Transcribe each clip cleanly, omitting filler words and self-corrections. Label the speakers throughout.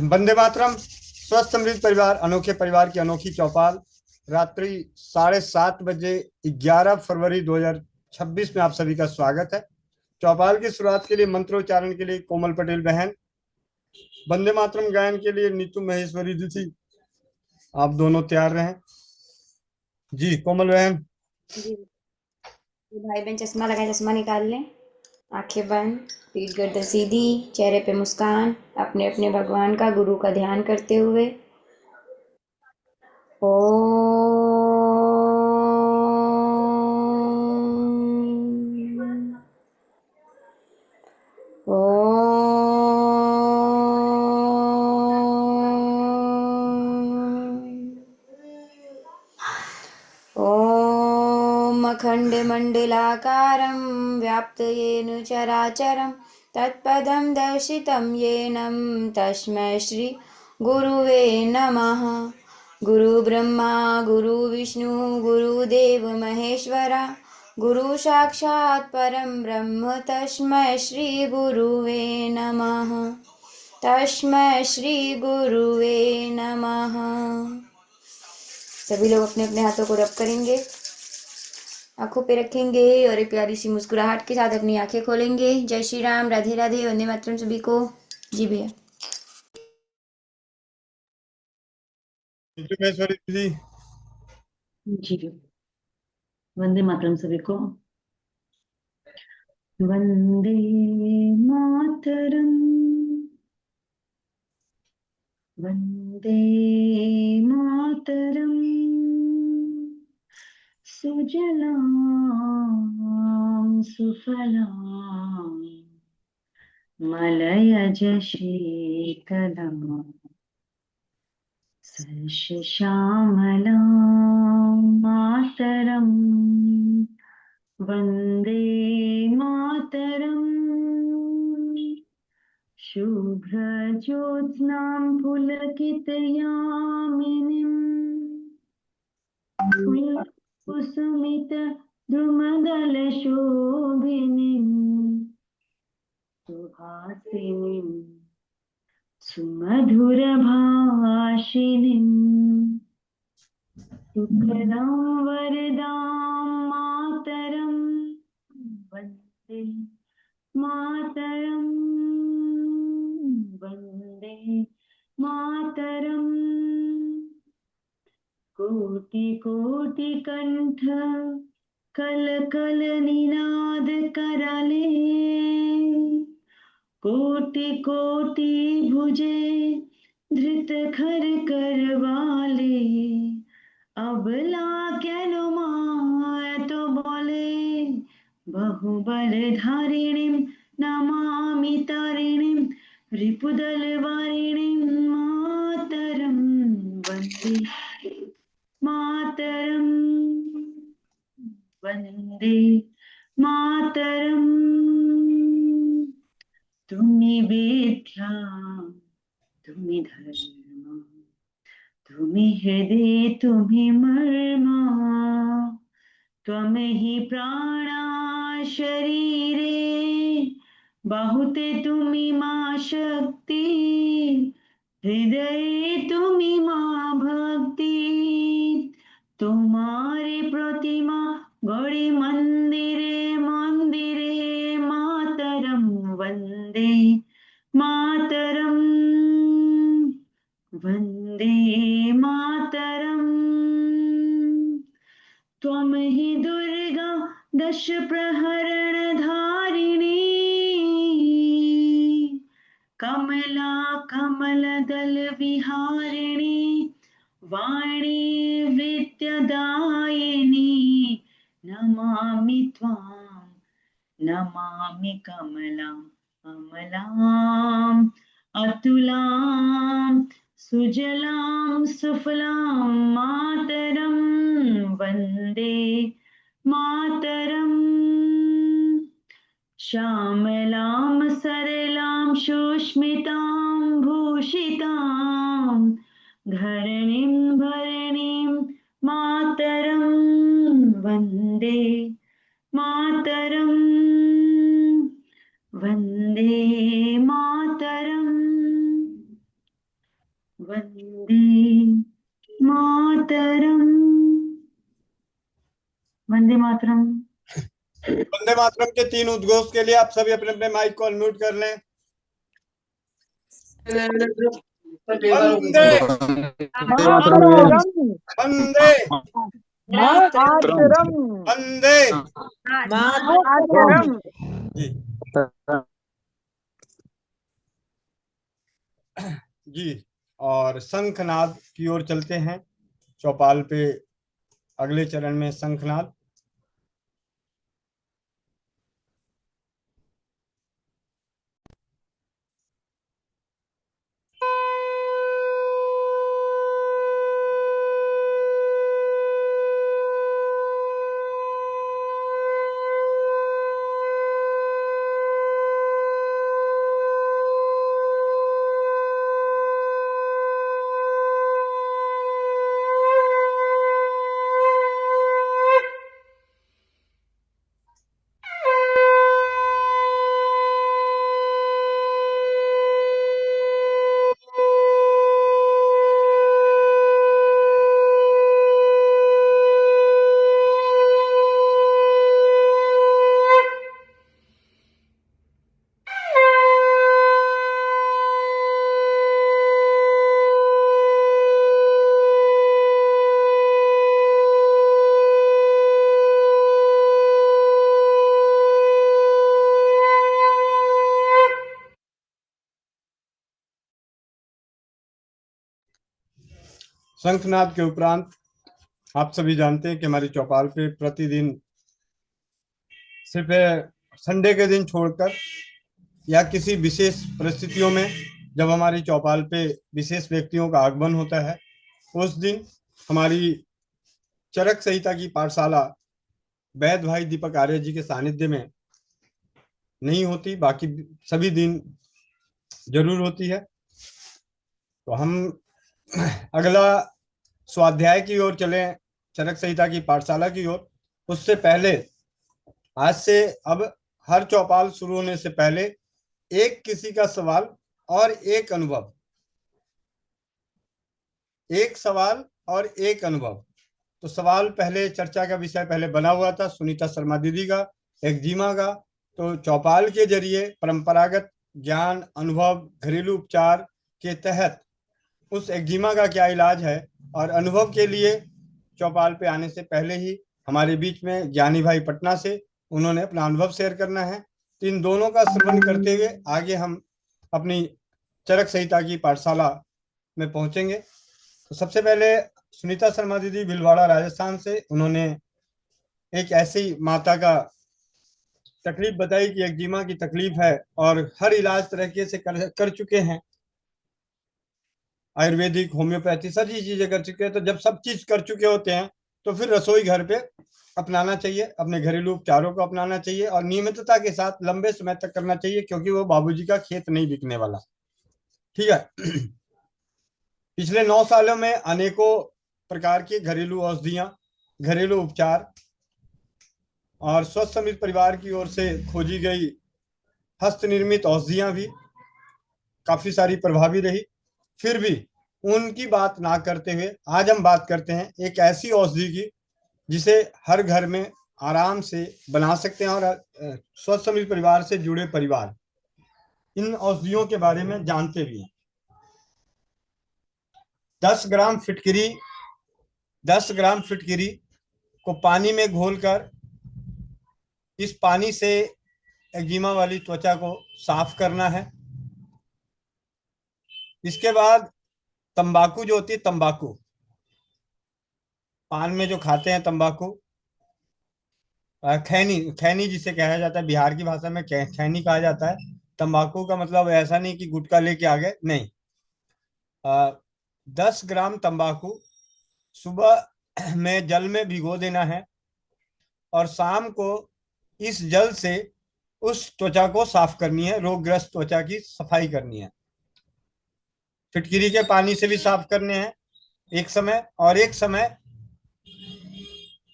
Speaker 1: वंदे मातरम। स्वस्थ समृद्ध परिवार, अनोखे परिवार की अनोखी चौपाल। रात्रि 7:30 बजे 11 फरवरी 2026 में आप सभी का स्वागत है। चौपाल की शुरुआत के लिए मंत्रोच्चारण के लिए कोमल पटेल बहन, वंदे मातरम गायन के लिए नीतू महेश्वरी जी, आप दोनों तैयार रहें। जी कोमल बहन।
Speaker 2: जी। भाई बहन चश्मा लगाए, चश्मा निकाल लें। आंखें बंद, पीठ गर्दन सीधी, चेहरे पे मुस्कान, अपने अपने भगवान का, गुरु का ध्यान करते हुए। ओम। ॐ अखण्डमण्डलाकारं व्याप्तयेन चराचरं तत्पदं दर्शितं येन तस्मै श्री गुरुवे नमः। गुरुब्रह्मा गुरुविष्णु गुरुदेव महेश्वरा, गुरु साक्षात् परं ब्रह्म तस्मै श्री गुरुवे नमः। तस्मै श्री गुरुवे नमः। सभी लोग अपने अपने हाथों को रब करेंगे, आंखों पे रखेंगे और एक प्यारी सी मुस्कुराहट के साथ अपनी आंखें खोलेंगे। जय श्री राम, राधे राधे, वंदे मातरम सभी को। जी भैया।
Speaker 1: नीतू महेश्वरी जी।
Speaker 3: जी वंदे मातरम सभी को। वंदे मातरम, वंदे मातरम, सुजलां सुफलां मलयज शीतलां सस्यश्यामलां मातरं वंदे मातरम्। शुभ्रज्योत्स्नां पुलकितयामिनीं कुसुमितद्रुमदलशोभिनीं सुहासिनीं सुमधुरभाषिणीं सुखदां वरदां मातरं वन्दे मातरं, वन्दे मातरम्। कोटि कोटि कंठ कल कल निनाद कराले, कोटि कोटि भुजे धृत खर करवाले। अबला केन माय तो बोले, बहुबल धारिणीं नमामि तारिणीं रिपुदल वारिणीं मातरं वन्दे मातरं, वन्दे मातरं। तुम्ही विद्या तुम्ही धर्म, तुम्ही हृदय तुम्ही मर्म, त्वमहि प्राणा शरीरे, बाहुते तुम्ही मा शक्ती, हृदये तुम्ही मा भक्ती। तुम्हारे प्रतिमा गौरी मंदिरे मंदिरे मातरम वंदे मातरम, वंदे मातरम। त्वं हि दुर्गा दश प्रहरण धारिणी, कमला कमल दल विहारिणी, वाणी विद्यादायिनी। नमामि त्वां, नमामि कमलां अमलां अतुलां सुजलां सुफलां मातरं वन्दे मातरम्। श्यामलां सरलां सुष्मितां भूषितां, धरणीं भरणीं मातरं वन्दे मातरं, वन्दे मातरम्। वन्दे मातरम्। वन्दे मातरम्।
Speaker 1: वंदे मातरम के 3 उद्घोष के लिए आप सभी अपने अपने माइक को अनम्यूट कर लें। वंदे
Speaker 4: मातरम
Speaker 1: वंदे
Speaker 4: मातरम
Speaker 1: वंदे
Speaker 4: मातरम।
Speaker 1: जी जी। और शंखनाद की ओर चलते हैं। चौपाल पे अगले चरण में शंखनाद। शंखनाद के उपरांत आप सभी जानते हैं कि हमारी चौपाल पे प्रतिदिन सिर्फ संडे के दिन छोड़कर या किसी विशेष परिस्थितियों में जब हमारी चौपाल पे विशेष व्यक्तियों का आगमन होता है, उस दिन हमारी चरक संहिता की पाठशाला वैद भाई दीपक आर्य जी के सानिध्य में नहीं होती, बाकी सभी दिन जरूर होती है। तो हम अगला स्वाध्याय की ओर चले, चरक संहिता की पाठशाला की ओर। उससे पहले आज से अब हर चौपाल शुरू होने से पहले एक किसी का सवाल और एक अनुभव, एक सवाल और एक अनुभव। तो सवाल पहले चर्चा का विषय पहले बना हुआ था सुनीता शर्मा दीदी का एक्जिमा का। तो चौपाल के जरिए परंपरागत ज्ञान, अनुभव, घरेलू उपचार के तहत उस एक्जिमा का क्या इलाज है, और अनुभव के लिए चौपाल पे आने से पहले ही हमारे बीच में ज्ञानी भाई पटना से उन्होंने अपना अनुभव शेयर करना है। तो इन दोनों का श्रवण करते हुए आगे हम अपनी चरक संहिता की पाठशाला में पहुंचेंगे। तो सबसे पहले सुनीता शर्मा दीदी भीलवाड़ा राजस्थान से, उन्होंने एक ऐसी माता का तकलीफ बताई कि एक्जिमा की तकलीफ है और हर इलाज तरीके से कर चुके हैं, आयुर्वेदिक, होम्योपैथी, सारी चीजें कर चुके हैं। तो जब सब चीज कर चुके होते हैं तो फिर रसोई घर पे अपनाना चाहिए, अपने घरेलू उपचारों को अपनाना चाहिए और नियमितता के साथ लंबे समय तक करना चाहिए, क्योंकि वो बाबूजी का खेत नहीं बिकने वाला। ठीक है। पिछले 9 सालों में अनेकों प्रकार की घरेलू औषधियां, घरेलू उपचार और स्वस्थ समृद्ध परिवार की ओर से खोजी गई हस्त निर्मित औषधियां भी काफी सारी प्रभावी रही। फिर भी उनकी बात ना करते हुए आज हम बात करते हैं एक ऐसी औषधि की जिसे हर घर में आराम से बना सकते हैं और स्वस्थ समृद्ध परिवार से जुड़े परिवार इन औषधियों के बारे में जानते भी हैं। 10 ग्राम फिटकिरी 10 ग्राम फिटकिरी को पानी में घोलकर इस पानी से एक्जिमा वाली त्वचा को साफ करना है। इसके बाद तंबाकू जो होती है, तंबाकू पान में जो खाते हैं तंबाकू, खैनी, खैनी जिसे कहा जाता है, बिहार की भाषा में खैनी कहा जाता है। तंबाकू का मतलब ऐसा नहीं कि गुटखा लेके आ गए, नहीं। 10 ग्राम तंबाकू सुबह में जल में भिगो देना है और शाम को इस जल से उस त्वचा को साफ करनी है, रोगग्रस्त त्वचा की सफाई करनी है। फिटकिरी के पानी से भी साफ करने हैं एक समय, और एक समय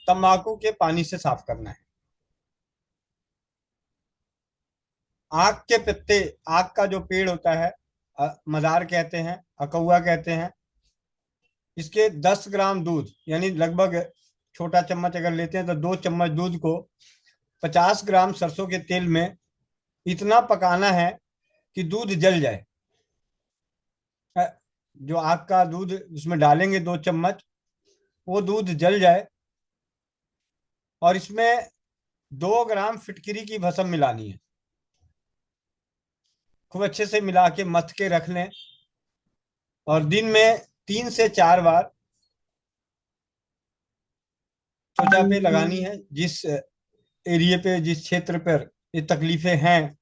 Speaker 1: तंबाकू के पानी से साफ करना है। आक के पत्ते, आक का जो पेड़ होता है, मदार कहते हैं, अकौआ कहते हैं। इसके 10 ग्राम दूध यानी लगभग, छोटा चम्मच अगर लेते हैं तो 2 चम्मच दूध को 50 ग्राम सरसों के तेल में इतना पकाना है कि दूध जल जाए। अ, जो आग का दूध उसमें डालेंगे 2 चम्मच, वो दूध जल जाए और इसमें 2 ग्राम फिटकिरी की भस्म मिलानी है। खूब अच्छे से मिला के मथ के रख लें और दिन में 3 से 4 बार त्वचा पे लगानी है। जिस एरिया पे, जिस क्षेत्र पर ये तकलीफें हैं,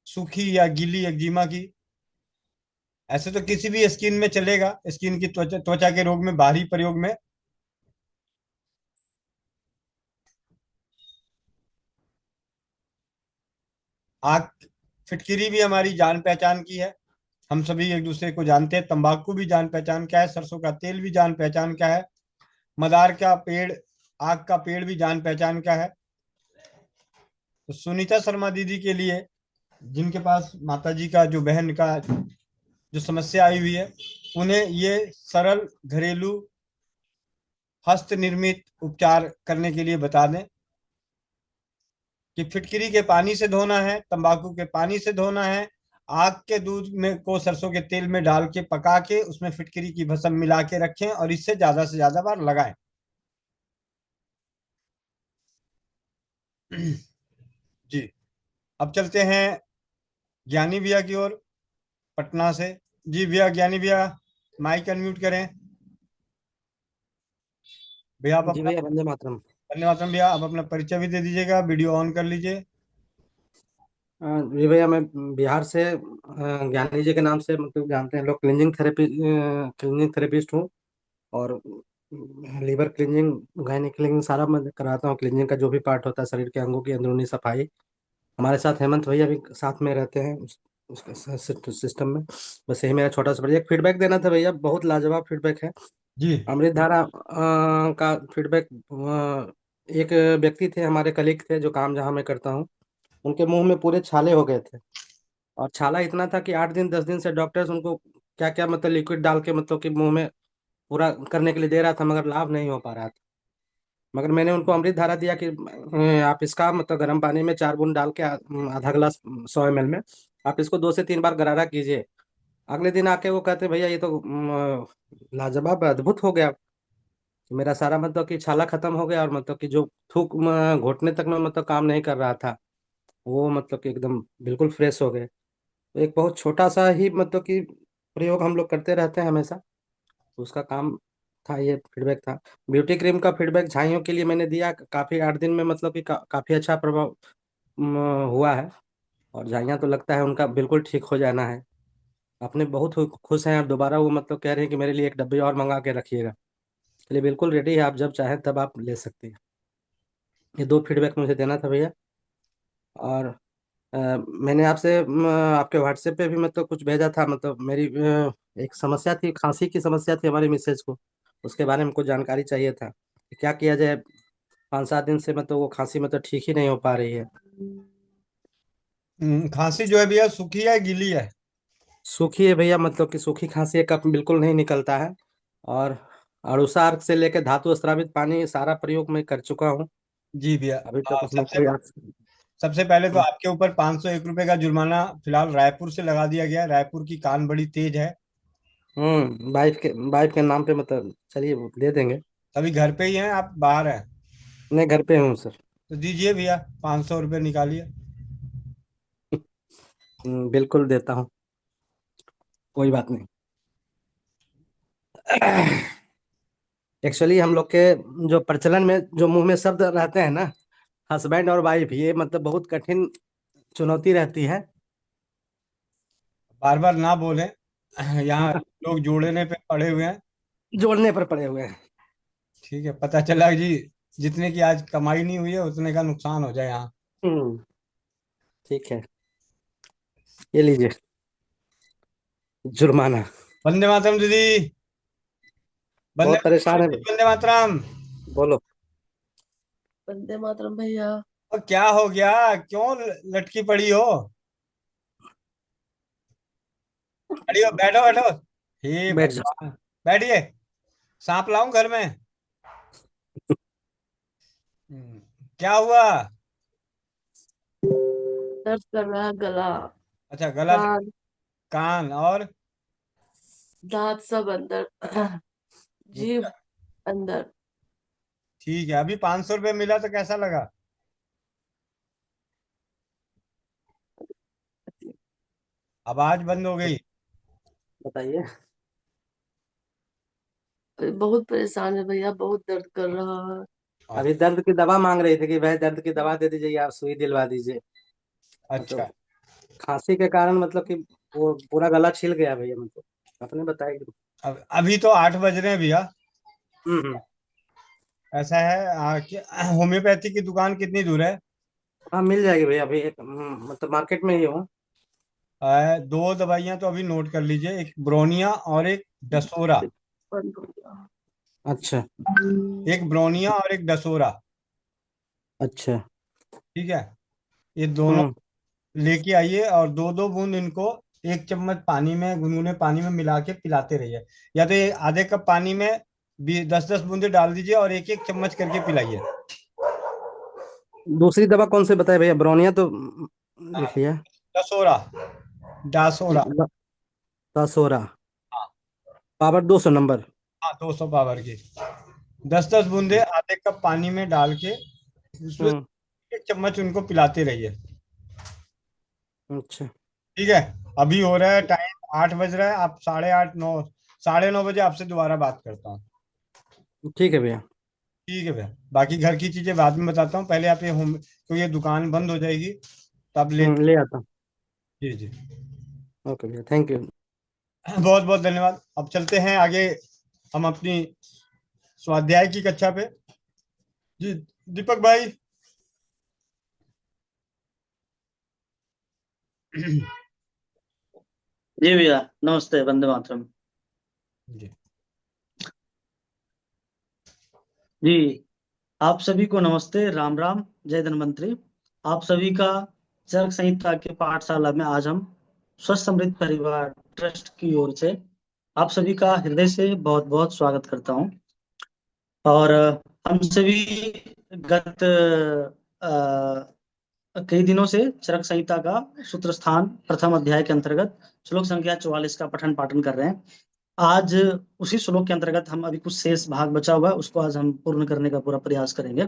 Speaker 1: सूखी या गीली एक्जिमा की, ऐसे तो किसी भी स्किन में चलेगा, स्किन की त्वचा त्वचा के रोग में बाहरी प्रयोग में। आग फिटकिरी भी हमारी जान पहचान की है, हम सभी एक दूसरे को जानते हैं। तंबाकू भी जान पहचान का है, सरसों का तेल भी जान पहचान का है, मदार का पेड़, आग का पेड़ भी जान पहचान का है। तो सुनीता शर्मा दीदी के लिए, जिनके पास माता जी का, जो बहन का जो समस्या आई हुई है, उन्हें ये सरल घरेलू हस्त निर्मित उपचार करने के लिए बता दें कि फिटकिरी के पानी से धोना है, तंबाकू के पानी से धोना है, आग के दूध में को सरसों के तेल में डाल के पका के उसमें फिटकिरी की भस्म मिला के रखें और इससे ज्यादा से ज्यादा बार लगाएं। जी, अब चलते हैं ज्ञानी भैया की ओर, पटना से। जी भैया, ज्ञानी भैया, माइक अनम्यूट करें। भैया आप
Speaker 4: जी
Speaker 1: अपना,
Speaker 4: भैया, वंदे मातरम।
Speaker 1: धन्यवाद भैया, आप अपना परिचय भी दे दीजिएगा, वीडियो ऑन कर लीजिए।
Speaker 4: जी भैया, मैं बिहार से ज्ञानी जी के नाम से मतलब जानते हैं लोग, क्लिनिक थेरेपिस्ट हूँ। और लीवर क्लीनिंग, गायनी क्लीनिंग सारा मैं कराता हूँ। क्लीनिंग का जो भी पार्ट होता है शरीर के अंगों की अंदरूनी सफाई। हमारे साथ हेमंत भैया भी साथ में रहते हैं उसके सिस्टम में। बस यही मेरा छोटा सा एक फीडबैक देना था भैया, बहुत लाजवाब फीडबैक है।
Speaker 1: जी
Speaker 4: अमृत धारा का फीडबैक। एक व्यक्ति थे, हमारे कलीग थे, जो काम जहाँ मैं करता हूँ, उनके मुंह में पूरे छाले हो गए थे। और छाला इतना था कि 8 दिन 10 दिन से डॉक्टर्स उनको क्या क्या मतलब लिक्विड डाल के मतलब कि मुंह में पूरा करने के लिए दे रहा था, मगर लाभ नहीं हो पा रहा था। मगर मैंने उनको अमृत धारा दिया कि आप इसका मतलब गर्म पानी में 4 बूंद डाल के आधा गिलास 100 ml में आप इसको 2 से 3 बार गरारा कीजिए। अगले दिन आके वो कहते भैया ये तो लाजवाब अद्भुत हो गया। मेरा सारा मतलब कि छाला खत्म हो गया और मतलब कि जो थूक घोटने तक में मतलब काम नहीं कर रहा था, वो मतलब कि एकदम बिल्कुल फ्रेश हो गए। तो एक बहुत छोटा सा ही मतलब कि प्रयोग हम लोग करते रहते हैं हमेशा, तो उसका काम था, ये फीडबैक था। ब्यूटी क्रीम का फीडबैक झाइयों के लिए मैंने दिया, काफी 8 दिन में मतलब कि काफी अच्छा प्रभाव हुआ है। और झाइयाँ तो लगता है उनका बिल्कुल ठीक हो जाना है। अपने बहुत खुश हैं, और दोबारा वो मतलब कह रहे हैं कि मेरे लिए एक डब्बी और मंगा के रखिएगा। चलिए, बिल्कुल रेडी है, आप जब चाहें तब आप ले सकते हैं। ये 2 फीडबैक मुझे देना था भैया। और मैंने आपसे आपके व्हाट्सएप पे भी मतलब कुछ भेजा था, मतलब मेरी एक समस्या थी, खांसी की समस्या थी हमारी मिसेज को। उसके बारे में कुछ जानकारी चाहिए था कि क्या किया जाए। 5-7 दिन से मतलब वो खांसी मतलब ठीक ही नहीं हो पा रही है।
Speaker 1: खांसी जो है भैया, सूखी है गीली है?
Speaker 4: सूखी है भैया, मतलब कि सूखी खांसी है, कफ बिल्कुल नहीं निकलता है। और अड़ुसा अर्क से लेकर धातु स्रावित पानी सारा प्रयोग मैं कर चुका हूँ।
Speaker 1: जी भैया,
Speaker 4: अभी तक उसमें
Speaker 1: सबसे
Speaker 4: कोई
Speaker 1: सबसे पहले तो आपके ऊपर 501 रुपए का जुर्माना फिलहाल रायपुर से लगा दिया गया है। रायपुर की कान बड़ी तेज है।
Speaker 4: वाइफ के नाम पे मतलब, चलिए वो दे देंगे।
Speaker 1: अभी घर पे ही हैं आप, बाहर हैं?
Speaker 4: नहीं, घर पे हूँ सर।
Speaker 1: तो दीजिए भैया, 500 रुपये निकालिए।
Speaker 4: बिल्कुल देता हूँ, कोई बात नहीं। एक्चुअली हम लोग के जो प्रचलन में जो मुंह में शब्द रहते हैं ना, हस्बैंड और वाइफ, ये मतलब बहुत कठिन चुनौती रहती है।
Speaker 1: बार बार ना बोलें, यहाँ लोग जोड़ने पे पड़े हुए हैं।
Speaker 4: जोड़ने पर पड़े हुए हैं।
Speaker 1: ठीक है, पता चला जी, जितने की आज कमाई नहीं हुई है उतने का नुकसान हो जाए यहाँ।
Speaker 4: हम्म, ठीक है, ये लीजिए जुर्माना।
Speaker 1: वंदे मातरम दीदी, वंदे
Speaker 4: बहुत
Speaker 1: मातरम
Speaker 4: परेशान है
Speaker 1: दीदी, वंदे मातरम।
Speaker 4: बोलो।
Speaker 5: वंदे मातरम भैया।
Speaker 1: और क्या हो गया, क्यों लटकी पड़ी हो? खड़ी हो, बैठो बैठो। हे
Speaker 4: बैठ जाओ।
Speaker 1: भगवान, बैठिए। सांप लाऊं घर में? हम्म, क्या हुआ?
Speaker 5: दर्द कर रहा है गला,
Speaker 1: अच्छा, गला,
Speaker 5: कान,
Speaker 1: कान और
Speaker 5: दांत सब अंदर, जीभ
Speaker 1: अच्छा,
Speaker 5: अंदर।
Speaker 1: ठीक है। अभी 500 रुपये मिला तो कैसा लगा? आवाज बंद हो गई।
Speaker 4: बताइए।
Speaker 5: बहुत परेशान है भैया, बहुत दर्द कर रहा है।
Speaker 4: अभी दर्द की दवा मांग रहे थे कि भाई दर्द की दवा दे दीजिए या सुई दिलवा दीजिए।
Speaker 1: अच्छा,
Speaker 4: मतलब खांसी के कारण मतलब कि वो पूरा गला छिल गया भैया, मतलब आपने बताया कि।
Speaker 1: अब अभी तो 8 बज रहे हैं भैया।
Speaker 4: हम्म।
Speaker 1: ऐसा है कि होम्योपैथी की दुकान कितनी दूर है?
Speaker 4: हाँ मिल जाएगी भैया, अभी एक मतलब मार्केट में ही हूँ।
Speaker 1: दो दवाइयां तो अभी नोट कर लीजिए, एक ब्रोनिया और एक डसोरा।
Speaker 5: बंद हो गया।
Speaker 4: अच्छा।
Speaker 1: एक ब्रोनिया और एक डसोरा।
Speaker 4: अच्छा।
Speaker 1: ठीक है, ये दोनों
Speaker 4: हम्म।
Speaker 1: लेके आइए और दो दो बूंद इनको एक चम्मच पानी में, गुनगुने पानी में मिला के पिलाते रहिए। या तो ये आधे कप पानी में 10-10 बूंदे डाल दीजिए और एक एक चम्मच करके पिलाइए।
Speaker 4: दूसरी दवा कौन सी बताए भैया? ब्रोनिया तो लिख लिया।
Speaker 1: डसोरा, डासोरा।
Speaker 4: ल- दसोरा।
Speaker 1: हाँ।
Speaker 4: Power 200 number.
Speaker 1: हाँ, 200 पावर की। 10-10 बूंदे आधे कप पानी में डाल के उसमें
Speaker 4: हम्म।
Speaker 1: एक चम्मच उनको पिलाते रहिए।
Speaker 4: अच्छा।
Speaker 1: ठीक है। अभी हो रहा है टाइम, 8 बज रहा है। आप 8:30, 9, 9:30 बजे आपसे दोबारा बात करता हूँ।
Speaker 4: ठीक है भैया।
Speaker 1: ठीक है भैया, बाकी घर की चीजें बाद में बताता हूँ। पहले आप ये होम, तो ये दुकान बंद हो जाएगी तब ले।
Speaker 4: ले आता हूँ।
Speaker 1: जी जी।
Speaker 4: ओके भैया, थैंक यू।
Speaker 1: बहुत बहुत धन्यवाद। अब चलते हैं आगे हम अपनी स्वाध्याय की कक्षा पे। जी, दीपक भाई।
Speaker 6: जी भैया, नमस्ते, वंदे मातरम।
Speaker 1: जी।
Speaker 6: जी, आप सभी को नमस्ते, राम राम, जय धन्वंतरी। आप सभी का चरक संहिता के पाठशाला में आज हम स्वस्थ समृद्ध परिवार ट्रस्ट की ओर से आप सभी का हृदय से बहुत बहुत स्वागत करता हूं। और हम सभी गत कई दिनों से चरक संहिता का सूत्र स्थान प्रथम अध्याय के अंतर्गत श्लोक संख्या 44 का पठन पाठन कर रहे हैं। आज उसी श्लोक के अंतर्गत हम अभी कुछ शेष भाग बचा हुआ है, उसको आज हम पूर्ण करने का पूरा प्रयास करेंगे।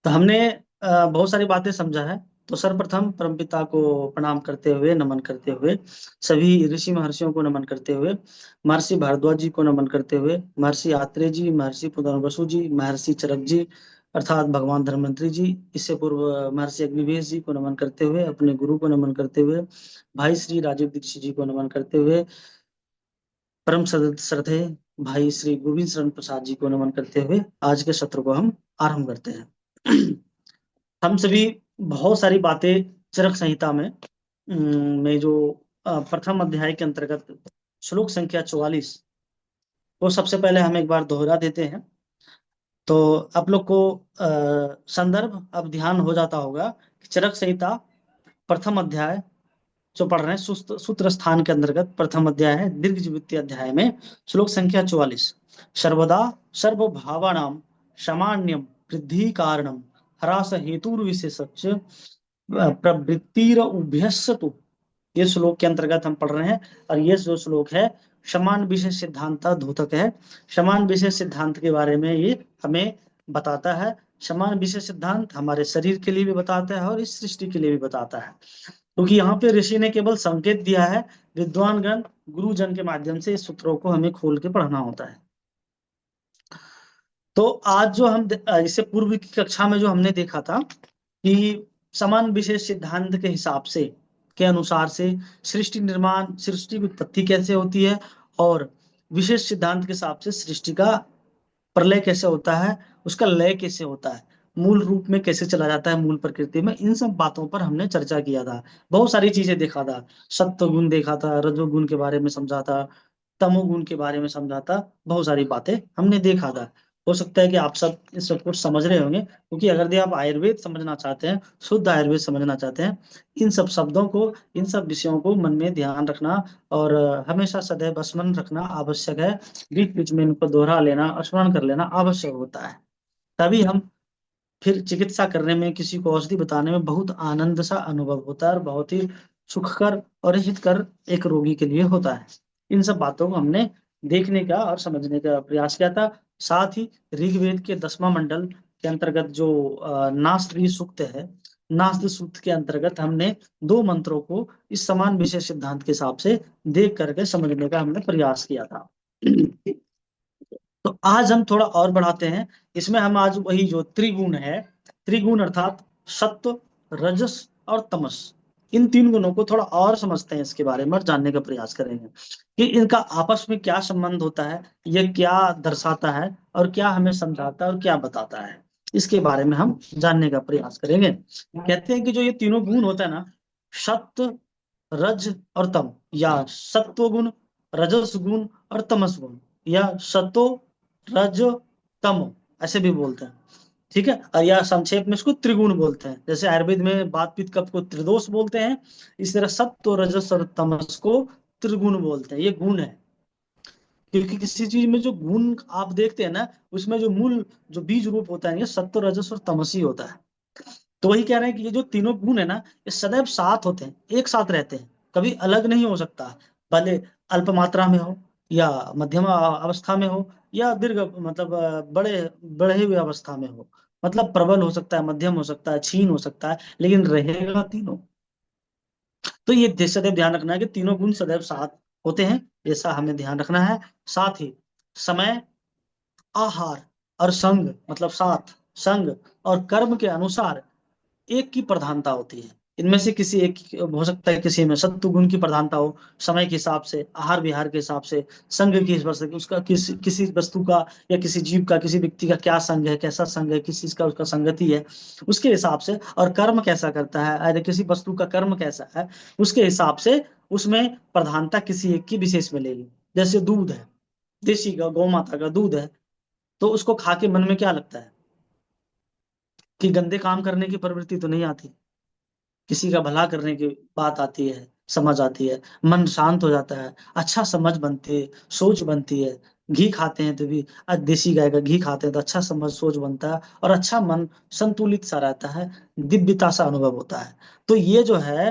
Speaker 6: तो हमने बहुत सारी बातें समझा है। तो सर्वप्रथम परमपिता को प्रणाम करते हुए, नमन करते हुए, सभी ऋषि महर्षियों को नमन करते हुए, महर्षि भारद्वाज जी को नमन करते हुए, महर्षि आत्रेय जी, महर्षि पुनर्वसु जी, महर्षि चरक जी अर्थात भगवान धन्वंतरी जी, इससे पूर्व महर्षि अग्निवेश जी को नमन करते हुए, अपने गुरु को नमन करते हुए, भाई श्री राजीव दीक्षित जी को नमन करते हुए, परम श्रद्धेय भाई श्री गोविंद शरण प्रसाद जी को नमन करते हुए आज के सत्र को हम आरंभ करते हैं। हम सभी बहुत सारी बातें चरक संहिता में जो प्रथम अध्याय के अंतर्गत श्लोक संख्या 44, वो सबसे पहले हम एक बार दोहरा देते हैं। तो आप लोग को संदर्भ अब ध्यान हो जाता होगा कि चरक संहिता प्रथम अध्याय जो पढ़ रहे हैं, सूत्र स्थान के अंतर्गत प्रथम अध्याय है, दीर्घ वित्तीय अध्याय में श्लोक संख्या 44। सर्वदा सर्वभावानां सामान्यम वृद्धि कारणम ह्रास हेतुर्विशेषच्च प्रवृत्तिर उभयस्सतु, ये श्लोक के अंतर्गत हम पढ़ रहे हैं। और ये जो श्लोक है समान विशेष सिद्धांत द्योतक है। समान विशेष सिद्धांत के बारे में ये हमें बताता है। समान विशेष सिद्धांत हमारे शरीर के लिए भी बताता है और इस सृष्टि के लिए भी बताता है, क्योंकि यहाँ पे ऋषि ने केवल संकेत दिया है, विद्वान गण गुरुजन के माध्यम से इस सूत्रों को हमें खोल के पढ़ना होता है। तो आज जो हम इससे पूर्व की कक्षा में जो हमने देखा था कि समान विशेष सिद्धांत के हिसाब से, के अनुसार से सृष्टि निर्माण, सृष्टि की उत्पत्ति कैसे होती है, और विशेष सिद्धांत के हिसाब से सृष्टि का प्रलय कैसे होता है, उसका लय कैसे होता है, मूल रूप में कैसे चला जाता है मूल प्रकृति में, इन सब बातों पर हमने चर्चा किया था। बहुत सारी चीजें देखा था, सत्व गुण देखा था, रजोगुण के बारे में समझा था, तमोगुण के बारे में समझा था, बहुत सारी बातें हमने देखा था। हो सकता है कि आप सब इस सब कुछ समझ रहे होंगे, क्योंकि अगर यदि आप आयुर्वेद समझना चाहते हैं, शुद्ध आयुर्वेद समझना चाहते हैं, इन सब शब्दों को, इन सब विषयों को मन में ध्यान रखना और हमेशा सदैव स्मरण रखना आवश्यक है। बीच बीच में इनको दोहरा लेना, स्मरण कर लेना आवश्यक होता है। तभी हम फिर चिकित्सा करने में, किसी को औषधि बताने में बहुत आनंद सा अनुभव होता है और बहुत ही सुखकर और हितकर एक रोगी के लिए होता है। इन सब बातों को हमने देखने का और समझने का प्रयास किया था। साथ ही ऋग्वेद के 10वां मंडल के अंतर्गत जो नास्त्री सूक्त है, नास्त्री सूक्त के अंतर्गत हमने 2 मंत्रों को इस समान विषय सिद्धांत के हिसाब से देख करके समझने का हमने प्रयास किया था। तो आज हम थोड़ा और बढ़ाते हैं। इसमें हम आज वही जो त्रिगुण है, त्रिगुण अर्थात सत्व, रजस और तमस, इन 3 गुणों को थोड़ा और समझते हैं, इसके बारे में और जानने का प्रयास करेंगे कि इनका आपस में क्या संबंध होता है, ये क्या दर्शाता है और क्या हमें समझाता है और क्या बताता है, इसके बारे में हम जानने का प्रयास करेंगे। कहते हैं कि जो ये तीनों गुण होता है ना, सत्व, रज और तम, या सत्व गुण, रजस गुण और तमस गुण, या सतो रज तम, ऐसे भी बोलते हैं, ठीक है। और या संक्षेप में इसको त्रिगुण बोलते हैं। जैसे आयुर्वेद में वात पित्त कफ को त्रिदोष बोलते हैं, इस तरह सत्व, रजस और तमस को त्रिगुण बोलते हैं। ये गुण है, क्योंकि किसी चीज में जो गुण आप देखते हैं ना, उसमें जो मूल, जो बीज रूप होता है, ये सत्व, रजस और तमस ही होता है। तो वही कह रहे हैं कि ये जो तीनों गुण है ना, ये सदैव साथ होते हैं, एक साथ रहते हैं, कभी अलग नहीं हो सकता। भले अल्प मात्रा में हो, या मध्यम अवस्था में हो, या दीर्घ मतलब बड़े बढ़े हुए अवस्था में हो, मतलब प्रबल हो सकता है, मध्यम हो सकता है, क्षीण हो सकता है, लेकिन रहेगा तीनों। तो ये सदैव ध्यान रखना है कि तीनों गुण सदैव साथ होते हैं, ऐसा हमें ध्यान रखना है। साथ ही समय, आहार और संग, मतलब साथ, संग और कर्म के अनुसार एक की प्रधानता होती है। इनमें से किसी एक हो सकता है, किसी में सत्व गुण की प्रधानता हो, समय के हिसाब से, आहार विहार के हिसाब से, संग की हिसाब से, उसका किसी वस्तु का या किसी जीव का, किसी व्यक्ति का क्या संग है, कैसा संग है, किस चीज का उसका संगति है, उसके हिसाब से, और कर्म कैसा करता है, अरे किसी वस्तु का कर्म कैसा है, उसके हिसाब से उसमें प्रधानता किसी एक की विशेष में लेगी। जैसे दूध है, देसी का, गौ माता का दूध है, तो उसको खा के मन में क्या लगता है कि गंदे काम करने की प्रवृत्ति तो नहीं आती, किसी का भला करने की बात आती है, समझ आती है, मन शांत हो जाता है, अच्छा समझ बनती है, सोच बनती है। घी खाते हैं तो भी, आज देसी गाय का घी खाते हैं तो अच्छा समझ सोच बनता है, और अच्छा मन संतुलित सा रहता है, दिव्यता सा अनुभव होता है। तो ये जो है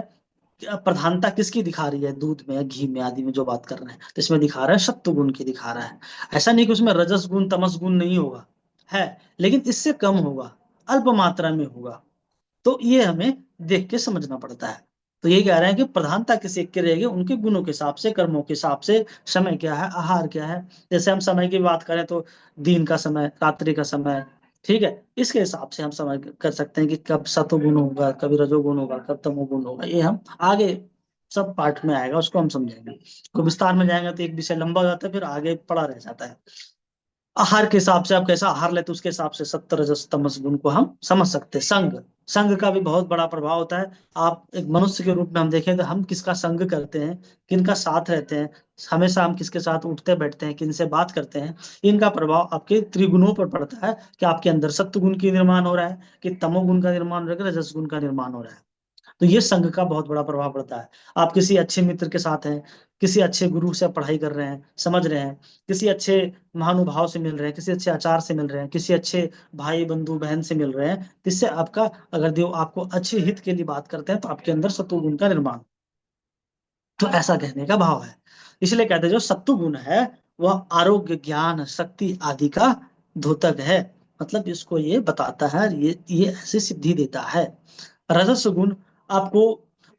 Speaker 6: प्रधानता किसकी दिखा रही है, दूध में, घी में आदि में जो बात कर रहे हैं, तो इसमें दिखा रहा है सत्व गुण की दिखा रहा है। ऐसा नहीं कि उसमें रजस गुण तमस गुण नहीं होगा, है, लेकिन इससे कम होगा, अल्प मात्रा में होगा। तो ये हमें देख के समझना पड़ता है। तो ये कह रहे हैं कि प्रधानता किसी एक की रहेगी, उनके गुणों के हिसाब से, कर्मों के हिसाब से, समय क्या है, आहार क्या है। जैसे हम समय की बात करें तो दिन का समय, रात्रि का समय, ठीक है, इसके हिसाब से हम समझ कर सकते हैं कि कब सतोगुण होगा, कभी रजोगुण होगा, कब तमोगुण होगा। ये हम आगे सब पार्ट में आएगा, उसको हम समझेंगे। को विस्तार में जाएंगे तो एक विषय लंबा हो जाता है, फिर आगे पड़ा रह जाता है। आहार के हिसाब से आप कैसा आहार लेते, उसके हिसाब से सत्व रजस तमस गुण को हम समझ सकते हैं। संग, संग का भी बहुत बड़ा प्रभाव होता है। आप एक मनुष्य के रूप में हम देखें तो हम किसका संग करते हैं, किनका साथ रहते हैं, हमेशा हम किसके साथ उठते बैठते हैं, किनसे बात करते हैं, इनका प्रभाव आपके त्रिगुणों पर पड़ता है कि आपके अंदर सत्व गुण की निर्माण हो रहा है, कि तमोगुण का निर्माण हो रहा है, रजस गुण का निर्माण हो रहा है। तो ये संघ का बहुत बड़ा प्रभाव पड़ता है। आप किसी अच्छे मित्र के साथ हैं, किसी अच्छे गुरु से पढ़ाई कर रहे हैं, समझ रहे हैं, किसी अच्छे महानुभाव से मिल रहे हैं, किसी अच्छे आचार्य से मिल रहे हैं, किसी अच्छे भाई बंधु बहन से मिल रहे हैं, जिससे आपका, अगर देव आपको अच्छे हित के लिए बात करते हैं, तो आपके अंदर सत्व गुण का निर्माण, तो ऐसा कहने का भाव है। इसलिए कहते हैं जो सत्व गुण है वह आरोग्य, ज्ञान, शक्ति आदि का द्योतक है, मतलब इसको ये बताता है, ये ऐसी सिद्धि देता है। रजस गुण आपको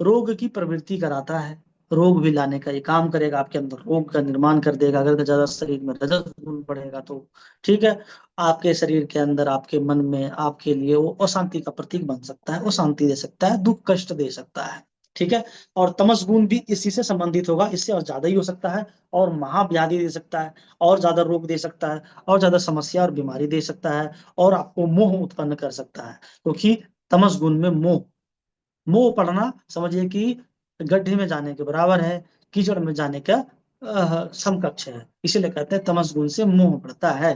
Speaker 6: रोग की प्रवृत्ति कराता है, रोग भी लाने का ये काम करेगा, आपके अंदर रोग का निर्माण कर देगा। अगर ज्यादा शरीर में रजस गुण बढ़ेगा तो ठीक है, आपके शरीर के अंदर, आपके मन में, आपके लिए वो अशांति का प्रतीक बन सकता है, वो शांति दे सकता है, दुख कष्ट दे सकता है, ठीक है। और तमस गुण भी इसी से संबंधित होगा, इससे और ज्यादा ही हो सकता है, और महाव्याधि दे सकता है, और ज्यादा रोग दे सकता है, और ज्यादा समस्या और बीमारी दे सकता है, और आपको मोह उत्पन्न कर सकता है। क्योंकि तमस गुण में मोह, मोह पड़ना समझिए कि गड्ढे में जाने के बराबर है, कीचड़ में जाने का समकक्ष है। इसीलिए कहते हैं तमस गुण से मोह पड़ता है।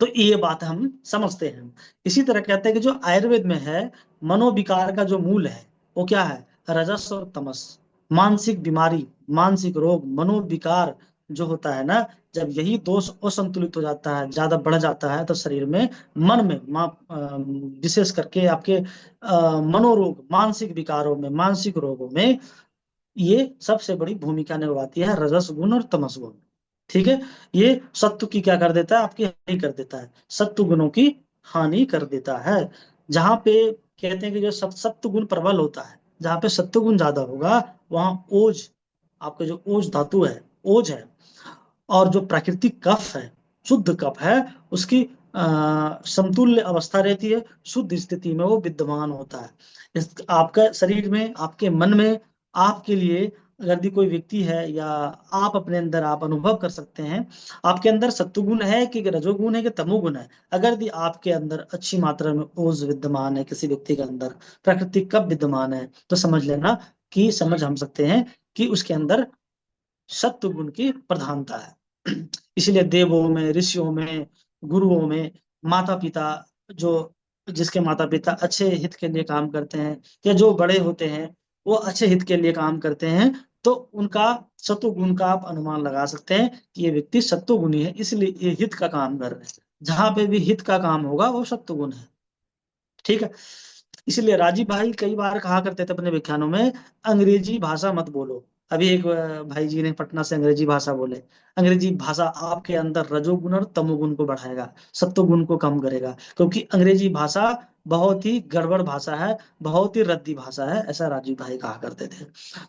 Speaker 6: तो ये बात हम समझते हैं। इसी तरह कहते हैं कि जो आयुर्वेद में है, मनोविकार का जो मूल है वो क्या है? रजस और तमस। मानसिक बीमारी, मानसिक रोग, मनोविकार जो होता है ना, जब यही दोष असंतुलित हो जाता है, ज्यादा बढ़ जाता है, तो शरीर में, मन में, विशेष करके आपके मनोरोग, मानसिक विकारों में, मानसिक रोगों में ये सबसे बड़ी भूमिका निभाती है रजस गुण और तमस गुण। ठीक है, ये सत्व की क्या कर देता है? आपकी हानि कर देता है, सत्व गुणों की हानि कर देता है। जहां पे कहते हैं कि जो सत्व गुण प्रबल होता है, जहां पे सत्व गुण ज्यादा होगा, वहां ओज, आपका जो ओज धातु है, ओज है, और जो प्राकृतिक कफ है, शुद्ध कफ है, उसकी समतुल्य अवस्था रहती है, शुद्ध स्थिति में वो विद्यमान होता है। आपका शरीर में, आपके मन में, आपके लिए अगर भी कोई व्यक्ति है, या आप अपने अंदर आप अनुभव कर सकते हैं, आपके अंदर सत्वगुण है कि रजोगुण है कि तमोगुण है। अगर भी आपके अंदर अच्छी मात्रा में ओज विद्यमान है, किसी व्यक्ति के अंदर प्राकृतिक कफ विद्यमान है, तो समझ लेना कि, समझ हम सकते हैं कि उसके अंदर सत्व गुण की प्रधानता है। इसलिए देवों में, ऋषियों में, गुरुओं में, माता पिता, जो जिसके माता पिता अच्छे हित के लिए काम करते हैं, या जो बड़े होते हैं वो अच्छे हित के लिए काम करते हैं, तो उनका सत्व गुण का आप अनुमान लगा सकते हैं कि ये व्यक्ति सत्व गुणी है, इसलिए ये हित का काम कर रहे हैं। जहां पे भी हित का काम होगा वो सत्व गुण है। ठीक है, इसलिए राजीव भाई कई बार कहा करते थे अपने व्याख्यानों में, अंग्रेजी भाषा मत बोलो। अभी एक भाई जी ने पटना से अंग्रेजी भाषा बोले। अंग्रेजी भाषा आपके अंदर रजोगुण और तमोगुण को बढ़ाएगा, सत्वगुण को कम करेगा, क्योंकि अंग्रेजी भाषा बहुत ही गड़बड़ भाषा है, बहुत ही रद्दी भाषा है, ऐसा राजीव भाई कहा करते थे।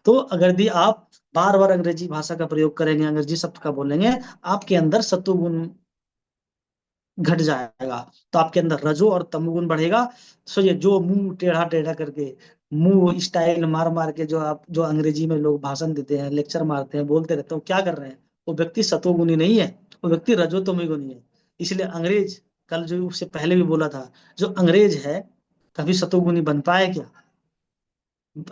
Speaker 6: तो अगर भी आप बार बार अंग्रेजी भाषा का प्रयोग करेंगे, अंग्रेजी शब्द का बोलेंगे, आपके अंदर सत्वगुण घट जाएगा, तो आपके अंदर रजो और तमोगुण बढ़ेगा। सोचिए, जो मुंह टेढ़ा टेढ़ा करके, मुंह स्टाइल मार मार के, जो आप, जो अंग्रेजी में लोग भाषण देते हैं, लेक्चर मारते हैं, बोलते रहते हैं, वो क्या कर रहे हैं? वो व्यक्ति सतोगुणी नहीं है, वो व्यक्ति रजो तमोगुणी है। इसलिए अंग्रेज, कल जो उससे पहले भी बोला था, जो अंग्रेज है कभी सतोगुणी बन पाए क्या?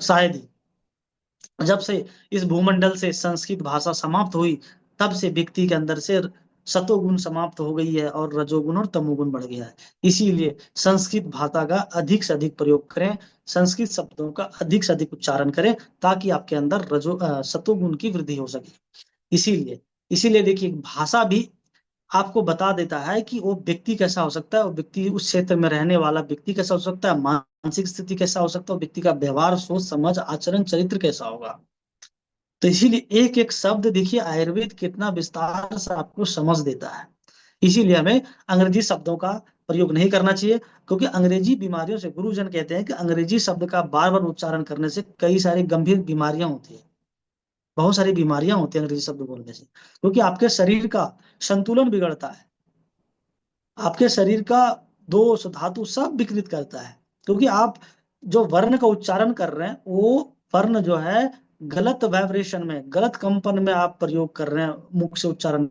Speaker 6: शायद ही। जब से इस भूमंडल से संस्कृत भाषा समाप्त हुई, तब से व्यक्ति के अंदर से सतोगुण समाप्त हो गई है और रजोगुण और तमोगुण बढ़ गया है। इसीलिए संस्कृत भाषा का अधिक से अधिक प्रयोग करें, संस्कृत शब्दों का अधिक से अधिक उच्चारण करें, ताकि आपके अंदर सतोगुण की वृद्धि हो सके। इसीलिए इसीलिए देखिए, भाषा भी आपको बता देता है कि वो व्यक्ति कैसा हो सकता है, वो व्यक्ति, उस क्षेत्र में रहने वाला व्यक्ति कैसा हो सकता है, मानसिक स्थिति कैसा हो सकता है, व्यक्ति का व्यवहार, सोच, समझ, आचरण, चरित्र कैसा होगा। तो इसीलिए एक एक शब्द देखिए, आयुर्वेद कितना विस्तार से आपको समझ देता है। इसीलिए हमें अंग्रेजी शब्दों का प्रयोग नहीं करना चाहिए, क्योंकि अंग्रेजी बीमारियों से, गुरुजन कहते हैं कि अंग्रेजी शब्द का बार बार उच्चारण करने से कई सारी गंभीर बीमारियां होती है, बहुत सारी बीमारियां होती है अंग्रेजी शब्द बोलने से, क्योंकि आपके शरीर का संतुलन बिगड़ता है, आपके शरीर का दोष, धातु सब विकृत करता है, क्योंकि आप जो वर्ण का उच्चारण कर रहे हैं, वो वर्ण जो है गलत वाइब्रेशन में, गलत कंपन में आप प्रयोग कर रहे हैं, मुख से उच्चारण,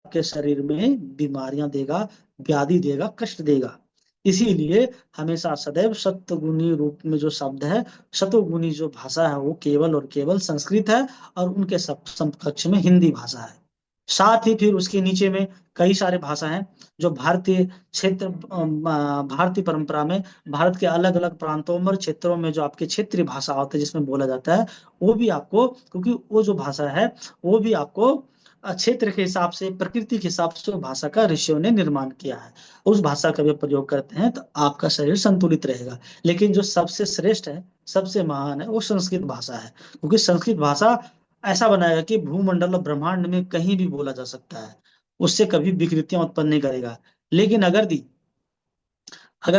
Speaker 6: आपके शरीर में बीमारियां देगा, व्याधि देगा, कष्ट देगा। इसीलिए हमेशा सदैव सत्वगुणी रूप में जो शब्द है, सतोगुणी जो भाषा है, वो केवल और केवल संस्कृत है, और उनके समकक्ष में हिंदी भाषा है। साथ ही फिर उसके नीचे में कई सारे भाषा हैं जो भारतीय क्षेत्र, भारतीय परंपरा में, भारत के अलग अलग प्रांतों में, क्षेत्रों में जो आपके क्षेत्रीय भाषा होते हैं, जिसमें बोला जाता है, वो भी आपको, क्योंकि वो जो भाषा है वो भी आपको क्षेत्र के हिसाब से, प्रकृति के हिसाब से भाषा का ऋषियों ने निर्माण किया है, उस भाषा का भी प्रयोग करते हैं, तो आपका शरीर संतुलित रहेगा। लेकिन जो सबसे श्रेष्ठ है, सबसे महान है, वो संस्कृत भाषा है, क्योंकि संस्कृत भाषा ऐसा बनाएगा कि भूमंडल और ब्रह्मांड में कहीं भी बोला जा सकता है, उससे कभी विकृतियां उत्पन्न नहीं करेगा। लेकिन अगर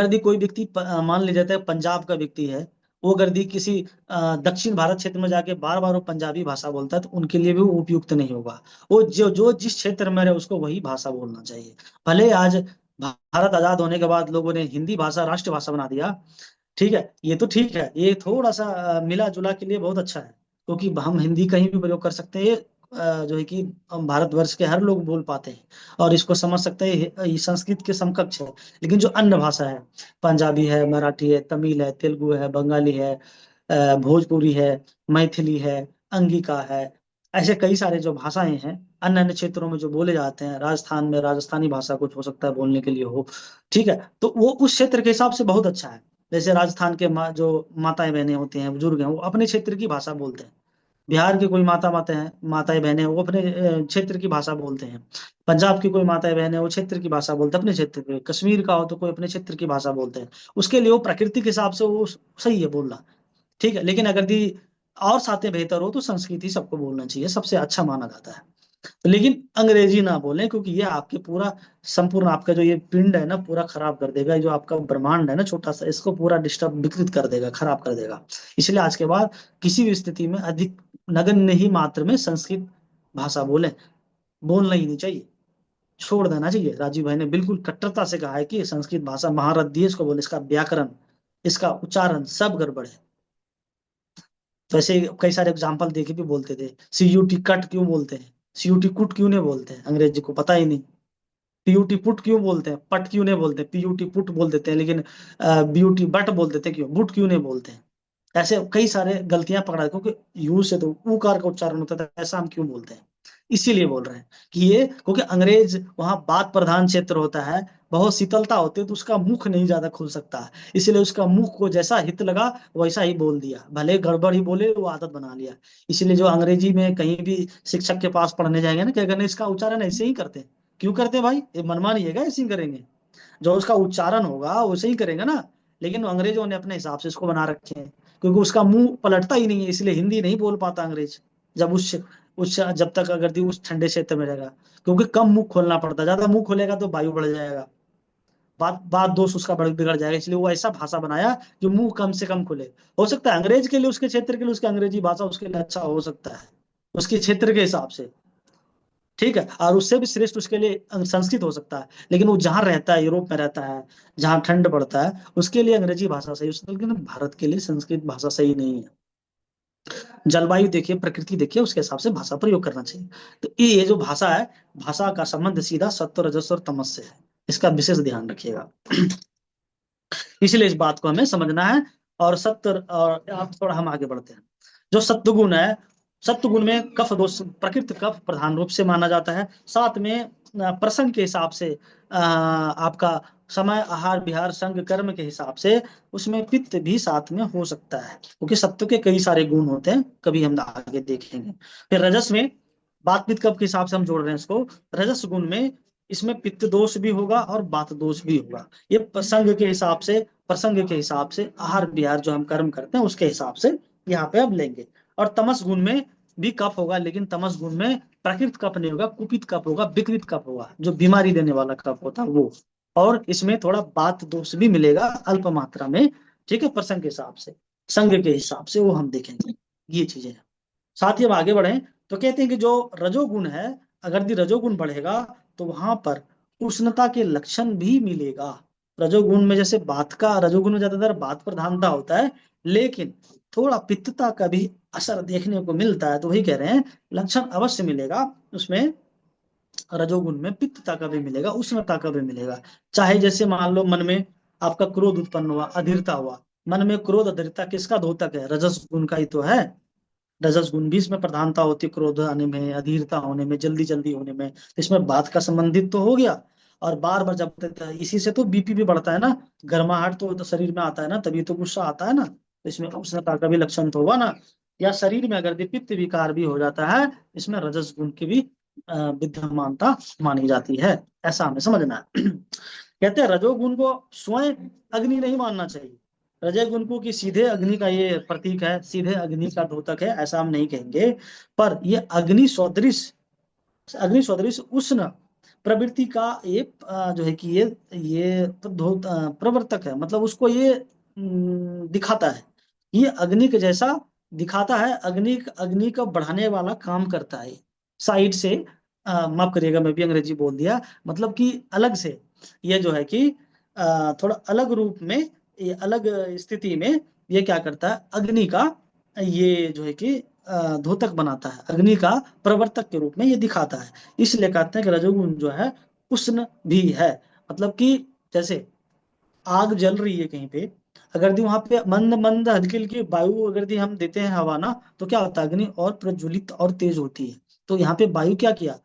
Speaker 6: दी कोई व्यक्ति, मान लिया जाता है पंजाब का व्यक्ति है, वो अगर दी किसी दक्षिण भारत क्षेत्र में जाके बार बार वो पंजाबी भाषा बोलता है, तो उनके लिए भी वो उपयुक्त नहीं होगा। वो जो जो जिस क्षेत्र में रहे, उसको वही भाषा बोलना चाहिए। भले आज भारत आजाद होने के बाद लोगों ने हिंदी भाषा राष्ट्र भाषा बना दिया, ठीक है, ये तो ठीक है, ये थोड़ा सा मिला जुला के लिए बहुत अच्छा है, क्योंकि हम हिंदी कहीं भी प्रयोग कर सकते हैं, ये जो है कि हम भारतवर्ष के हर लोग बोल पाते हैं और इसको समझ सकते हैं, ये संस्कृत के समकक्ष है। लेकिन जो अन्य भाषा है, पंजाबी है, मराठी है, तमिल है, तेलुगु है, बंगाली है, भोजपुरी है, मैथिली है, अंगिका है, ऐसे कई सारे जो भाषाएं हैं अन्य अन्य क्षेत्रों में जो बोले जाते हैं, राजस्थान में राजस्थानी भाषा कुछ हो सकता है बोलने के लिए हो, ठीक है, तो वो उस क्षेत्र के हिसाब से बहुत अच्छा है। जैसे राजस्थान के जो माताएं बहनें होती हैं, बुजुर्ग हैं, वो अपने क्षेत्र की भाषा बोलते हैं। बिहार की कोई माताएं बहनें हैं, वो अपने क्षेत्र की भाषा बोलते हैं। पंजाब की कोई माताएं बहनें, वो क्षेत्र की भाषा बोलते हैं अपने क्षेत्र के। कश्मीर का हो तो कोई अपने क्षेत्र की भाषा बोलते हैं। उसके लिए वो प्रकृति के हिसाब से वो सही है बोलना, ठीक है। लेकिन अगर दी और साथें बेहतर हो तो संस्कृत ही सबको बोलना चाहिए, सबसे अच्छा माना जाता है। लेकिन अंग्रेजी ना बोलें, क्योंकि ये आपके पूरा संपूर्ण आपका जो ये पिंड है ना पूरा खराब कर देगा। जो आपका ब्रह्मांड है ना छोटा सा, इसको पूरा डिस्टर्ब विकृत कर देगा, खराब कर देगा। इसलिए आज के बाद किसी भी स्थिति में अधिक नगण्य ही मात्र में संस्कृत भाषा बोलना ही नहीं चाहिए, छोड़ देना चाहिए। राजीव भाई ने बिल्कुल कट्टरता से कहा है कि संस्कृत भाषा महारथी है, इसको बोले, इसका व्याकरण, इसका उच्चारण सब गड़बड़ है। तो ऐसे कई सारे एग्जाम्पल देके भी बोलते थे, सीयूटी कट क्यों बोलते हैं, सीयूटी कुट क्यों नहीं बोलते हैं, अंग्रेजी को पता ही नहीं। पीयूटी पुट क्यों बोलते हैं, पट क्यों नहीं बोलते, पीयूटी पुट बोल देते हैं, लेकिन बीयूटी बट बोल देते हैं, क्यों बुट क्यों नहीं बोलते हैं। ऐसे कई सारे गलतियां पकड़ा, क्योंकि यू से तो ऊकार का उच्चारण होता था, ऐसा हम क्यों बोलते हैं। इसीलिए बोल रहे हैं कि ये, क्योंकि अंग्रेज वहां बात प्रधान क्षेत्र होता है, बहुत शीतलता होती है, तो उसका मुख नहीं ज्यादा खुल सकता है। इसलिए उसका मुख को जैसा हित लगा वैसा ही बोल दिया, भले गड़बड़ ही बोले, वो आदत बना लिया। इसलिए जो अंग्रेजी में कहीं भी शिक्षक के पास पढ़ने जाएंगे ना, क्या करने, इसका उच्चारण ऐसे ही करते हैं। क्यों करते हैं भाई, ये मनमानी है क्या, ऐसे ही करेंगे? जो उसका उच्चारण होगा वैसे ही करेंगे ना। लेकिन अंग्रेजों ने अपने हिसाब से इसको बना रखे हैं, क्योंकि उसका मुंह पलटता ही नहीं है, इसलिए हिंदी नहीं बोल पाता अंग्रेज। जब उस जब तक अगर दी उस ठंडे क्षेत्र में रहेगा, क्योंकि कम मुंह खोलना पड़ता है, ज्यादा मुंह खोलेगा तो वायु बढ़ जाएगा, बात बात दोष उसका बिगड़ जाएगा। इसलिए वो ऐसा भाषा बनाया जो मुंह कम से कम खुले। हो सकता है अंग्रेज के लिए, उसके क्षेत्र के लिए, उसकी अंग्रेजी भाषा उसके लिए अच्छा हो सकता है, उसके क्षेत्र के हिसाब से, ठीक है, और उससे भी श्रेष्ठ उसके लिए संस्कृत हो सकता है। लेकिन वो जहां रहता है, यूरोप में रहता है, जहां ठंड पड़ता है, उसके लिए अंग्रेजी भाषा सही हो सकती है, लेकिन भारत के लिए संस्कृत भाषा सही नहीं है। जलवायु देखिए, प्रकृति देखिए, उसके हिसाब से भाषा प्रयोग करना चाहिए। तो ये जो भाषा है, भाषा का संबंध सीधा सत्व, रजस और तमस से है, इसका विशेष ध्यान रखिएगा। इसलिए इस बात को हमें समझना है। और सत्व, और आप थोड़ा हम आगे बढ़ते हैं। जो सत्वगुण है, सत्वगुण में कफ दोष, प्रकृत कफ प्रधान रूप से माना जाता है। साथ में प्रसंग के हिसाब से आपका समय, आहार विहार, संग कर्म के हिसाब से उसमें पित्त भी साथ में हो सकता है, क्योंकि सत्व के कई सारे गुण होते हैं, कभी हम आगे देखेंगे। फिर रजस में, बात पित्त कफ के हिसाब से हम जोड़ रहे हैं इसको। रजस गुण में इसमें पित्त दोष भी होगा और बात दोष भी होगा। ये प्रसंग के हिसाब से आहार विहार जो हम कर्म करते हैं उसके हिसाब से यहाँ पे अब लेंगे। और तमस गुण में भी कफ होगा, लेकिन तमस गुण में प्राकृत कफ नहीं होगा, कुपित कफ होगा, विकृत कफ होगा, जो बीमारी देने वाला कफ होता है वो। और इसमें थोड़ा बात दोष भी मिलेगा अल्प मात्रा में, ठीक है, प्रसंग के हिसाब से, संघ के हिसाब से, वो हम देखेंगे ये चीजें। साथ ही हम आगे बढ़े तो कहते हैं कि जो रजोगुण है, अगर यदि रजोगुण बढ़ेगा तो वहां पर उष्णता के लक्षण भी मिलेगा। रजोगुण में जैसे बात का, रजोगुण में ज्यादातर बात प्रधानता होता है, लेकिन थोड़ा पित्तता का भी असर देखने को मिलता है। तो वही कह रहे हैं, लक्षण अवश्य मिलेगा उसमें, रजोगुण में पित्तता का भी मिलेगा, उष्णता का भी मिलेगा। चाहे जैसे मान लो मन में आपका क्रोध उत्पन्न हुआ, अधीरता हुआ, मन में क्रोध अधीरता किसका द्योतक है, रजस गुण का ही तो है। रजस गुण भी इसमें प्रधानता होती है, क्रोध आने में, अधीरता होने में, जल्दी जल्दी होने में। तो इसमें बात का संबंधित तो हो गया। और बार बार जब इसी से तो बीपी भी बढ़ता है ना, गर्माहट तो शरीर में आता है ना, तभी तो गुस्सा आता है ना। तो इसमें उष्णता का भी लक्षण तो होगा ना। या शरीर में अगर पित्त विकार भी हो जाता है, इसमें रजस गुण की भी विद्यमानता मानी जाती है, ऐसा हमें समझना है। कहते हैं रजोगुण को स्वयं अग्नि नहीं मानना चाहिए। रजय गुण को कि सीधे अग्नि का ये प्रतीक है, सीधे अग्नि का द्योतक है, ऐसा हम नहीं कहेंगे। पर ये अग्नि सदृश उष्ण प्रवृत्ति का ये जो है कि ये प्रवर्तक है, मतलब उसको ये दिखाता है, ये अग्नि के जैसा दिखाता है, अग्नि का बढ़ाने वाला काम करता है। साइड से माफ करिएगा, मैं भी अंग्रेजी बोल दिया, मतलब कि अलग से ये जो है कि थोड़ा अलग रूप में, ये अलग स्थिति में ये क्या करता है, अग्नि का ये जो है कि द्योतक बनाता है, अग्नि का प्रवर्तक के रूप में ये दिखाता है। इसलिए कहते हैं कि रजोगुण जो है उष्ण भी है। मतलब कि जैसे आग जल रही है कहीं पे, अगर यदि वहां पे मंद मंद हल्की हल्की वायु अगर यदि हम देते हैं हवा ना, तो क्या होता है, अग्नि और प्रज्वलित और तेज होती है। तो यहाँ पे वायु क्या किया,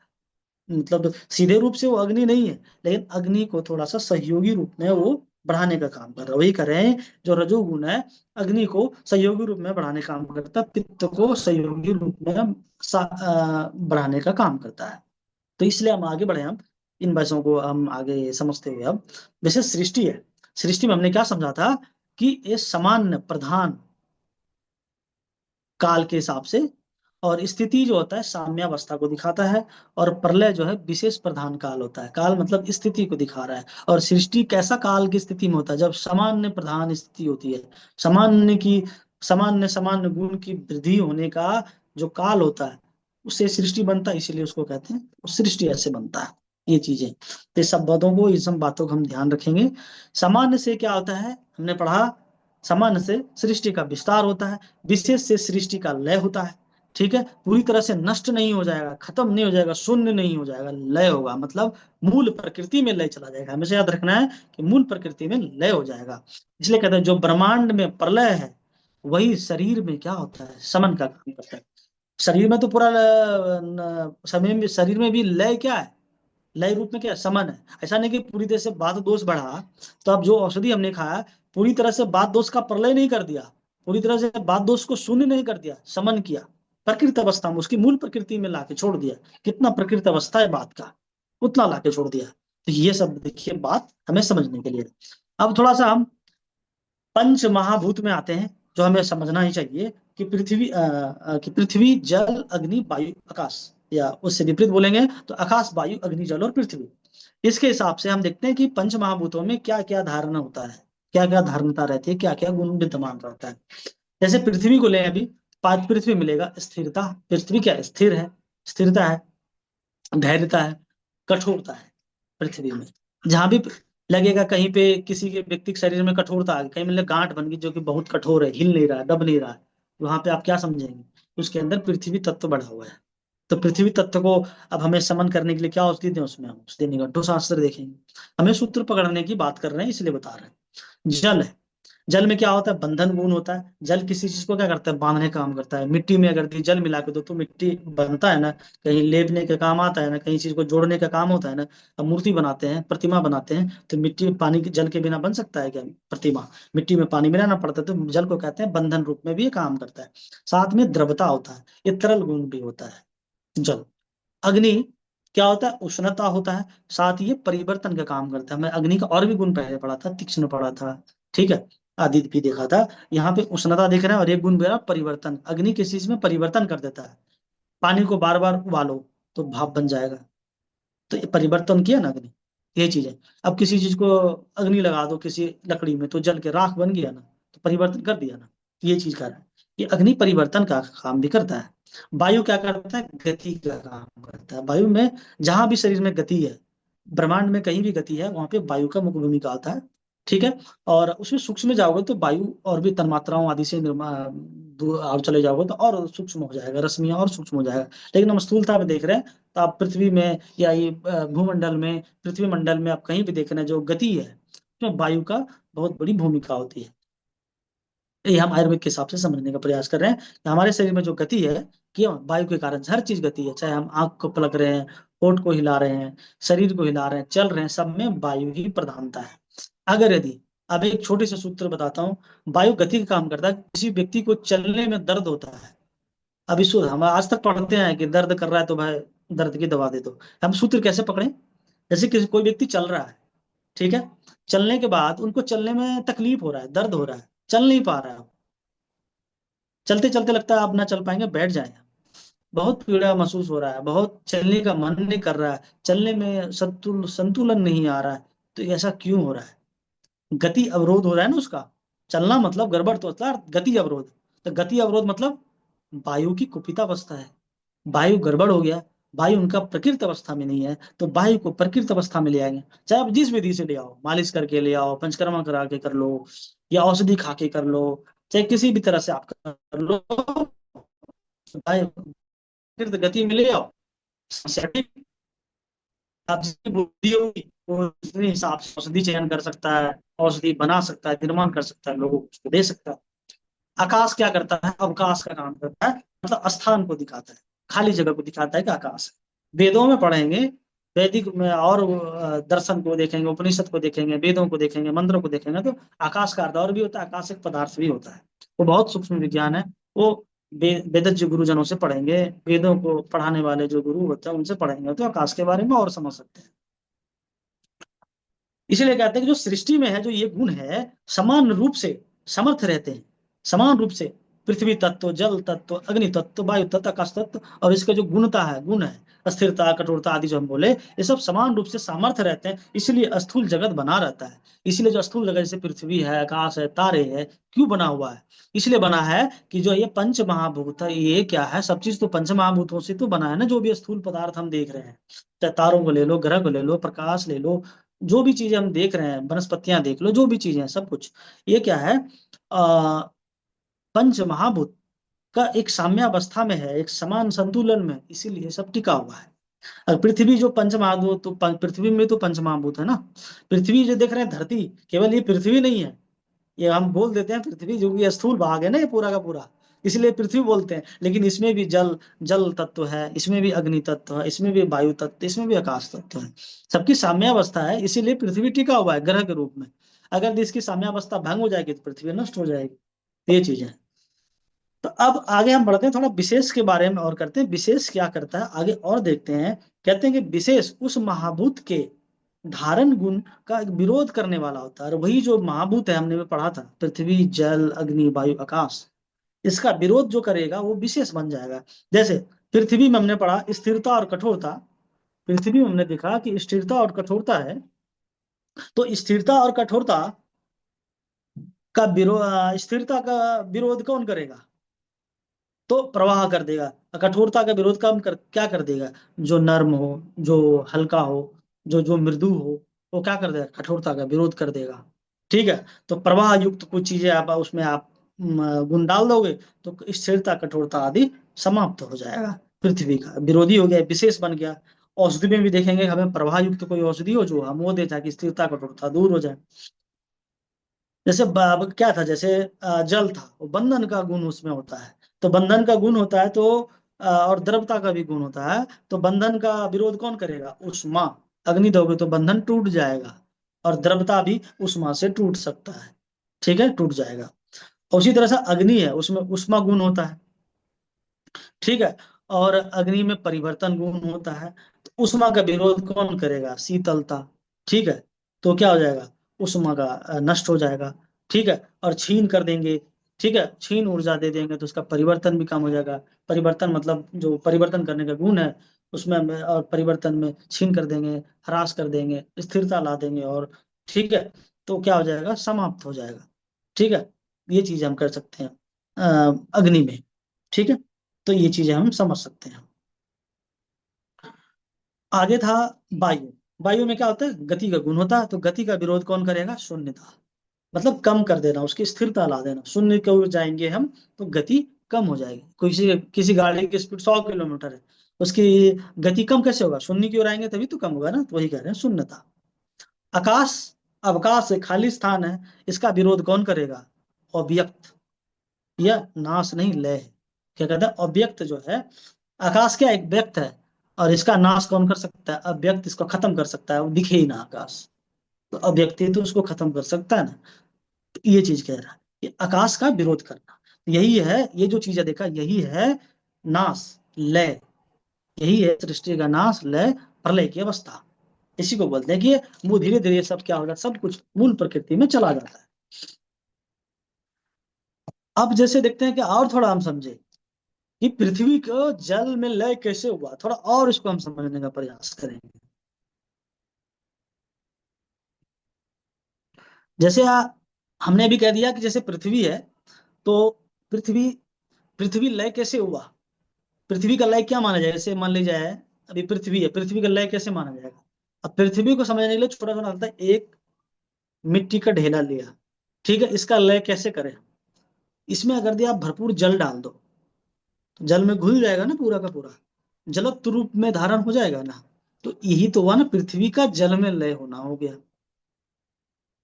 Speaker 6: मतलब सीधे रूप से वो अग्नि नहीं है, लेकिन अग्नि को थोड़ा सा सहयोगी रूप में वो बढ़ाने का काम कर रहा है। वही कर रहे हैं, जो रजोगुण है अग्नि को सहयोगी रूप में बढ़ाने का काम करता है, पित्त को सहयोगी रूप में बढ़ाने का काम करता है। तो इसलिए हम आगे बढ़े, हम इन बातों को हम आगे समझते हुए अब जैसे सृष्टि है, सृष्टि में हमने क्या समझा था कि ये सामान्य प्रधान काल के हिसाब से, और स्थिति जो होता है साम्यावस्था को दिखाता है, और प्रलय जो है विशेष प्रधान काल होता है। काल मतलब स्थिति को दिखा रहा है, और सृष्टि कैसा काल की स्थिति में होता है, जब सामान्य प्रधान स्थिति होती है, सामान्य की सामान्य सामान्य गुण की वृद्धि होने का जो काल होता है, उससे सृष्टि बनता है, इसीलिए उसको कहते हैं सृष्टि ऐसे बनता है। ये चीजें, तो सब बातों को, इन सब बातों को हम ध्यान रखेंगे। सामान्य से क्या होता है, हमने पढ़ा, सामान्य से सृष्टि का विस्तार होता है, विशेष से सृष्टि का लय होता है। ठीक है, पूरी तरह से नष्ट नहीं हो जाएगा, खत्म नहीं हो जाएगा, शून्य नहीं हो जाएगा, लय होगा, मतलब मूल प्रकृति में लय चला जाएगा। हमेशा याद रखना है कि मूल प्रकृति में लय हो जाएगा। इसलिए कहते हैं जो ब्रह्मांड में प्रलय है, वही शरीर में क्या होता है, समन का काम करता है। शरीर में तो पूरा समय में, शरीर में भी लय क्या है, लय रूप में क्या है, समन है। ऐसा नहीं कि पूरी तरह से बात दोष बढ़ा, तो अब जो औषधि हमने खाया पूरी तरह से बात दोष का प्रलय नहीं कर दिया, पूरी तरह से बात दोष को शून्य नहीं कर दिया, समन किया, प्रकृत अवस्था में उसकी मूल प्रकृति में लाके छोड़ दिया। कितना प्रकृत अवस्था है बात का, उतना लाके छोड़ दिया। तो ये सब देखिए बात हमें समझने के लिए। अब थोड़ा सा हम पंच महाभूत में आते हैं, जो हमें समझना ही चाहिए कि पृथ्वी जल अग्नि वायु आकाश, या उससे विपरीत बोलेंगे तो आकाश वायु अग्नि जल और पृथ्वी। इसके हिसाब से हम देखते हैं कि पंच महाभूतों में क्या क्या धारणा होता है, क्या क्या धारणता रहती है, क्या क्या गुण विद्यमान रहता है। जैसे पृथ्वी को ले अभी, पृथ्वी मिलेगा स्थिरता, पृथ्वी क्या है, स्थिर है, स्थिरता है, धैर्यता है, कठोरता है पृथ्वी में। जहां भी लगेगा कहीं पे किसी के व्यक्ति के शरीर में कठोरता आ गई, कहीं मतलब गांठ बन गई जो कि बहुत कठोर है, हिल नहीं रहा है, दब नहीं रहा है, वहां पे आप क्या समझेंगे, उसके अंदर पृथ्वी तत्व बढ़ा हुआ है। तो पृथ्वी तत्व को अब हमें समन करने के लिए क्या औषधि दें, उसमें हम औषधि निघंटु शास्त्र देखेंगे। हमें सूत्र पकड़ने की बात कर रहे हैं, इसलिए बता रहे हैं। जल है, जल में क्या होता है, बंधन गुण होता है। जल किसी चीज को क्या करता है, बांधने का काम करता है। मिट्टी में अगर जल मिला के दो तो मिट्टी बनता है ना, कहीं लेपने के काम आता है ना, कहीं चीज को जोड़ने का काम होता है ना। अब मूर्ति बनाते हैं, प्रतिमा बनाते हैं, तो मिट्टी पानी के जल के बिना बन सकता है क्या प्रतिमा, मिट्टी में पानी मिलाना पड़ता है। तो जल को कहते हैं बंधन रूप में भी ये काम करता है। साथ में द्रवता होता है, ये तरल गुण भी होता है जल। अग्नि क्या होता है, उष्णता होता है, साथ ही ये परिवर्तन का काम करता है। मैं अग्नि का और भी गुण पहले पढ़ा था, तीक्ष्ण पढ़ा था, ठीक है, आदित्य भी देखा था। यहाँ पे उष्णता दिख रहा है, और एक गुण मेरा परिवर्तन, अग्नि किसी चीज में परिवर्तन कर देता है। पानी को बार बार उबालो तो भाप बन जाएगा, तो ये परिवर्तन किया ना अग्नि, ये चीज है। अब किसी चीज को अग्नि लगा दो किसी लकड़ी में तो जल के राख बन गया ना, तो परिवर्तन कर दिया ना, ये चीज कर रहा है। ये अग्नि परिवर्तन का काम भी करता है। वायु क्या करता है, गति का काम करता है। वायु में जहां भी शरीर में गति है, ब्रह्मांड में कहीं भी गति है, वहां पे वायु का मुख्य भूमिका आता है। ठीक है, और उसमें सूक्ष्म में जाओगे तो वायु और भी तन्मात्राओं आदि से दूर और चले जाओगे तो और सूक्ष्म हो जाएगा, रश्मियां और सूक्ष्म हो जाएगा। लेकिन हम स्थूलता में देख रहे हैं, तो आप पृथ्वी में या ये भूमंडल में, पृथ्वी मंडल में आप कहीं भी देख रहे हैं, जो गति है उसमें वायु का बहुत बड़ी भूमिका होती है। ये हम आयुर्वेद के हिसाब से समझने का प्रयास कर रहे हैं कि हमारे शरीर में जो गति है, क्यों, वायु के कारण हर चीज गति है। चाहे हम आंख को पलक रहे हैं, होठ को हिला रहे हैं, शरीर को हिला रहे हैं, चल रहे हैं, सब में वायु की प्रधानता है। अगर यदि, अब एक छोटे से सूत्र बताता हूँ, वायु गति का काम करता है। किसी व्यक्ति को चलने में दर्द होता है, अब इस हम आज तक पढ़ते हैं कि दर्द कर रहा है तो भाई दर्द की दवा दे दो। हम सूत्र कैसे पकड़े, जैसे किसी कोई व्यक्ति चल रहा है, ठीक है, चलने के बाद उनको चलने में तकलीफ हो रहा है, दर्द हो रहा है, चल नहीं पा रहा है, चलते चलते लगता है आप ना चल पाएंगे, बैठ जाएंगे, बहुत पीड़ा महसूस हो रहा है, बहुत चलने का मन नहीं कर रहा है, चलने में संतुलन नहीं आ रहा है। तो ऐसा क्यों हो रहा है, गति अवरोध हो रहा है ना उसका। चलना मतलब गड़बड़ तो होता है, गति अवरोध, तो गति अवरोध मतलब वायु की कुपित अवस्था है, वायु गड़बड़ हो गया, वायु उनका प्रकृत अवस्था में नहीं है, तो वायु को प्रकृत अवस्था में ले आएंगे। चाहे आप जिस विधि से ले आओ, मालिश करके ले आओ, पंचकर्मा करा के कर लो, या औषधि खा के कर लो, चाहे किसी भी तरह से आप कर लो, वायु प्रकृत गति में ले आओ। सेटिंग आप जिसकी बुद्धि होगी वो उसी हिसाब से औषधि चयन कर सकता है, औषधि बना सकता है, निर्माण कर सकता है, लोगों को उसको दे सकता है। आकाश क्या करता है? अवकाश का काम करता है, मतलब स्थान को दिखाता है, खाली जगह को दिखाता है कि आकाश है। वेदों में पढ़ेंगे, वैदिक में और दर्शन को देखेंगे, उपनिषद को देखेंगे, वेदों को देखेंगे, मंत्रों को देखेंगे, तो आकाश का अर्थ और भी होता है, आकाश एक पदार्थ भी होता है। वो बहुत सूक्ष्म विज्ञान है। वो वेदज्ञ गुरुजनों से पढ़ेंगे, वेदों को पढ़ाने वाले जो गुरु होते हैं उनसे पढ़ेंगे, तो आकाश के बारे में और समझ सकते हैं। इसीलिए कहते हैं कि जो सृष्टि में है, जो ये गुण है, समान रूप से समर्थ रहते हैं, समान रूप से। पृथ्वी तत्व, जल तत्व, अग्नि तत्व, वायु तत्व, आकाश तत्व, और इसका जो गुणता है, गुण है, अस्थिरता, कठोरता आदि जो हम बोले, ये सब समान रूप से सामर्थ्य रहते हैं, इसलिए स्थूल जगत बना रहता है। इसलिए जो स्थूल जगत जैसे पृथ्वी है, आकाश है, तारे है, क्यों बना हुआ है? इसलिए बना है कि जो ये पंच महाभूत है, ये क्या है? सब चीज तो पंच महाभूतों से तो बना है ना, जो भी स्थूल पदार्थ हम देख रहे हैं, चाहे तारों को ले लो, ग्रह को ले लो, प्रकाश ले लो, जो भी चीजें हम देख रहे हैं, वनस्पतियां देख लो, जो भी चीजें हैं, सब कुछ ये क्या है? आ, पंच महाभूत का एक साम्यावस्था में है, एक समान संतुलन में, इसीलिए सब टिका हुआ है। और पृथ्वी जो पंच महाभूत, तो पृथ्वी में तो पंच महाभूत है ना। पृथ्वी जो देख रहे हैं, धरती, केवल ये पृथ्वी नहीं है, ये हम बोल देते हैं पृथ्वी, जो कि स्थूल भाग है ना ये पूरा का पूरा, इसलिए पृथ्वी बोलते हैं। लेकिन इसमें भी जल जल तत्व है, इसमें भी अग्नि तत्व है, इसमें भी वायु तत्व, इसमें भी आकाश तत्व है, सबकी साम्यावस्था है, इसीलिए पृथ्वी टिका हुआ है ग्रह के रूप में। अगर इसकी साम्यावस्था भंग हो जाएगी तो पृथ्वी नष्ट हो जाएगी। ये चीज है। तो अब आगे हम बढ़ते हैं, थोड़ा विशेष के बारे में और करते हैं, विशेष क्या करता है आगे और देखते हैं। कहते हैं कि विशेष उस महाभूत के धारण गुण का एक विरोध करने वाला होता है, और वही जो महाभूत है, हमने भी पढ़ा था, पृथ्वी, जल, अग्नि, वायु, आकाश, इसका विरोध जो करेगा वो विशेष बन जाएगा। जैसे पृथ्वी में हमने पढ़ा स्थिरता और कठोरता, पृथ्वी में हमने देखा कि स्थिरता और कठोरता है, तो स्थिरता और कठोरता का विरोध, स्थिरता का विरोध कौन करेगा? तो प्रवाह कर देगा। कठोरता का विरोध क्या कर देगा? जो नर्म हो, जो हल्का हो, जो जो मृदु हो, वो क्या कर देगा? कठोरता का विरोध कर देगा। ठीक है। तो प्रवाह युक्त कुछ चीजें आप उसमें आप गुण डाल दोगे, तो स्थिरता, कठोरता आदि समाप्त हो जाएगा। पृथ्वी का विरोधी हो गया, विशेष बन गया। औषधि में भी देखेंगे, हमें प्रवाह युक्त कोई औषधि हो जो हम वो दे, ताकि स्थिरता, कठोरता दूर हो जाए। जैसे क्या था, जैसे जल था, वो बंधन का गुण उसमें होता है, तो बंधन का गुण होता है, तो और द्रवता का भी गुण होता है, तो बंधन का विरोध कौन करेगा? उष्मा। अग्नि दोगे तो बंधन टूट जाएगा, और द्रवता भी उष्मा से टूट सकता है। ठीक है, टूट जाएगा। और उसी तरह से अग्नि है, उसमें उष्मा गुण होता है। ठीक है। और अग्नि में परिवर्तन गुण होता है, तो उष्मा का विरोध कौन करेगा? शीतलता। ठीक है। तो क्या हो जाएगा? उष्मा का नष्ट हो जाएगा। ठीक है। और छीन कर देंगे, ठीक है, छीन ऊर्जा दे देंगे, तो उसका परिवर्तन भी कम हो जाएगा। परिवर्तन मतलब जो परिवर्तन करने का गुण है उसमें और परिवर्तन में छीन कर देंगे, ह्रास कर देंगे, स्थिरता ला देंगे, और ठीक है, तो क्या हो जाएगा? समाप्त हो जाएगा। ठीक है। ये चीज हम कर सकते हैं अग्नि में। ठीक है। तो ये चीजें हम समझ सकते हैं। आगे था वायु। वायु में क्या होता है? गति का गुण होता है, तो गति का विरोध कौन करेगा? शून्यता, मतलब कम कर देना, उसकी स्थिरता ला देना। शून्य की ओर जाएंगे हम तो गति कम हो जाएगी। किसी किसी गाड़ी की स्पीड 100 किलोमीटर है, उसकी गति कम कैसे होगा? शून्य की ओर आएंगे तभी तो कम होगा ना, तो वही कह रहे हैं शून्यता। आकाश, अवकाश है, खाली स्थान है, इसका विरोध कौन करेगा? अव्यक्त। यह नाश नहीं, लय है। क्या कहते हैं? अव्यक्त जो है, आकाश क्या एक व्यक्त है, और इसका नाश कौन कर सकता है? अव्यक्त इसको खत्म कर सकता है, वो दिखे ही ना आकाश, तो अव्यक्त ही तो उसको खत्म कर सकता है ना। तो ये चीज कह रहा है कि आकाश का विरोध करना, यही है, ये जो चीजें देखा, यही है नाश, लय, यही है सृष्टि का नाश, लय, प्रलय की अवस्था। इसी को बोलते हैं कि वो धीरे धीरे सब क्या होगा? सब कुछ मूल प्रकृति में चला जाता है। अब जैसे देखते हैं कि और थोड़ा हम समझे कि पृथ्वी को जल में लय कैसे हुआ, थोड़ा और इसको हम समझने का प्रयास करेंगे। जैसे हमने अभी कह दिया कि जैसे पृथ्वी है, तो पृथ्वी पृथ्वी लय कैसे हुआ? पृथ्वी का लय क्या माना जाए? जैसे मान लीजिए जाए, अभी पृथ्वी है, पृथ्वी का लय कैसे माना जाएगा? अब पृथ्वी को समझने के लिए छोटा सा होता है, एक मिट्टी का ढेला लिया, ठीक है, इसका लय कैसे करें? इसमें अगर दिया आप भरपूर जल डाल दो, तो जल में घुल जाएगा ना पूरा का पूरा, जलत्व रूप में धारण हो जाएगा ना। तो यही तो हुआ ना, पृथ्वी का जल में लय होना हो गया।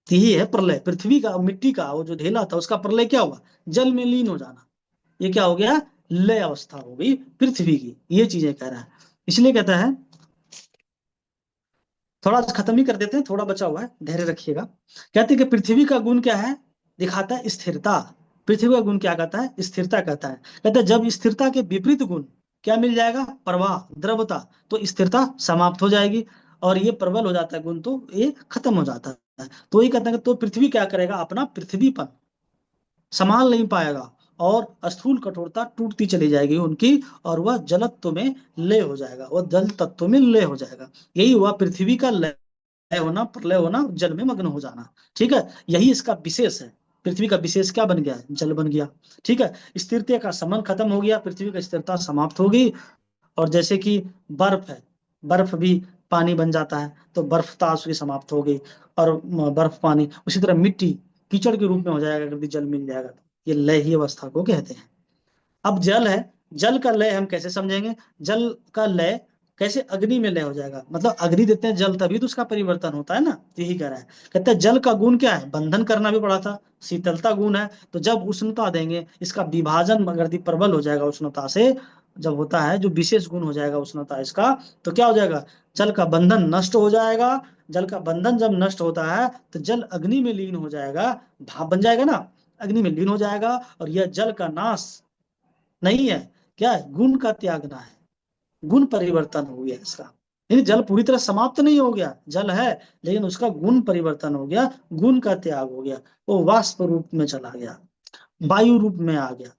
Speaker 6: यही है प्रलय, पृथ्वी का मिट्टी का वो जो ढेला था उसका प्रलय क्या हुआ, जल में लीन हो जाना। ये क्या हो गया, लय अवस्था हो गई पृथ्वी की। ये चीजें कह रहा है, इसलिए कहता है, थोड़ा खत्म ही कर देते हैं, थोड़ा बचा हुआ है, धैर्य रखिएगा। कहते हैं कि पृथ्वी का गुण क्या है, दिखाता है स्थिरता। पृथ्वी का गुण क्या कहता है, स्थिरता कहता है। कहता है जब स्थिरता के विपरीत गुण क्या मिल जाएगा, प्रवाह, द्रवता, तो स्थिरता समाप्त हो जाएगी और ये प्रबल हो जाता है गुण, तो ये खत्म हो जाता है। तो ये कहता है कि तो पृथ्वी क्या करेगा, अपना पृथ्वीपन संभाल नहीं पाएगा और स्थूल कठोरता टूटती चली जाएगी उनकी, और वह जलत्व में लय हो जाएगा, वह जल तत्व में लय हो जाएगा। यही हुआ पृथ्वी का लय होना, प्रलय होना, जल में मग्न हो जाना। ठीक है, यही इसका विशेष है। पृथ्वी का विशेष क्या बन गया, जल बन गया। ठीक है, स्थिरता का संबंध खत्म हो गया, पृथ्वी की स्थिरता समाप्त हो गई। और जैसे कि बर्फ है, बर्फ भी पानी बन जाता है, तो बर्फता उसकी समाप्त हो गई, और बर्फ पानी, उसी तरह मिट्टी कीचड़ के रूप में हो जाएगा यदि जल मिल जाएगा तो। ये लय ही अवस्था को कहते हैं। अब जल है, जल का लय हम कैसे समझेंगे, जल का लय कैसे, अग्नि में लय हो जाएगा, मतलब अग्नि देते हैं जल तभी तो उसका परिवर्तन होता है ना। यही कह रहा है, कहते हैं जल का गुण क्या है, बंधन करना भी पड़ा था, शीतलता गुण है। तो जब उष्णता देंगे, इसका विभाजन अगर यदि प्रबल हो जाएगा उष्णता से, जब होता है जो विशेष गुण हो जाएगा उष्णता इसका, तो क्या हो जाएगा, जल का बंधन नष्ट हो जाएगा। जल का बंधन जब नष्ट होता है तो जल अग्नि में लीन हो जाएगा, भाप बन जाएगा ना, अग्नि में लीन हो जाएगा। और यह जल का नाश नहीं है, क्या है, गुण का त्यागना है, गुण परिवर्तन हो गया इसका। यानी जल पूरी तरह समाप्त नहीं हो गया, जल है लेकिन उसका गुण परिवर्तन हो गया, गुण का त्याग हो गया, वो वाष्प रूप में चला गया, वायु रूप में आ गया,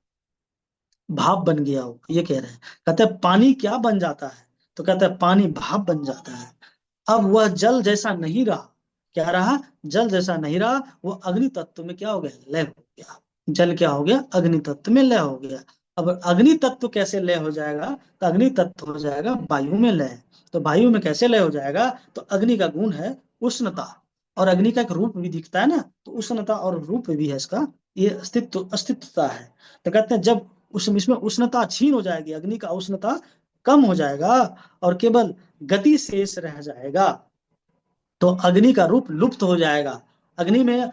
Speaker 6: भाप बन गया हो। ये कह रहे हैं, कहते हैं पानी क्या बन जाता है, तो कहते हैं पानी भाप बन जाता है। अब वह जल जैसा नहीं रहा, क्या रहा, जल जैसा नहीं रहा, वो अग्नि तत्व में क्या हो गया, लय हो गया। जल क्या हो गया, अग्नि तत्व में लय हो गया। अब अग्नि तत्व कैसे लय हो जाएगा, तो अग्नि तत्व हो जाएगा वायु में लय। तो वायु में कैसे लय हो जाएगा, तो अग्नि का गुण है उष्णता, और अग्नि का एक रूप भी दिखता है ना, तो उष्णता और रूप भी है इसका, ये अस्तित्वता है। तो कहते हैं जब इसमें उष्णता छीन हो जाएगी, अग्नि का उष्णता कम हो जाएगा और केवल गति शेष रह जाएगा, तो अग्नि का रूप लुप्त हो जाएगा। अग्नि में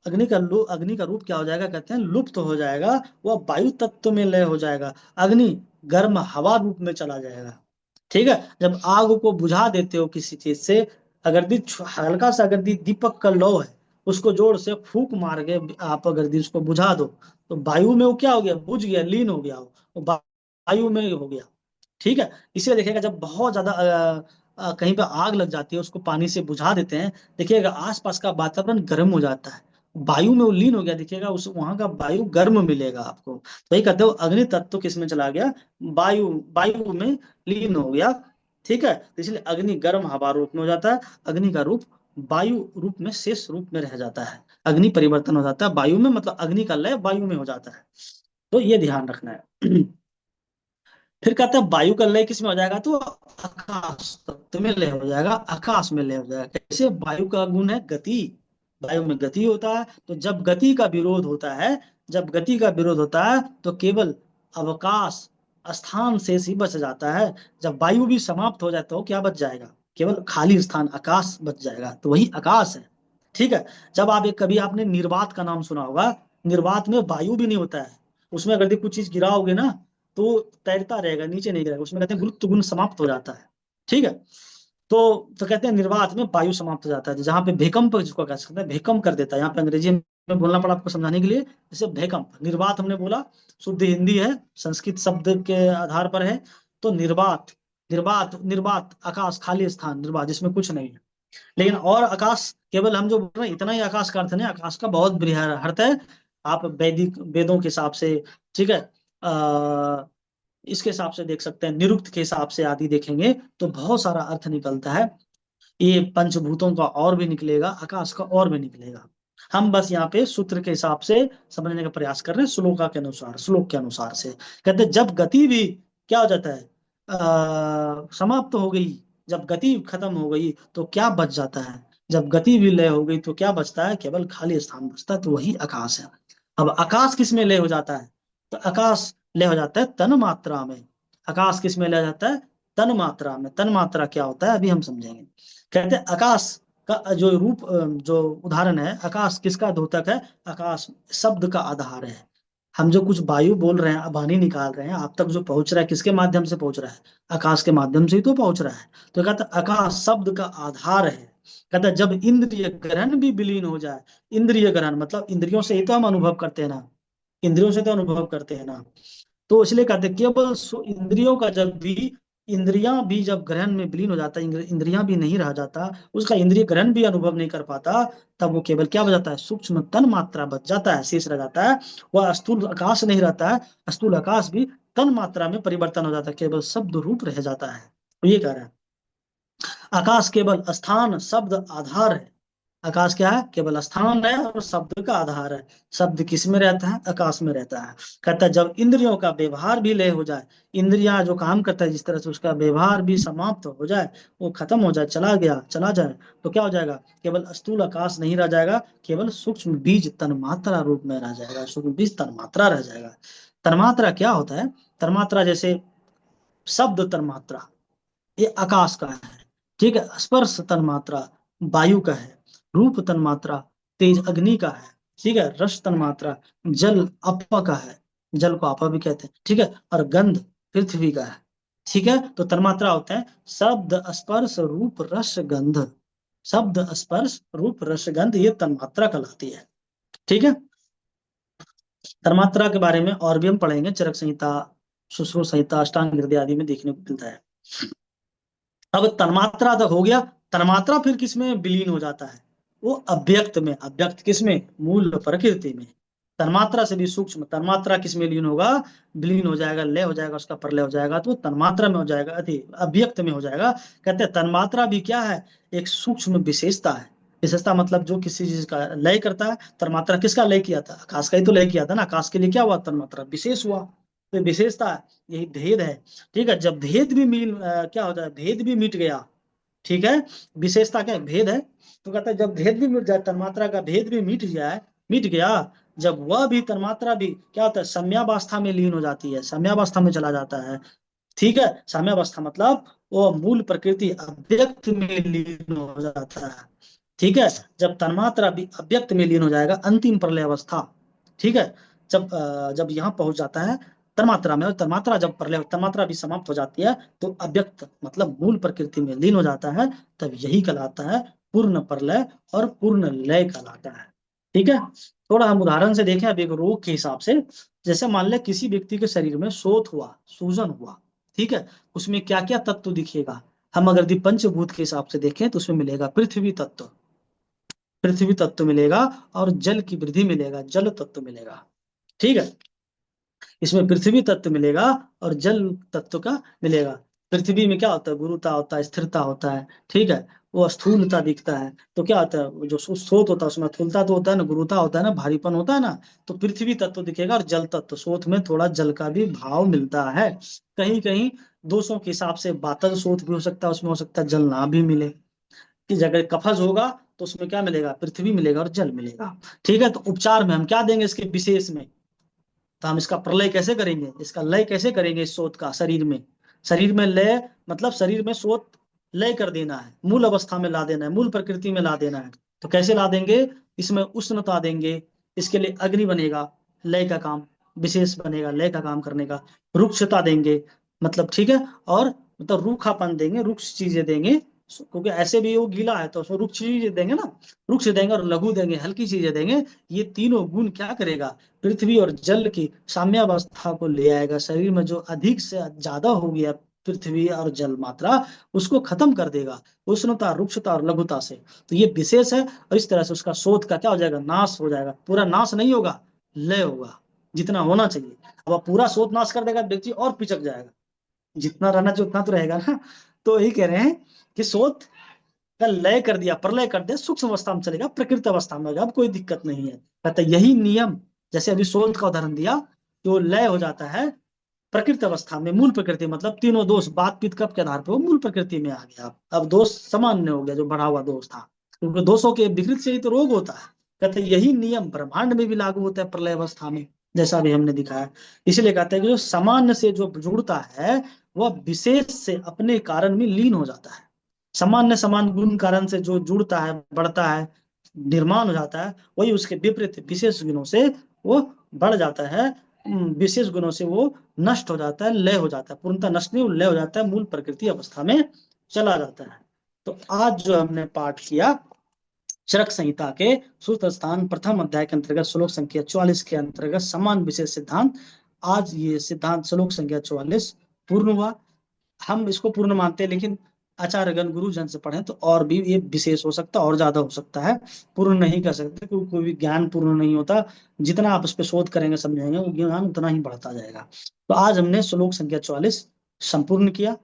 Speaker 6: अग्नि का रूप क्या हो जाएगा, कहते हैं लुप्त हो जाएगा, वह वायु तत्व में लय हो जाएगा। अग्नि गर्म हवा रूप में चला जाएगा। ठीक है, जब आग को बुझा देते हो किसी चीज से, अगर हल्का सा अगर दीपक का लौ है, उसको जोर से फूंक मार के आप अगर उसको बुझा दो, तो वायु में वो क्या हो गया, बुझ गया, लीन हो गया, वो वायु में हो गया। ठीक है, इसलिए देखिएगा जब बहुत ज्यादा कहीं पर आग लग जाती है, उसको पानी से बुझा देते हैं, देखिएगा आसपास का वातावरण गर्म हो जाता है, वायु में वो लीन हो गया, देखिएगा उस वहां का वायु गर्म मिलेगा आपको। तो ये कहते हो अग्नि तत्व किस में चला गया, वायु वायु में लीन हो गया। ठीक है, तो इसलिए अग्नि गर्म हवा रूप में हो जाता है, अग्नि का रूप वायु रूप में शेष रूप में रह जाता है, अग्नि परिवर्तन हो जाता है वायु में, मतलब अग्नि का लय वायु में हो जाता है। तो ये ध्यान रखना है। फिर कहता है वायु का लय किस में हो जाएगा, तो आकाश तत्व में लय हो जाएगा, आकाश में लय हो जाएगा। कैसे, वायु का गुण है गति, वायु में गति होता है, तो जब गति का विरोध होता है, जब गति का विरोध होता है तो केवल अवकाश, स्थान शेष ही बच जाता है। जब वायु भी समाप्त हो जाए तो क्या बच जाएगा, केवल खाली स्थान आकाश बच जाएगा, तो वही आकाश है। ठीक है, जब आप कभी आपने निर्वात का नाम सुना होगा, निर्वात में वायु भी नहीं होता है, उसमें अगर कुछ चीज गिराओगे ना तो तैरता रहेगा, नीचे नहीं गिरेगा, उसमें कहते हैं गुरुत्व गुण समाप्त हो जाता है। ठीक है, तो कहते हैं निर्वात में वायु समाप्त हो जाता है, जहां पे भूकंप जिसको कह सकते हैं, भूकंप कर देता है, यहाँ पे अंग्रेजी में बोलना पड़ा आपको समझाने के लिए, जैसे भूकंप, निर्वात हमने बोला शुद्ध हिंदी है, संस्कृत शब्द के आधार पर है। तो निर्वात, निर्वात निर्वात आकाश, खाली स्थान, निर्वात जिसमें कुछ नहीं है। लेकिन और आकाश, केवल हम जो बोल रहे हैं इतना ही आकाश का अर्थ नहीं, आकाश का बहुत बृहद अर्थ है। आप वैदिक वेदों के हिसाब से, ठीक है, इसके हिसाब से देख सकते हैं, निरुक्त के हिसाब से आदि देखेंगे तो बहुत सारा अर्थ निकलता है। ये पंचभूतों का और भी निकलेगा, आकाश का और भी निकलेगा। हम बस यहाँ पे सूत्र के हिसाब से समझने का प्रयास कर रहे हैं, श्लोका के अनुसार, श्लोक के अनुसार से। कहते हैं जब गति भी क्या हो जाता है, समाप्त हो गई, जब गति खत्म हो गई तो क्या बच जाता है, जब गति भी लय हो गई तो क्या बचता है, केवल खाली स्थान बचता है, तो वही आकाश है। अब आकाश किस में लय हो जाता है, तो आकाश लय हो जाता है तन मात्रा में। आकाश किस में लय हो जाता है, तन मात्रा में। तन मात्रा क्या होता है अभी हम समझेंगे। कहते हैं आकाश का जो रूप जो उदाहरण है, आकाश किसका द्योतक है? आकाश शब्द का आधार है। हम जो कुछ वायु बोल रहे हैं, वाणी निकाल रहे हैं, आप तक जो पहुंच रहा है किसके माध्यम से पहुंच रहा है? आकाश के माध्यम से ही तो पहुंच रहा है। तो कहता है आकाश शब्द का आधार है। कहता है जब इंद्रिय ग्रहण भी विलीन हो जाए, इंद्रिय ग्रहण मतलब इंद्रियों से ही तो हम अनुभव करते हैं ना, इंद्रियों से तो अनुभव करते हैं ना, तो इसलिए कहते हैं केवल इंद्रियों का जब भी, इंद्रियां भी जब ग्रहण में विलीन हो जाता है, इंद्रियां भी नहीं रह जाता, उसका इंद्रिय ग्रहण भी अनुभव नहीं कर पाता, तब वो केवल क्या बच जाता है? सूक्ष्म तन मात्रा बच जाता है, शेष रह जाता है। वह स्थूल आकाश नहीं रहता है, स्थूल आकाश भी तन मात्रा में परिवर्तन हो जाता है, केवल शब्द रूप रह जाता है। तो ये कह रहा है आकाश केवल स्थान शब्द आधार है। आकाश क्या है? केवल स्थान है और शब्द का आधार है। शब्द किस में रहता है? आकाश में रहता है। कहता है जब इंद्रियों का व्यवहार भी लय हो जाए, इंद्रियां जो काम करता है जिस तरह से, उसका व्यवहार भी समाप्त हो जाए, वो खत्म हो जाए, चला जाए, तो क्या हो जाएगा? केवल स्थूल आकाश नहीं रह जाएगा, केवल सूक्ष्म बीज तन्मात्रा रूप में रह जाएगा, सूक्ष्म बीज तन्मात्रा रह जाएगा। तन्मात्रा क्या होता है? तन्मात्रा जैसे शब्द तन्मात्रा ये आकाश का है, ठीक है। स्पर्श तन्मात्रा वायु का है, रूप तन्मात्रा तेज अग्नि का है, ठीक है। रस तन्मात्रा जल अप का है, जल को आपा भी कहते हैं, ठीक है। और गंध पृथ्वी का है, ठीक है। तो तन्मात्रा होते हैं शब्द स्पर्श रूप रस गंध, शब्द स्पर्श रूप रस गंध, ये तन्मात्रा कहलाती है, ठीक है। तन्मात्रा के बारे में और भी हम पढ़ेंगे, चरक संहिता, सुश्रुत संहिता, अष्टांग हृदय आदि में देखने को मिलता है। अब तन्मात्रा तक हो गया। तन्मात्रा फिर किसमें विलीन हो जाता है? वो अव्यक्त में। अव्यक्त किसमें? मूल प्रकृति में। तन्मात्रा से भी सूक्ष्म तन्मात्रा किसमें लीन होगा? विलीन हो जाएगा, लय हो जाएगा, उसका प्रलय हो जाएगा, तो तन्मात्रा में हो जाएगा, अव्यक्त में हो जाएगा। कहते हैं तन्मात्रा भी क्या है? एक सूक्ष्म विशेषता है। विशेषता मतलब जो किसी चीज का लय करता है। तन्मात्रा किसका लय किया था? आकाश का ही तो लय किया था ना। आकाश के लिए क्या हुआ? तन्मात्रा विशेष हुआ, तो विशेषता है, यही भेद है, ठीक है। जब भेद भी क्या होता है? भेद भी मिट गया, ठीक है। विशेषता क्या है? भेद है। तो कहता है जब भेद भी मिट जाए, तन्मात्रा का भेद भी मिट गया, जब वह भी तन्मात्रा भी क्या होता है? साम्यावस्था में लीन हो जाती है, साम्यावस्था में चला जाता है, ठीक है। साम्यावस्था मतलब वो मूल प्रकृति अव्यक्त में लीन हो जाता है, ठीक है। जब तन्मात्रा भी अव्यक्त में लीन हो जाएगा, अंतिम प्रलय अवस्था, ठीक है। जब यहाँ पहुंच जाता है तन्मात्रा में, और तन्मात्रा जब प्रलय, तन्मात्रा भी समाप्त हो जाती है, तो अव्यक्त मतलब मूल प्रकृति में लीन हो जाता है, तब यही कहलाता है पूर्ण प्रलय और पूर्ण लय कहलाता है, ठीक है। थोड़ा हम उदाहरण से देखें अब एक रोग के हिसाब से। जैसे मान लें किसी व्यक्ति के शरीर में शोथ हुआ, सूजन हुआ, ठीक है। उसमें क्या क्या तत्व दिखेगा? हम अगर पंचभूत के हिसाब से देखें तो उसमें मिलेगा पृथ्वी तत्व, पृथ्वी तत्व मिलेगा, और जल की वृद्धि मिलेगा, जल तत्व मिलेगा, ठीक है। इसमें पृथ्वी तत्व मिलेगा और जल तत्व का मिलेगा। पृथ्वी में क्या होता है? गुरुता होता है, स्थिरता होता है, ठीक है। वो स्थूलता दिखता है। तो क्या होता है? वो जो स्रोत होता है उसमें स्थूलता तो होता है ना, गुरुता होता है ना, भारीपन होता है ना। तो पृथ्वी तत्व दिखेगा, और जल तत्व, स्रोत में थोड़ा जल का भी भाव मिलता है। कहीं कहीं दोषों के हिसाब से बातल स्रोत भी हो सकता है, उसमें हो सकता है जल ना भी मिले। कि जगह कफज होगा तो उसमें क्या मिलेगा? पृथ्वी मिलेगा और जल मिलेगा, ठीक है। तो उपचार में हम क्या देंगे इसके विशेष में? तो हम इसका प्रलय कैसे करेंगे, इसका लय कैसे करेंगे? इस स्रोत का शरीर में लय मतलब शरीर में स्रोत लय कर देना है, मूल अवस्था में ला देना है, मूल प्रकृति में ला देना है। तो कैसे ला देंगे? इसमें उष्णता देंगे, इसके लिए अग्नि बनेगा, लय का काम विशेष बनेगा, लय का काम करने का। रुक्षता देंगे मतलब, ठीक है। और मतलब रूखापन देंगे, रुक्ष चीजें देंगे, क्योंकि ऐसे भी वो गीला है तो उसमें रुक्ष चीजें देंगे ना, रुक्ष देंगे, और लघु देंगे, हल्की चीजें देंगे। ये तीनों गुण क्या करेगा? पृथ्वी और जल की साम्यावस्था को ले आएगा। शरीर में जो अधिक से ज्यादा हो गया पृथ्वी और जल मात्रा, उसको खत्म कर देगा, उष्णता, रुक्षता और लघुता से। तो ये विशेष है, और इस तरह से उसका शोध का क्या हो जाएगा? नाश हो जाएगा। पूरा नाश नहीं होगा, लय होगा, जितना होना चाहिए। अब पूरा शोध नाश कर देगा, व्यक्ति और पिचक जाएगा, जितना रहना चाहिए उतना तो रहेगा ना। तो यही कह रहे हैं कि शोध का लय कर दिया, प्रलय कर दिया, सूक्ष्म अवस्था में चलेगा, प्रकृत अवस्था में होगा, अब कोई दिक्कत नहीं है। कहता यही नियम, जैसे अभी शोध का उदाहरण दिया, तो लय हो जाता है प्रकृत अवस्था में, मूल प्रकृति मतलब तीनों दोष बात पित्त कप के आधार पर वो मूल प्रकृति में आ गया। अब दोष सामान्य हो गया, जो बढ़ा हुआ दोष था, क्योंकि दोषों के विकृत से ही तो रोग होता है। कहते यही नियम ब्रह्मांड में भी लागू होता है प्रलय अवस्था में। जैसा भी हमने दिखाया। इसलिए कहते हैं कि जो सामान्य से जो जुड़ता है वह विशेष से अपने कारण में लीन हो जाता है। सामान्य समान गुण कारण से जो जुड़ता है, बढ़ता है, निर्माण हो जाता है, वही उसके विपरीत विशेष गुणों से वो बढ़ जाता है, विशेष गुणों से वो नष्ट हो जाता है, लय हो जाता है, पूर्णतः नष्ट नहीं, लय हो जाता है, मूल प्रकृति अवस्था में चला जाता है। तो आज जो हमने पाठ किया चरक संहिता के सूत्र स्थान प्रथम अध्याय के अंतर्गत श्लोक संख्या 44 के अंतर्गत समान विशेष सिद्धांत, आज ये सिद्धांत श्लोक संख्या 44 पूर्ण हुआ। हम इसको पूर्ण मानते हैं, लेकिन आचार्यगण गुरुजन से पढ़े तो और भी ये विशेष हो सकता है, और ज्यादा हो सकता है, पूर्ण नहीं कर सकते, क्योंकि कोई भी ज्ञान पूर्ण नहीं होता। जितना आप उस पर शोध करेंगे, समझेंगे, वो ज्ञान उतना ही बढ़ता जाएगा। तो आज हमने श्लोक संख्या 44 संपूर्ण किया,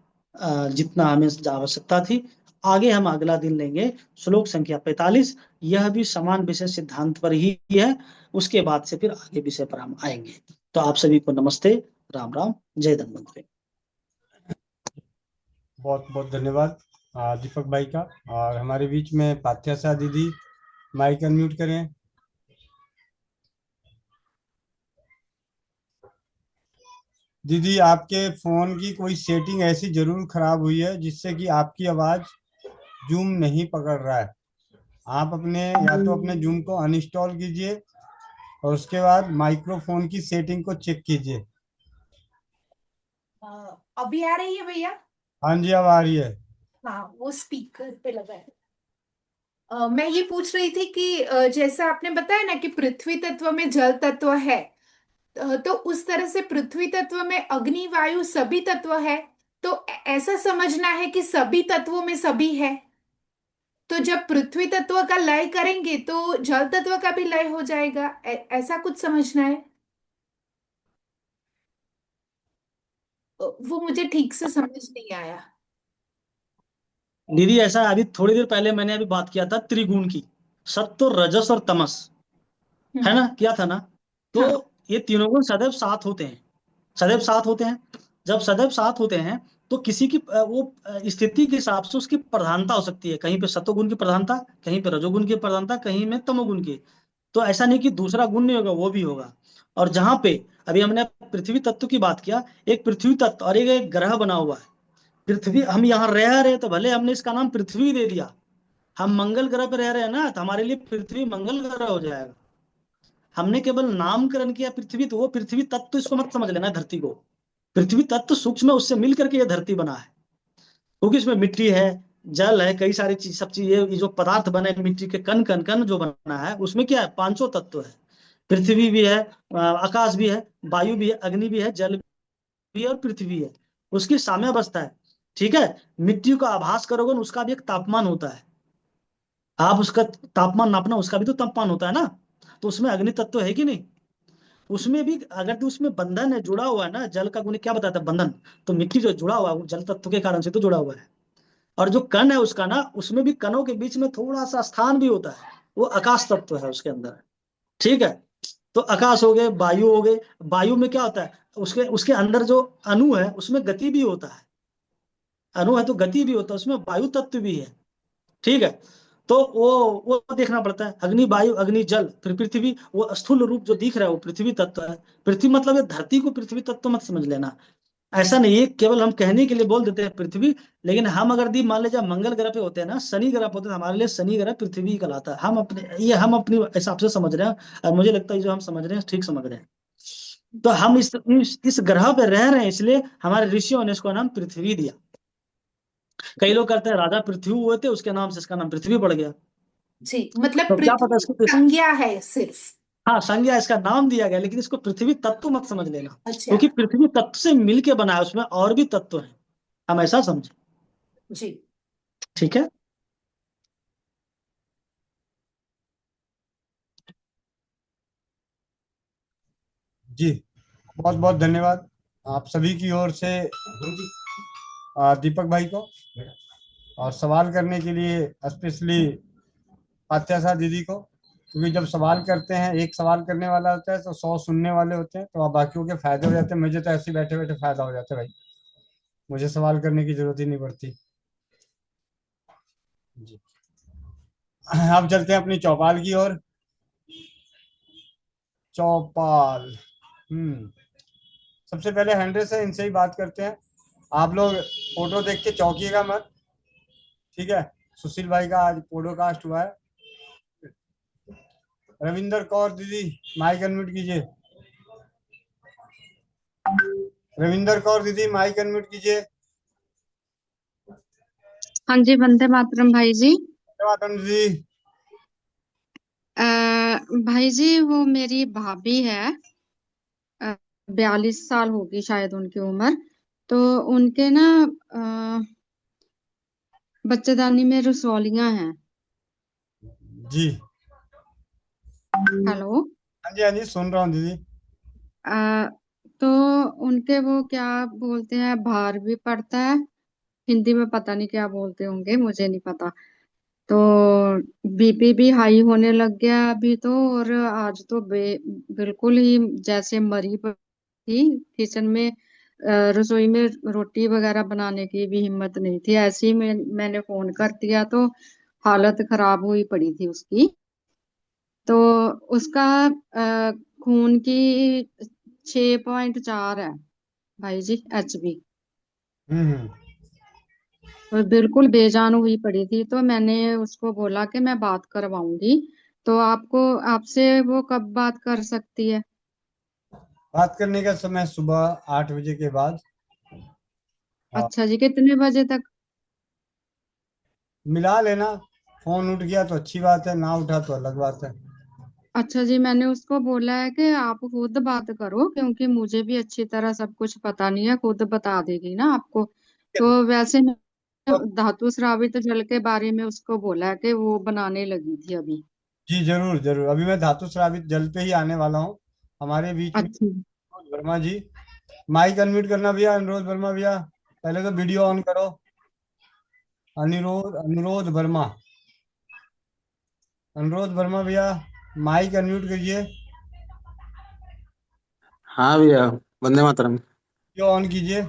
Speaker 6: जितना हमें आवश्यकता थी। आगे हम अगला दिन लेंगे श्लोक संख्या 45, यह भी समान विशेष सिद्धांत पर ही है। उसके बाद से फिर आगे विषय पर हम आएंगे। तो आप सभी को नमस्ते, राम राम, जय धन्वंतरि।
Speaker 1: बहुत बहुत धन्यवाद दीपक भाई का। और हमारे बीच में पाथ्यासा दीदी, माइक अनम्यूट करें। दीदी, आपके फोन की कोई सेटिंग ऐसी जरूर खराब हुई है जिससे कि आपकी आवाज जूम नहीं पकड़ रहा है। आप अपने या तो अपने जूम को अनइंस्टॉल कीजिए और उसके बाद माइक्रोफोन की सेटिंग को चेक कीजिए।
Speaker 7: अभी आ रही है भैया?
Speaker 1: हाँ जी, अब आ रही है।
Speaker 7: हाँ, वो स्पीकर पे लगा है। मैं ये पूछ रही थी कि जैसा आपने बताया ना कि पृथ्वी तत्व में जल तत्व है, तो उस तरह से पृथ्वी तत्व में अग्नि वायु सभी तत्व है। तो ऐसा समझना है कि सभी तत्वों में सभी है। तो जब पृथ्वी तत्व का लय करेंगे तो जल तत्व का भी लय हो जाएगा, ऐसा कुछ समझना है। वो मुझे ठीक से समझ नहीं आया।
Speaker 6: दीदी ऐसा है, अभी थोड़ी देर पहले मैंने अभी बात किया था त्रिगुण की, सत्व रजस और तमस, है ना, किया था ना। तो
Speaker 7: हाँ।
Speaker 6: ये तीनों गुण सदैव साथ होते हैं, सदैव साथ होते हैं। जब सदैव साथ होते हैं तो किसी की स्थिति के हिसाब से उसकी प्रधानता हो सकती है, कहीं पे सत्वगुण की प्रधानता, कहीं पे रजोगुण की प्रधानता, कहीं में तमोगुण की। तो ऐसा नहीं कि दूसरा गुण नहीं होगा, वो भी होगा। और जहां पे अभी हमने पृथ्वी तत्व की बात किया, एक पृथ्वी तत्व और एक ग्रह बना हुआ है पृथ्वी। हम यहाँ रह रहे तो भले हमने इसका नाम पृथ्वी दे दिया, हम मंगल ग्रह पे रह रहे हैं ना, तो हमारे लिए पृथ्वी मंगल ग्रह हो जाएगा। हमने केवल नामकरण किया पृथ्वी, तो वो पृथ्वी तत्व इसको मत समझ लेना धरती को। पृथ्वी तत्व सूक्ष्म है, उससे मिल करके ये धरती बना है, क्योंकि इसमें मिट्टी है, जल है, कई सारी चीज, सब चीज, ये जो पदार्थ बने, मिट्टी के कण कण कण जो बना है, उसमें क्या है, पांचों तत्व है। पृथ्वी भी है, आकाश भी है, वायु भी है, अग्नि भी है, जल भी है और पृथ्वी है। उसकी साम्य अवस्था है। ठीक है। मिट्टी का आभास करोगे ना, उसका भी एक तापमान होता है। आप उसका तापमान नापना, उसका भी तो तापमान होता है ना। तो उसमें अग्नि तत्व है कि नहीं। उसमें भी अगर तो उसमें बंधन है, जुड़ा हुआ है ना, जल का गुण क्या बताता है, बंधन। तो मिट्टी जो जुड़ा हुआ है वो जल तत्व के कारण से तो जुड़ा हुआ है। और जो कण है उसका ना, उसमें भी कणों के बीच में थोड़ा सा स्थान भी होता है, वो आकाश तत्व है उसके अंदर। ठीक है। तो आकाश हो गए, वायु हो गए। वायु में क्या होता है, उसके उसके अंदर जो अणु है उसमें गति भी होता है। अणु है तो गति भी होता है, उसमें वायु तत्व भी है। ठीक है। तो वो देखना पड़ता है, अग्नि वायु अग्नि जल फिर पृथ्वी, वो स्थूल रूप जो दिख रहा है वो पृथ्वी तत्व है। पृथ्वी मतलब ये धरती को पृथ्वी तत्व मत समझ लेना। ऐसा नहीं है केवल हम कहने के लिए बोल देते हैं पृथ्वी, लेकिन हम अगर दी मान लीजिए मंगल ग्रह पे होते हैं ना, शनि ग्रह पे होते हैं, हमारे लिए शनि ग्रह पृथ्वी कहलाता है। हम अपनी हिसाब से समझ रहे हैं, और मुझे लगता है जो हम समझ रहे हैं ठीक समझ रहे हैं। तो हम इस ग्रह पे रह रहे हैं, इसलिए हमारे ऋषियों ने इसको नाम पृथ्वी दिया। कई लोग कहते हैं राजा पृथ्वी हुए थे, उसके नाम से इसका नाम पृथ्वी पड़ गया।
Speaker 7: जी, मतलब
Speaker 6: तो क्या पता
Speaker 7: पृथ्वी
Speaker 6: इसको
Speaker 7: संज्ञा है सिर्फ।
Speaker 6: हाँ, संज्ञा इसका नाम दिया गया, लेकिन इसको पृथ्वी तत्व मत समझ लेना,
Speaker 7: अच्छा।
Speaker 6: क्योंकि पृथ्वी तत्व से मिलके बना है, उसमें और भी तत्व हैं। हम ऐसा समझे।
Speaker 7: जी।
Speaker 6: ठीक है।
Speaker 1: जी, बहुत बहुत धन्यवाद आप सभी की ओर से दीपक भाई को, और सवाल करने के लिए स्पेशली पात्यासा दीदी को। क्योंकि जब सवाल करते हैं, एक सवाल करने वाला होता है तो 100 सुनने वाले होते हैं, तो आप बाकियों के फायदे हो जाते हैं। मुझे तो ऐसे ही बैठे बैठे फायदा हो जाता है भाई, मुझे सवाल करने की जरूरत ही नहीं पड़ती। जी, अब चलते हैं अपनी चौपाल की ओर। चौपाल सबसे पहले हैंड्रेस है, इनसे ही बात करते हैं। आप लोग फोटो देख के चौंकिएगा मत, ठीक है। सुशील भाई का आज पॉडकास्ट हुआ है। रविंदर कौर दीदी माइक अनम्यूट कीजिए। रविंदर कौर दीदी माइक अनम्यूट कीजिए।
Speaker 8: हाँ जी, वंदे मातरम भाई जी।
Speaker 1: मातरम दीदी।
Speaker 8: भाई जी, वो मेरी भाभी है, 42 साल होगी शायद उनकी उम्र। तो उनके ना बच्चेदानी में रसौलियां हैं।
Speaker 1: जी
Speaker 8: हेलो।
Speaker 1: हाँ जी सुन रहा हूँ दीदी।
Speaker 8: अ, तो उनके वो क्या बोलते हैं, भार भी पड़ता है, हिंदी में पता नहीं क्या बोलते होंगे, मुझे नहीं पता। तो बीपी भी हाई होने लग गया अभी तो। और आज तो बिल्कुल ही जैसे मरी पड़ी थी। किचन में रसोई में रोटी वगैरह बनाने की भी हिम्मत नहीं थी। ऐसे ही मैंने फोन कर दिया तो हालत खराब हुई पड़ी थी उसकी। तो उसका खून की 6.4 है भाई जी, HB।
Speaker 1: हम्म।
Speaker 8: तो बिल्कुल बेजान हुई पड़ी थी। तो मैंने उसको बोला कि मैं बात करवाऊंगी। तो आपसे वो कब बात कर सकती है?
Speaker 1: बात करने का समय सुबह 8 बजे के बाद। हाँ,
Speaker 8: अच्छा जी, कितने बजे तक?
Speaker 1: मिला लेना। फोन उठ गया तो अच्छी बात है, ना उठा तो अलग बात है।
Speaker 8: अच्छा जी, मैंने उसको बोला है कि आप खुद बात करो, क्योंकि मुझे भी अच्छी तरह सब कुछ पता नहीं है, खुद बता देगी ना आपको। तो वैसे मैं धातु स्रावित जल के बारे में उसको बोला है कि वो बनाने लगी थी अभी।
Speaker 1: जी जरूर जरूर, अभी मैं धातु स्रावित जल पे ही आने वाला हूँ। हमारे बीच में
Speaker 8: अच्छा।
Speaker 1: अनुरोध वर्मा जी, माइक अनम्यूट करना भैया। अनुरोध वर्मा भैया, पहले तो वीडियो ऑन करो। अनुरोध वर्मा, अनुरोध वर्मा भैया, माइक अनम्यूट करिए।
Speaker 9: हाँ भैया, वंदे मातरम।
Speaker 1: वीडियो ऑन कीजिए।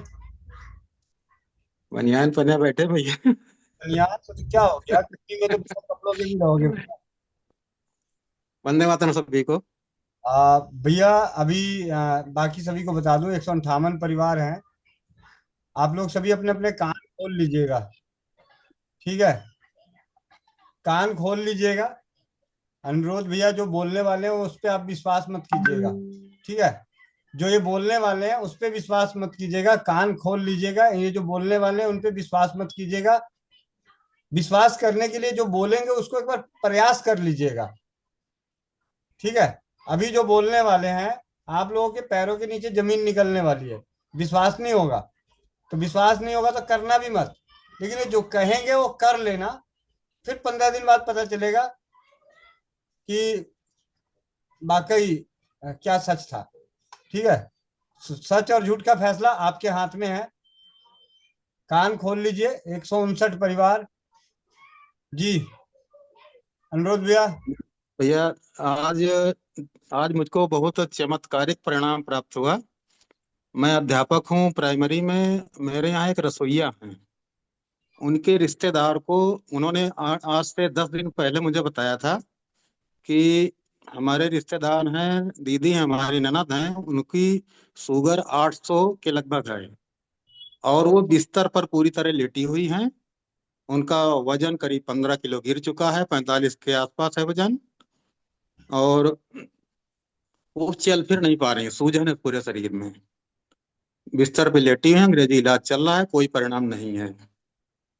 Speaker 9: बनियान पहने बैठे भैया।
Speaker 1: यहाँ तो क्या हो गया, कितनी में तो बिना कपड़ों के भी रहोगे।
Speaker 9: वंदे मातरम सभी को।
Speaker 1: भैया अभी बाकी सभी को बता दूं, 158 परिवार हैं। आप लोग सभी अपने अपने कान खोल लीजिएगा, ठीक है। कान खोल लीजिएगा। अनुरोध भैया, जो बोलने वाले हैं उस पर आप विश्वास मत कीजिएगा, ठीक है। जो ये बोलने वाले हैं उस पर विश्वास मत कीजिएगा, कान खोल लीजिएगा। ये जो बोलने वाले हैं उन पर विश्वास मत कीजिएगा। विश्वास करने के लिए जो बोलेंगे उसको एक बार प्रयास कर लीजिएगा, ठीक है। अभी जो बोलने वाले हैं, आप लोगों के पैरों के नीचे जमीन निकलने वाली है। विश्वास नहीं होगा तो विश्वास नहीं होगा तो करना भी मत, लेकिन ये जो कहेंगे वो कर लेना। फिर 15 दिन बाद पता चलेगा कि वाकई क्या सच था, ठीक है। सच और झूठ का फैसला आपके हाथ में है। कान खोल लीजिए 159 परिवार। जी अनुरोध भैया।
Speaker 9: भैया, आज आज मुझको बहुत चमत्कारिक परिणाम प्राप्त हुआ। मैं अध्यापक हूँ प्राइमरी में। मेरे यहाँ एक रसोइया हैं। उनके रिश्तेदार को उन्होंने आज से 10 दिन पहले मुझे बताया था कि हमारे रिश्तेदार हैं, दीदी हैं, हमारी ननद हैं, उनकी शुगर 800 के लगभग है और वो बिस्तर पर पूरी तरह लेटी हुई हैं। उनका वजन करीब 15 किलो गिर चुका है, 45 के आसपास है वजन। और वो चल फिर नहीं पा रही हैं, सूजन है पूरे शरीर में। बिस्तर पे लेटी हैं, अंग्रेजी इलाज चल रहा है, कोई परिणाम नहीं है।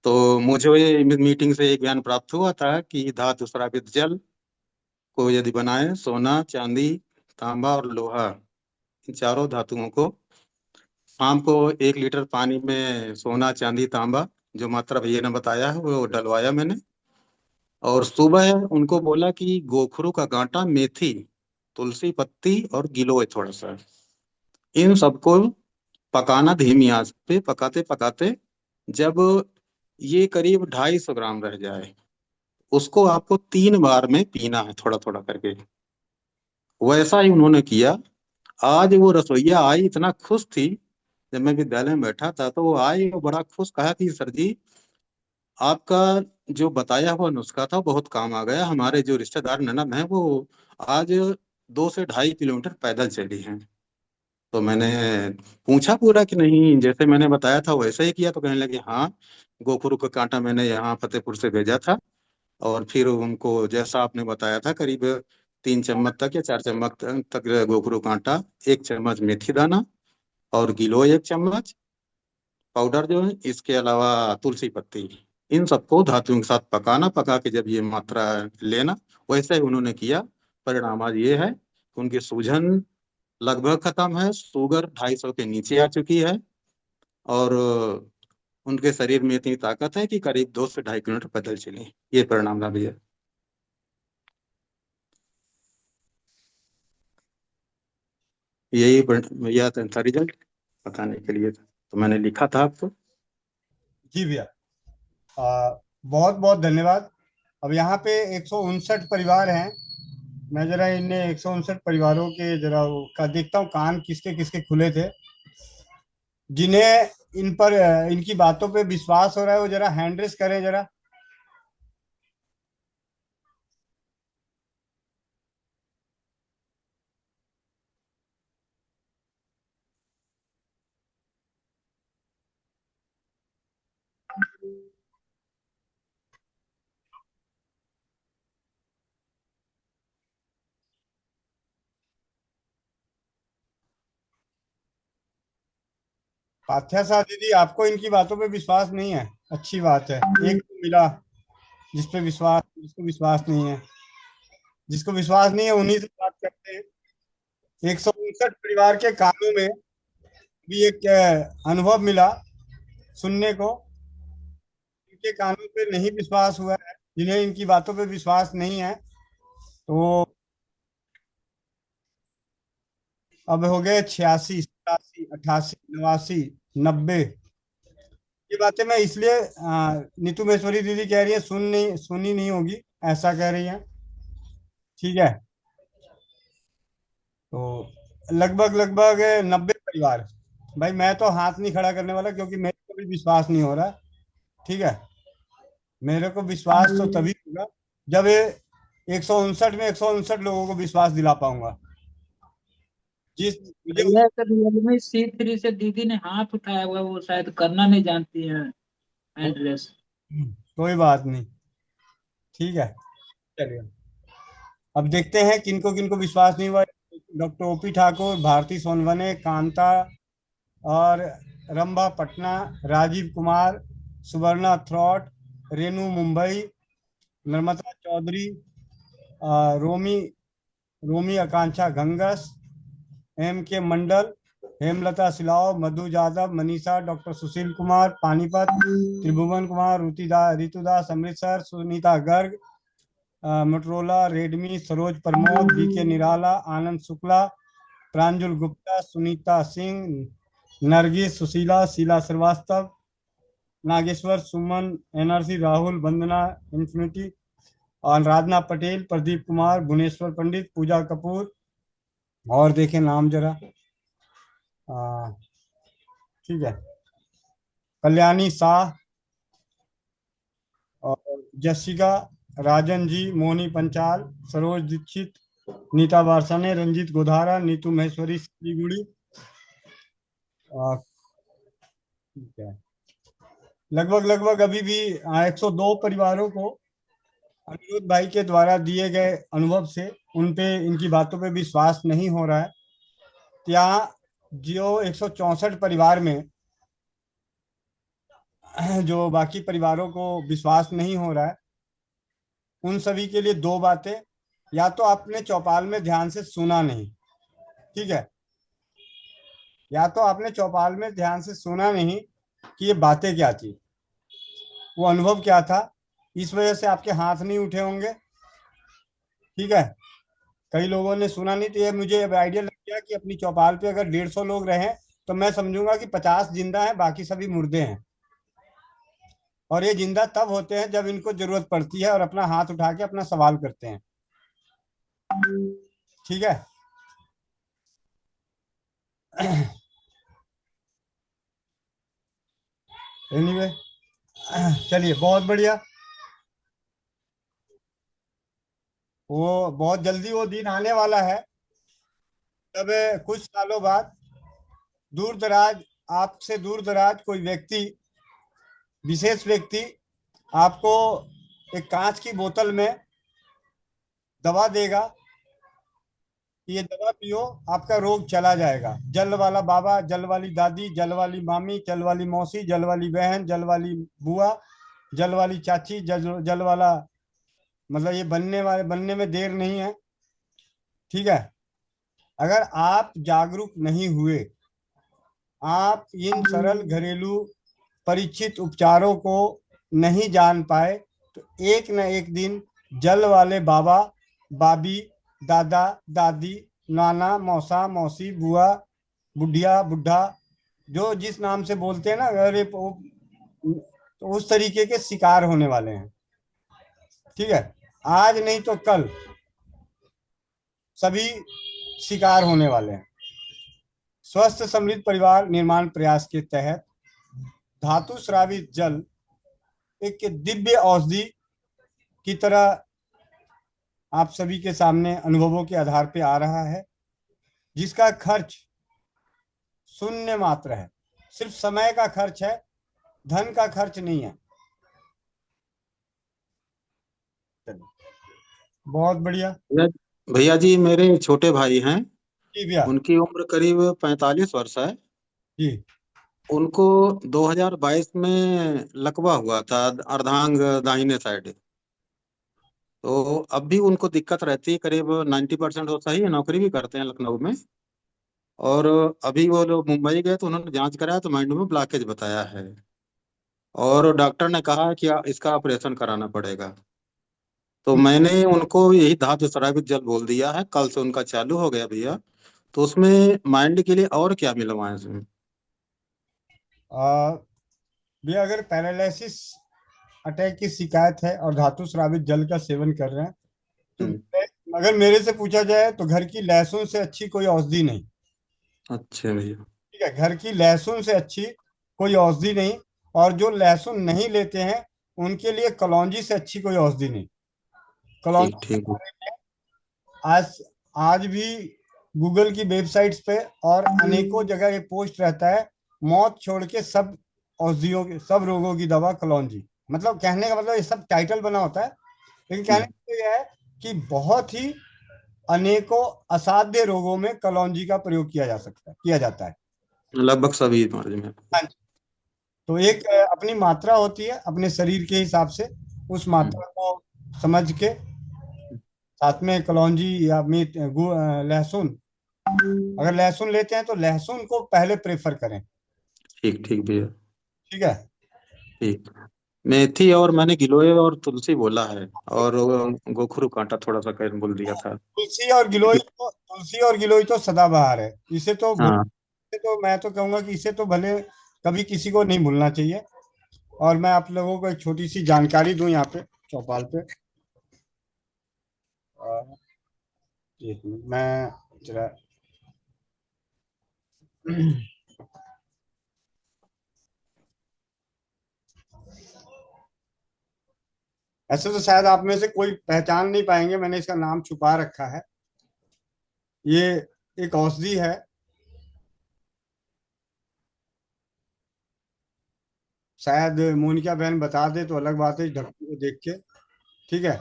Speaker 9: तो मुझे ये मीटिंग से एक ज्ञान प्राप्त हुआ था कि धातु स्रावित जल को यदि बनाए, सोना, चांदी, तांबा और लोहा, इन चारों धातुओं को शाम को 1 लीटर पानी में सोना, चांदी, तांबा, जो मात्रा भैया ने बताया है वो डलवाया मैंने। और सुबह उनको बोला कि गोखरू का कांटा, मेथी, तुलसी पत्ती और गिलोय थोड़ा सा, इन सबको पकाना धीमी आंच पे, पकाते पकाते जब ये करीब 250 ग्राम रह जाए, उसको आपको 3 बार में पीना है, थोड़ा थोड़ा करके। वैसा ही उन्होंने किया। आज वो रसोईया आई, इतना खुश थी। जब मैं विद्यालय में बैठा था तो वो आई और बड़ा खुश, कहा कि सर जी, आपका जो बताया हुआ नुस्खा था बहुत काम आ गया। हमारे जो रिश्तेदार ननद हैं वो आज 2 से 2.5 किलोमीटर पैदल चली हैं तो मैंने पूछा पूरा कि नहीं जैसे मैंने बताया था वैसे ही किया, तो कहने लगे हाँ, गोखरू का कांटा मैंने यहाँ फतेहपुर से भेजा था, और फिर उनको जैसा आपने बताया था करीब 3 चम्मच तक या 4 चम्मच तक गोखरू कांटा, 1 चम्मच मेथी दाना और गिलोय 1 चम्मच पाउडर जो है, इसके अलावा तुलसी पत्ती, इन सबको धातुओं के साथ पकाना, पका के जब ये मात्रा लेना, वैसे ही उन्होंने किया। परिणाम आज ये है कि उनकी सूजन लगभग खत्म है, शुगर 250 के नीचे आ चुकी है, और उनके शरीर में इतनी ताकत है कि करीब 2 से 2.5 किलोमीटर पैदल चले। ये परिणाम रहा भैया। यही भैया था रिजल्ट बताने के लिए था, तो मैंने लिखा था आपको।
Speaker 1: जी भैया, बहुत बहुत धन्यवाद। अब यहाँ पे 159 परिवार हैं। मैं जरा इन्हें 159 परिवारों के जरा का देखता हूँ कान किसके किसके खुले थे, जिन्हें इन पर इनकी बातों पे विश्वास हो रहा है वो जरा हैंड रेस करें जरा। पाथ्या शाह दीदी, आपको इनकी बातों पे विश्वास नहीं है? अच्छी बात है, एक तो मिला जिसपे विश्वास, जिसको विश्वास नहीं है। जिसको विश्वास नहीं है उन्हीं से बात करते हैं। 159 परिवार के कानों में भी एक अनुभव मिला सुनने को। इनके कानों पे नहीं विश्वास हुआ है, जिन्हें इनकी बातों पे विश्वास नहीं है, तो अब हो गए 86, 87, 88, 89, 90। ये बातें मैं इसलिए नीतू महेश्वरी दीदी कह रही है सुनी नहीं होगी, ऐसा कह रही है। ठीक है, तो लगभग लगभग 90 परिवार। भाई मैं तो हाथ नहीं खड़ा करने वाला क्योंकि मेरे को भी विश्वास नहीं हो रहा। ठीक है, मेरे को विश्वास तो तभी होगा जब ये 159 में 159 लोगों को विश्वास दिला पाऊंगा। जिस मुझे
Speaker 10: भैया का रियलमी C3 से दीदी ने हाथ उठाया हुआ, वो शायद करना नहीं जानती है एड्रेस।
Speaker 1: कोई बात नहीं, ठीक है, चलिए अब देखते हैं किनको किनको विश्वास नहीं हुआ। डॉक्टर ओपी ठाकुर, भारती सोनवने, कांता और रंभा पटना, राजीव कुमार, सुवर्णा थ्रॉट, Renu Mumbai, Narmada Chaudhary, Romi Romi Akanksha Ghangas, M K Mandal, Hemlata Silav, Madhu Yadav, Manisha, doctor Sushil Kumar Panipat, Tribhuvan Kumar, Ritudas Amritsar, Sunita Garg Motorola, Redmi, Saroj Pramod, BK Nirala, Anand Shukla, Pranjul Gupta, Sunita Singh, Nargis, Sushila, Sheela Srivastava, Nageshwar, Suman, NRC, Rahul, Vandana infinity, Aradhana Patel, Pradeep Kumar, Bhubaneswar पंडित, पूजा कपूर, और देखें नाम जरा। ठीक है, कल्याणी शाह और जसिका, राजन जी, मोनी पंचाल, सरोज दीक्षित, नीता वारसाने, रंजीत गोधारा, नीतू महेश्वरी सिलीगुड़ी। ठीक है, लगभग लगभग अभी भी 102 परिवारों को अनिरुद्ध भाई के द्वारा दिए गए अनुभव से उन पे इनकी बातों पे विश्वास नहीं हो रहा है। तो यहाँ जो 164 परिवार में जो बाकी परिवारों को विश्वास नहीं हो रहा है, उन सभी के लिए दो बातें। या तो आपने चौपाल में ध्यान से सुना नहीं, ठीक है, या तो आपने चौपाल में ध्यान से सुना नहीं कि ये बातें क्या थी, वो अनुभव क्या था, इस वजह से आपके हाथ नहीं उठे होंगे। ठीक है, कई लोगों ने सुना नहीं, तो ये मुझे अब आइडिया लग गया कि अपनी चौपाल पे अगर 150 लोग रहे तो मैं समझूंगा कि 50 जिंदा हैं, बाकी सभी मुर्दे हैं। और ये जिंदा तब होते हैं जब इनको जरूरत पड़ती है और अपना हाथ उठा के अपना सवाल करते हैं। ठीक है, एनीवे, चलिए बहुत बढ़िया। वो बहुत जल्दी वो दिन आने वाला है, तब कुछ सालों बाद दूर दराज, आपसे दूर दराज कोई व्यक्ति, विशेष व्यक्ति आपको एक कांच की बोतल में दवा देगा, ये दवा पियो, आपका रोग चला जाएगा। जल वाला बाबा, जल वाली दादी, जल वाली मामी, जल वाली मौसी, जल वाली बहन, जल वाली बुआ, जल वाली चाची, जल वाला, मतलब ये बनने में देर नहीं है। ठीक है, अगर आप जागरूक नहीं हुए, आप इन सरल घरेलू परीक्षित उपचारों को नहीं जान पाए, तो एक न एक दिन जल वाले बाबा, बाबी, दादा, दादी, नाना, मौसा, मौसी, बुआ, बुढ़िया, बुढ़ा, जो जिस नाम से बोलते हैं ना, अगर ये तो उस तरीके के शिकार होने वाले हैं। ठीक है, आज नहीं तो कल सभी शिकार होने वाले हैं। स्वस्थ समृद्ध परिवार निर्माण प्रयास के तहत धातु स्रावित जल एक दिव्य औषधि की तरह आप सभी के सामने अनुभवों के आधार पे आ रहा है, जिसका खर्च शून्य मात्र है। सिर्फ समय का खर्च है, धन का खर्च नहीं है। बहुत बढ़िया।
Speaker 9: भैया जी, मेरे छोटे भाई हैं,
Speaker 1: जी भैया।
Speaker 9: उनकी उम्र करीब 45 वर्ष है।
Speaker 1: जी।
Speaker 9: उनको 2022 में लकवा हुआ था अर्धांग दाहिने साइड। तो अब भी उनको दिक्कत रहती है, करीब 90% वो सही है, नौकरी भी करते हैं लखनऊ में। और अभी वो लोग मुंबई गए तो उन्होंने जांच कराया तो माइंड में ब्लॉकेज बताया है, और डॉक्टर ने कहा कि इसका ऑपरेशन कराना पड़ेगा। तो मैंने उनको यही धातु शराबी जल बोल दिया है, कल से उनका चालू हो गया भैया। तो उसमें माइंड के लिए और क्या मिलवाएं इसमें?
Speaker 1: भैया, अगर पैरालिसिस अटैक की शिकायत है और धातु स्रावित जल का सेवन कर रहे हैं, तो अगर मेरे से पूछा जाए तो घर की लहसुन से अच्छी कोई औषधि नहीं।
Speaker 9: अच्छा भैया।
Speaker 1: ठीक है, घर की लहसुन से अच्छी कोई औषधि नहीं। और जो लहसुन नहीं लेते हैं उनके लिए कलौंजी से अच्छी कोई औषधि नहीं। कलौंजी
Speaker 9: ठीक ठीक।
Speaker 1: आज आज भी गूगल की वेबसाइट्स पे और अनेकों जगह ये पोस्ट रहता है, मौत छोड़ के सब औषधियों के, सब रोगों की दवा कलौंजी। मतलब कहने का मतलब, ये सब टाइटल बना होता है, लेकिन कहने का मतलब यह है कि बहुत ही अनेकों असाध्य रोगों में कलौंजी का प्रयोग किया जाता है।
Speaker 9: लगभग सभी बीमारी में।
Speaker 1: हाँ जी। तो एक अपनी मात्रा होती है, अपने शरीर के हिसाब से उस मात्रा को समझ के, साथ में कलौंजी या लहसुन, अगर लहसुन लेते हैं तो लहसुन को पहले प्रेफर करें।
Speaker 9: ठीक ठीक भैया।
Speaker 1: ठीक है।
Speaker 9: ठीक। मेथी और मैंने गिलोय और तुलसी बोला है, और गोखरू कांटा थोड़ा सा कर बोल दिया था।
Speaker 1: तुलसी और गिलोय तो सदाबहार है, इसे तो
Speaker 9: हाँ।
Speaker 1: इसे तो मैं तो कहूंगा कि इसे तो भले कभी किसी को नहीं भूलना चाहिए। और मैं आप लोगों को एक छोटी सी जानकारी दूं यहाँ पे चौपाल पे। एक मिनट, मैं जरा ऐसे तो शायद आप में से कोई पहचान नहीं पाएंगे, मैंने इसका नाम छुपा रखा है। ये एक औषधि है, शायद मोनिका बहन बता दे तो अलग बात है, ढक्कन को देख के। ठीक है,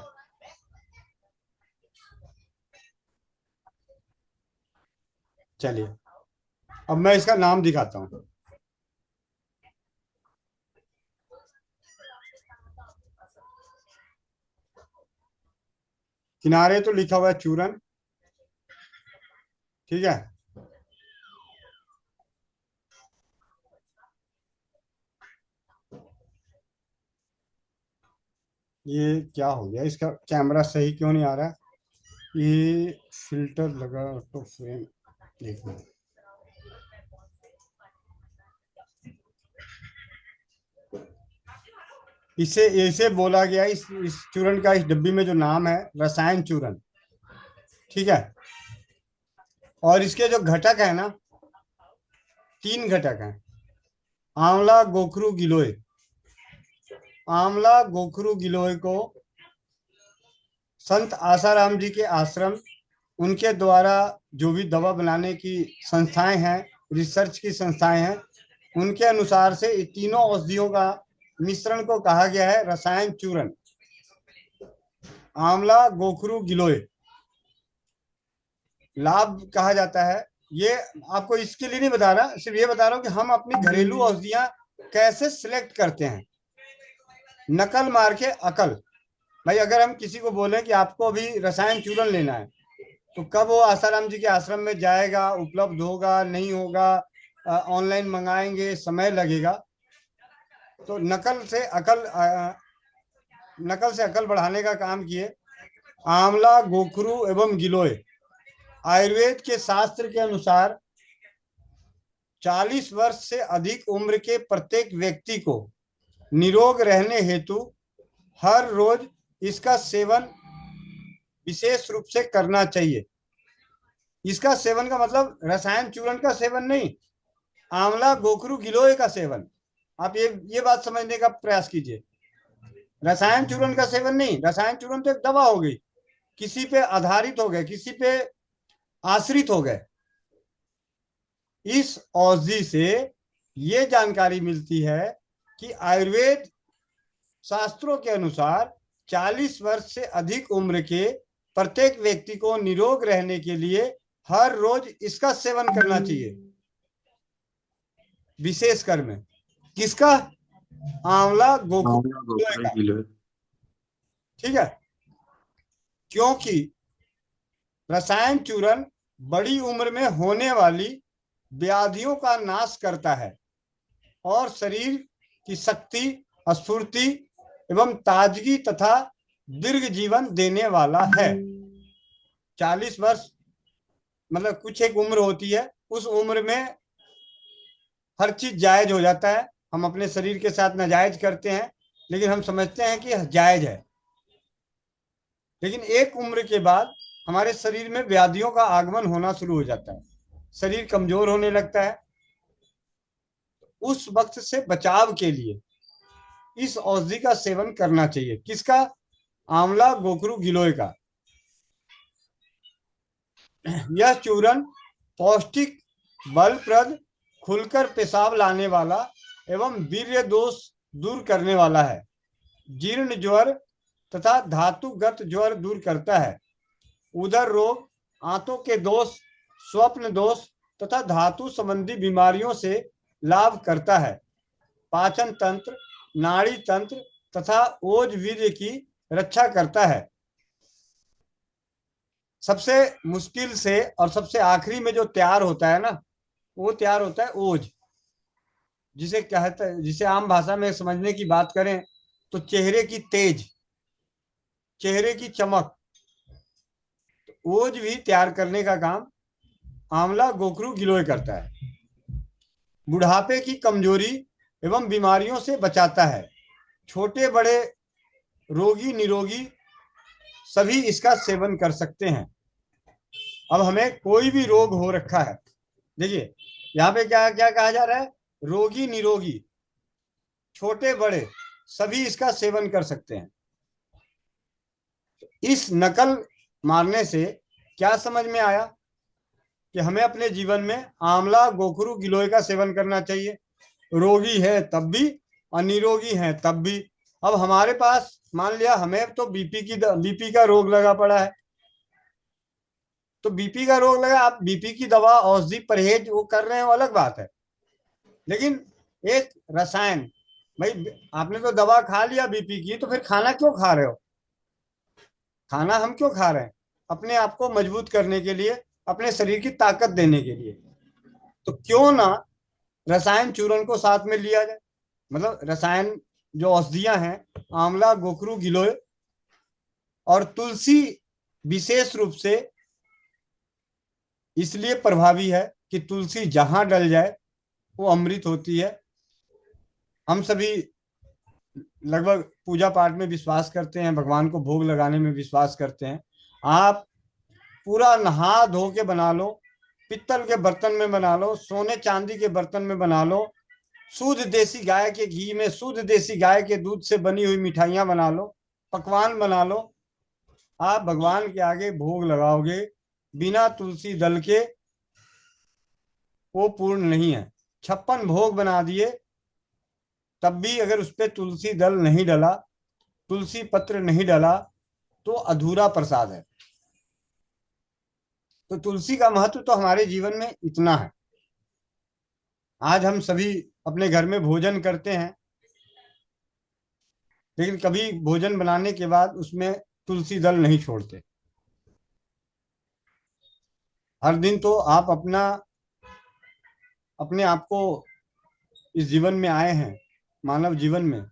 Speaker 1: चलिए अब मैं इसका नाम दिखाता हूँ। किनारे तो लिखा हुआ है चूरन। ठीक है, ये क्या हो गया, इसका कैमरा सही क्यों नहीं आ रहा है? ये फिल्टर लगा ऑटो फ्रेम। एक मिनट, इसे ऐसे बोला गया, इस चूरन का, इस डब्बी में जो नाम है रसायन चूरन। ठीक है, और इसके जो घटक है ना, 3 घटक हैं। आंवला, गोखरू, गिलोय। आंवला, गोखरू, गिलोय को संत आसाराम जी के आश्रम, उनके द्वारा जो भी दवा बनाने की संस्थाएं हैं रिसर्च की संस्थाएं हैं, उनके अनुसार से इन तीनों औषधियों का मिश्रण को कहा गया है रसायन चूर्ण। आंवला, गोखरू, गिलोय लाभ कहा जाता है। ये आपको इसके लिए नहीं बता रहा, सिर्फ ये बता रहा हूं कि हम अपनी घरेलू औषधियां कैसे सिलेक्ट करते हैं। नकल मार के अकल। भाई अगर हम किसी को बोलें कि आपको अभी रसायन चूर्ण लेना है, तो कब वो आसाराम जी के आश्रम में जाएगा, उपलब्ध होगा, नहीं होगा, ऑनलाइन मंगाएंगे, समय लगेगा। तो नकल से अकल बढ़ाने का काम किए। आंवला, गोखरू एवं गिलोय आयुर्वेद के शास्त्र के अनुसार 40 वर्ष से अधिक उम्र के प्रत्येक व्यक्ति को निरोग रहने हेतु हर रोज इसका सेवन विशेष रूप से करना चाहिए। इसका सेवन का मतलब रसायन चूर्ण का सेवन नहीं, आंवला, गोखरू, गिलोय का सेवन। आप ये बात समझने का प्रयास कीजिए। रसायन चूर्ण का सेवन नहीं। रसायन चूर्ण तो एक दवा हो गई, किसी पे आधारित हो गए, किसी पे आश्रित हो गए। इस औषधि से ये जानकारी मिलती है कि आयुर्वेद शास्त्रों के अनुसार 40 वर्ष से अधिक उम्र के प्रत्येक व्यक्ति को निरोग रहने के लिए हर रोज इसका सेवन करना चाहिए। विशेषकर में किसका? आंवला, गोखरू, ठीक है। क्योंकि रसायन चूर्ण बड़ी उम्र में होने वाली व्याधियों का नाश करता है और शरीर की शक्ति, स्फूर्ति एवं ताजगी तथा दीर्घ जीवन देने वाला है। 40 वर्ष मतलब कुछ एक उम्र होती है, उस उम्र में हर चीज जायज हो जाता है। हम अपने शरीर के साथ नाजायज करते हैं, लेकिन हम समझते हैं कि जायज है। लेकिन एक उम्र के बाद हमारे शरीर में व्याधियों का आगमन होना शुरू हो जाता है, शरीर कमजोर होने लगता है। उस वक्त से बचाव के लिए इस औषधि का सेवन करना चाहिए। किसका? आंवला, गोखरू, गिलोय का। यह चूर्ण पौष्टिक, बलप्रद, खुलकर पेशाब लाने वाला एवं वीर्य दोष दूर करने वाला है। जीर्ण ज्वर तथा धातुगत ज्वर दूर करता है। उदर रोग, आंतों के दोष, स्वप्न दोष तथा धातु संबंधी बीमारियों से लाभ करता है। पाचन तंत्र, नाड़ी तंत्र तथा ओज वीर्य की रक्षा करता है। सबसे मुश्किल से और सबसे आखिरी में जो तैयार होता है ना, वो तैयार होता है ओज, जिसे कहते हैं, जिसे आम भाषा में समझने की बात करें तो चेहरे की तेज, चेहरे की चमक। ओज भी तैयार करने का काम आंवला, गोखरू, गिलोय करता है। बुढ़ापे की कमजोरी एवं बीमारियों से बचाता है। छोटे बड़े, रोगी निरोगी सभी इसका सेवन कर सकते हैं। अब हमें कोई भी रोग हो रखा है, देखिए यहाँ पे क्या क्या कहा जा रहा है? रोगी निरोगी, छोटे बड़े सभी इसका सेवन कर सकते हैं। इस नकल मारने से क्या समझ में आया कि हमें अपने जीवन में आंवला, गोखरू, गिलोय का सेवन करना चाहिए। रोगी है तब भी और निरोगी है तब भी। अब हमारे पास मान लिया हमें तो बीपी का रोग लगा पड़ा है, तो बीपी का रोग लगा, आप बीपी की दवा, औषधि, परहेज वो कर रहे हैं, वो अलग बात है। लेकिन एक रसायन, भाई आपने तो दवा खा लिया बीपी की, तो फिर खाना क्यों खा रहे हो? खाना हम क्यों खा रहे हैं? अपने आप को मजबूत करने के लिए, अपने शरीर की ताकत देने के लिए। तो क्यों ना रसायन चूर्ण को साथ में लिया जाए। मतलब रसायन जो औषधियां हैं, आंवला, गोखरू, गिलोय और तुलसी विशेष रूप से इसलिए प्रभावी है कि तुलसी जहां डल जाए वो अमृत होती है। हम सभी लगभग पूजा पाठ में विश्वास करते हैं, भगवान को भोग लगाने में विश्वास करते हैं। आप पूरा नहा धो के बना लो, पित्तल के बर्तन में बना लो, सोने चांदी के बर्तन में बना लो, शुद्ध देसी गाय के घी में, शुद्ध देसी गाय के दूध से बनी हुई मिठाइयां बना लो, पकवान बना लो। आप भगवान के आगे भोग लगाओगे बिना तुलसी दल के, वो पूर्ण नहीं है। 56 भोग बना दिए, तब भी अगर उस पर तुलसी दल नहीं डला, तुलसी पत्र नहीं डला, तो अधूरा प्रसाद है। तो तुलसी का महत्व तो हमारे जीवन में इतना है। आज हम सभी अपने घर में भोजन करते हैं, लेकिन कभी भोजन बनाने के बाद उसमें तुलसी दल नहीं छोड़ते। हर दिन तो आप अपने आप को इस जीवन में आए हैं, मानव जीवन में,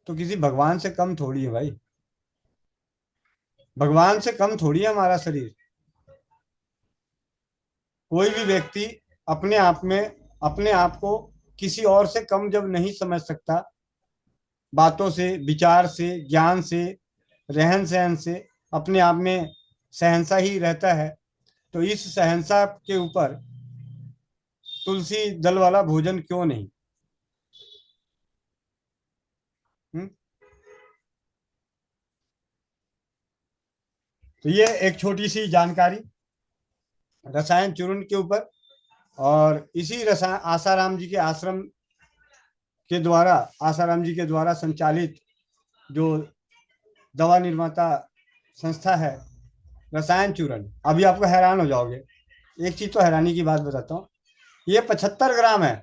Speaker 1: तो किसी भगवान से कम थोड़ी है भाई। भगवान से कम थोड़ी है हमारा शरीर। कोई भी व्यक्ति अपने आप को किसी और से कम जब नहीं समझ सकता, बातों से, विचार से, ज्ञान से, रहन सहन से अपने आप में सहनसा ही रहता है, तो इस सहनसा के ऊपर तुलसी दल वाला भोजन क्यों नहीं? तो ये एक छोटी सी जानकारी रसायन चूर्ण के ऊपर। और इसी रसायन आसाराम जी के द्वारा संचालित जो दवा निर्माता संस्था है रसायन चूर्ण, अभी आपको हैरान हो जाओगे। एक चीज तो हैरानी की बात बताता हूँ, ये 75 ग्राम है,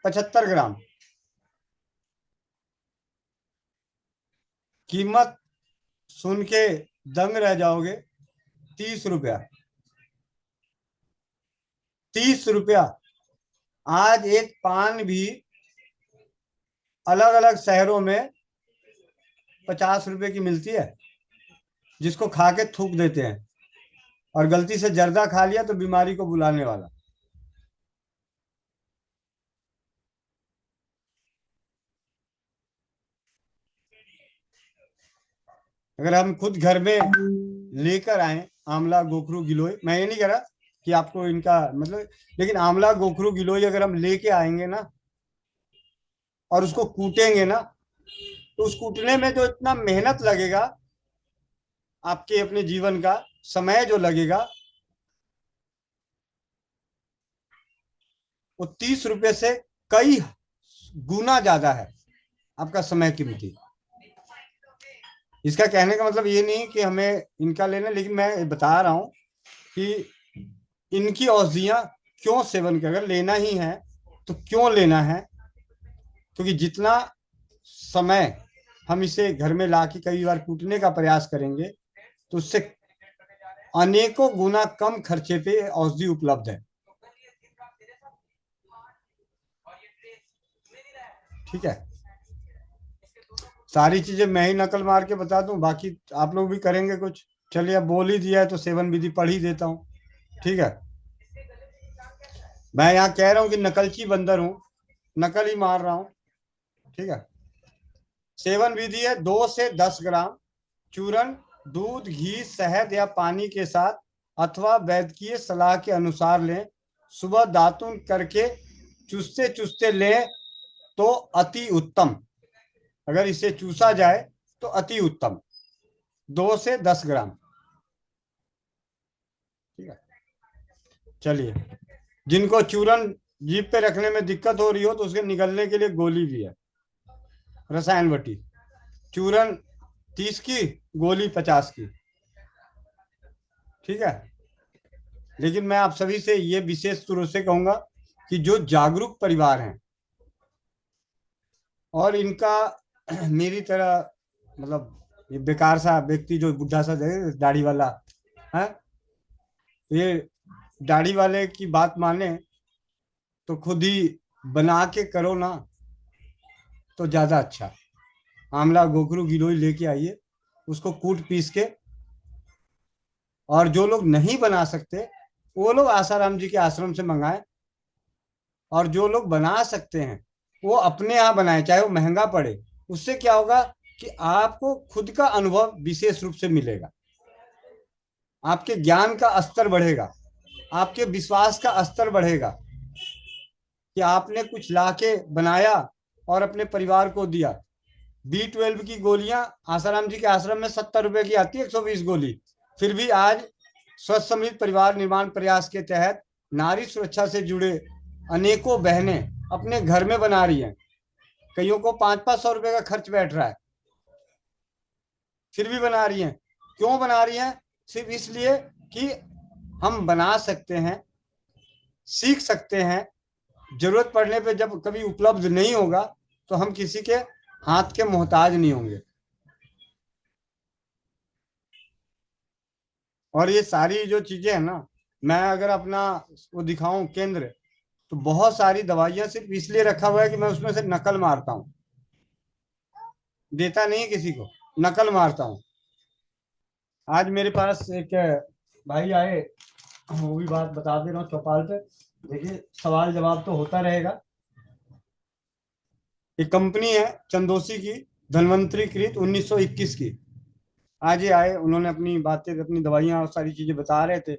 Speaker 1: 75 ग्राम। कीमत सुन के दंग रह जाओगे, 30 रुपया। 30 रुपया। आज एक पान भी अलग अलग शहरों में 50 रुपए की मिलती है, जिसको खा के थूक देते हैं, और गलती से जर्दा खा लिया तो बीमारी को बुलाने वाला। अगर हम खुद घर में लेकर आए आंवला, गोखरू, गिलोय, मैं ये नहीं कह रहा कि आपको इनका मतलब, लेकिन आंवला, गोखरू, गिलोय अगर हम लेके आएंगे ना और उसको कूटेंगे ना, तो उस कूटने में जो इतना मेहनत लगेगा, आपके अपने जीवन का समय जो लगेगा, वो 30 रुपए से कई गुना ज्यादा है आपका समय कीमती। इसका कहने का मतलब ये नहीं कि हमें इनका लेना, लेकिन मैं बता रहा हूं कि इनकी औषधियां क्यों सेवन कर, अगर लेना ही है तो क्यों लेना है, क्योंकि जितना समय हम इसे घर में लाके कई बार कूटने का प्रयास करेंगे, तो उससे अनेकों गुना कम खर्चे पे औषधि उपलब्ध है। ठीक है, सारी चीजें मैं ही नकल मार के बता दूं, बाकी आप लोग भी करेंगे कुछ। चलिए, अब बोल ही दिया है तो सेवन विधि पढ़ ही देता हूं। ठीक है, मैं यहाँ कह रहा हूं कि नकलची बंदर हूं, नकल ही मार रहा हूं। ठीक है, सेवन विधि है 2 से 10 ग्राम चूर्ण दूध, घी, शहद या पानी के साथ अथवा वैद्यकीय सलाह के अनुसार लें। सुबह दातुन करके चूसते चूसते लें तो अति उत्तम। अगर इसे चूसा जाए तो अति उत्तम। 2 से 10 ग्राम। ठीक है, चलिए, जिनको चूर्ण जीभ पे रखने में दिक्कत हो रही हो तो उसके निकलने के लिए गोली भी है, रसायन बटी। चूर्ण 30 की, गोली 50 की। ठीक है, लेकिन मैं आप सभी से ये विशेष रूप से कहूंगा कि जो जागरूक परिवार हैं और इनका मेरी तरह मतलब ये बेकार सा व्यक्ति जो बुढ़ा सा दाढ़ी वाला है, ये दाढ़ी वाले की बात माने तो खुद ही बना के करो ना तो ज्यादा अच्छा। आंवला, गोखरू, गिलोय लेके आइए, उसको कूट पीस के। और जो लोग नहीं बना सकते वो लोग आसाराम जी के आश्रम से मंगाएं, और जो लोग बना सकते हैं वो अपने यहाँ बनाए, चाहे वो महंगा पड़े। उससे क्या होगा कि आपको खुद का अनुभव विशेष रूप से मिलेगा, आपके ज्ञान का स्तर बढ़ेगा, आपके विश्वास का स्तर बढ़ेगा कि आपने कुछ लाके बनाया और अपने परिवार को दिया। B12 की गोलियां आसाराम जी के आश्रम में 70 रुपए की आती है, 120 गोली। फिर भी आज स्वस्थ समृद्ध परिवार निर्माण प्रयास के तहत नारी सुरक्षा से जुड़े अनेकों बहनें अपने घर में बना रही हैं, कईयों को 500-500 रुपए का खर्च बैठ रहा है, फिर भी बना रही हैं। क्यों बना रही हैं? सिर्फ इसलिए कि हम बना सकते हैं, सीख सकते हैं, जरूरत पड़ने पे जब कभी उपलब्ध नहीं होगा तो हम किसी के हाथ के मोहताज नहीं होंगे। और ये सारी जो चीजें हैं ना, मैं अगर अपना वो दिखाऊं केंद्र, तो बहुत सारी दवाइयां सिर्फ इसलिए रखा हुआ है कि मैं उसमें से नकल मारता हूं, देता नहीं किसी को, नकल मारता हूं। आज मेरे पास एक भाई आए, वो भी बात बता दे रहा हूँ चौपाल पे, देखिए सवाल जवाब तो होता रहेगा। एक कंपनी है चंदोसी की, धनवंतरी कृत 1921 की। आज ही आए, उन्होंने अपनी बातें, अपनी दवाइयां और सारी चीजें बता रहे थे।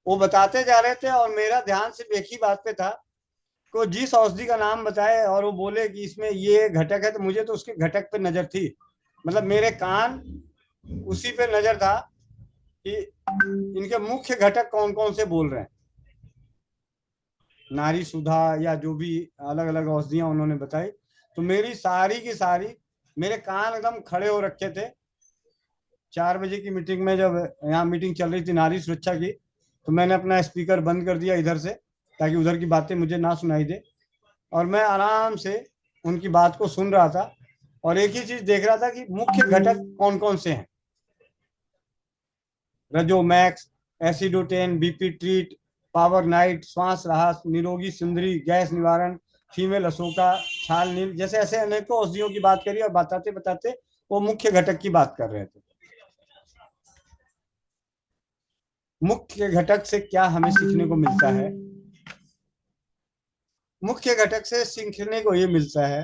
Speaker 1: वो बताते जा रहे थे और मेरा ध्यान सिर्फ एक ही बात पे था कि वो जिस औषधि का नाम बताए और वो बोले कि इसमें ये घटक है, तो मुझे तो उसके घटक पे नजर थी, मतलब मेरे कान उसी पे नजर था कि इनके मुख्य घटक कौन कौन से बोल रहे हैं। नारी सुधा या जो भी अलग अलग औषधियां उन्होंने बताई, तो मेरी सारी की सारी, मेरे कान एकदम खड़े हो रखे थे। 4 बजे की मीटिंग में, जब यहाँ मीटिंग चल रही थी नारी सुरक्षा की, तो मैंने अपना स्पीकर बंद कर दिया इधर से, ताकि उधर की बातें मुझे ना सुनाई दे, और मैं आराम से उनकी बात को सुन रहा था और एक ही चीज देख रहा था कि मुख्य घटक कौन कौन से हैं। रजोमैक्स, एसिडोटेन, बीपी ट्रीट, पावर नाइट, श्वास राहत, निरोगी सुंदरी, गैस निवारण, फीमेल अशोका, छाल नील, जैसे ऐसे अनेकों औषधियों की बात करी और बताते बताते वो मुख्य घटक की बात कर रहे थे। मुख्य घटक से क्या हमें सीखने को मिलता है? मुख्य घटक से सीखने को ये मिलता है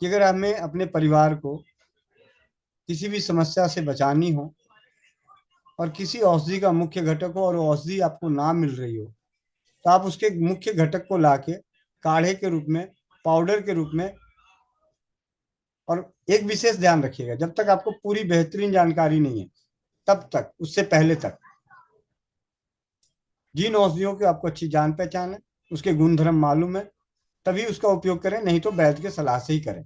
Speaker 1: कि अगर हमें अपने परिवार को किसी भी समस्या से बचानी हो और किसी औषधि का मुख्य घटक हो और वो औषधि आपको ना मिल रही हो, तो आप उसके मुख्य घटक को लाके काढ़े के रूप में, पाउडर के रूप में, और एक विशेष ध्यान रखिएगा, जब तक आपको पूरी बेहतरीन जानकारी नहीं है तब तक, उससे पहले तक, जिन औषधियों की आपको अच्छी जान पहचान है, उसके गुण धर्म मालूम है, तभी उसका उपयोग करें, नहीं तो वैद्य के सलाह से ही करें,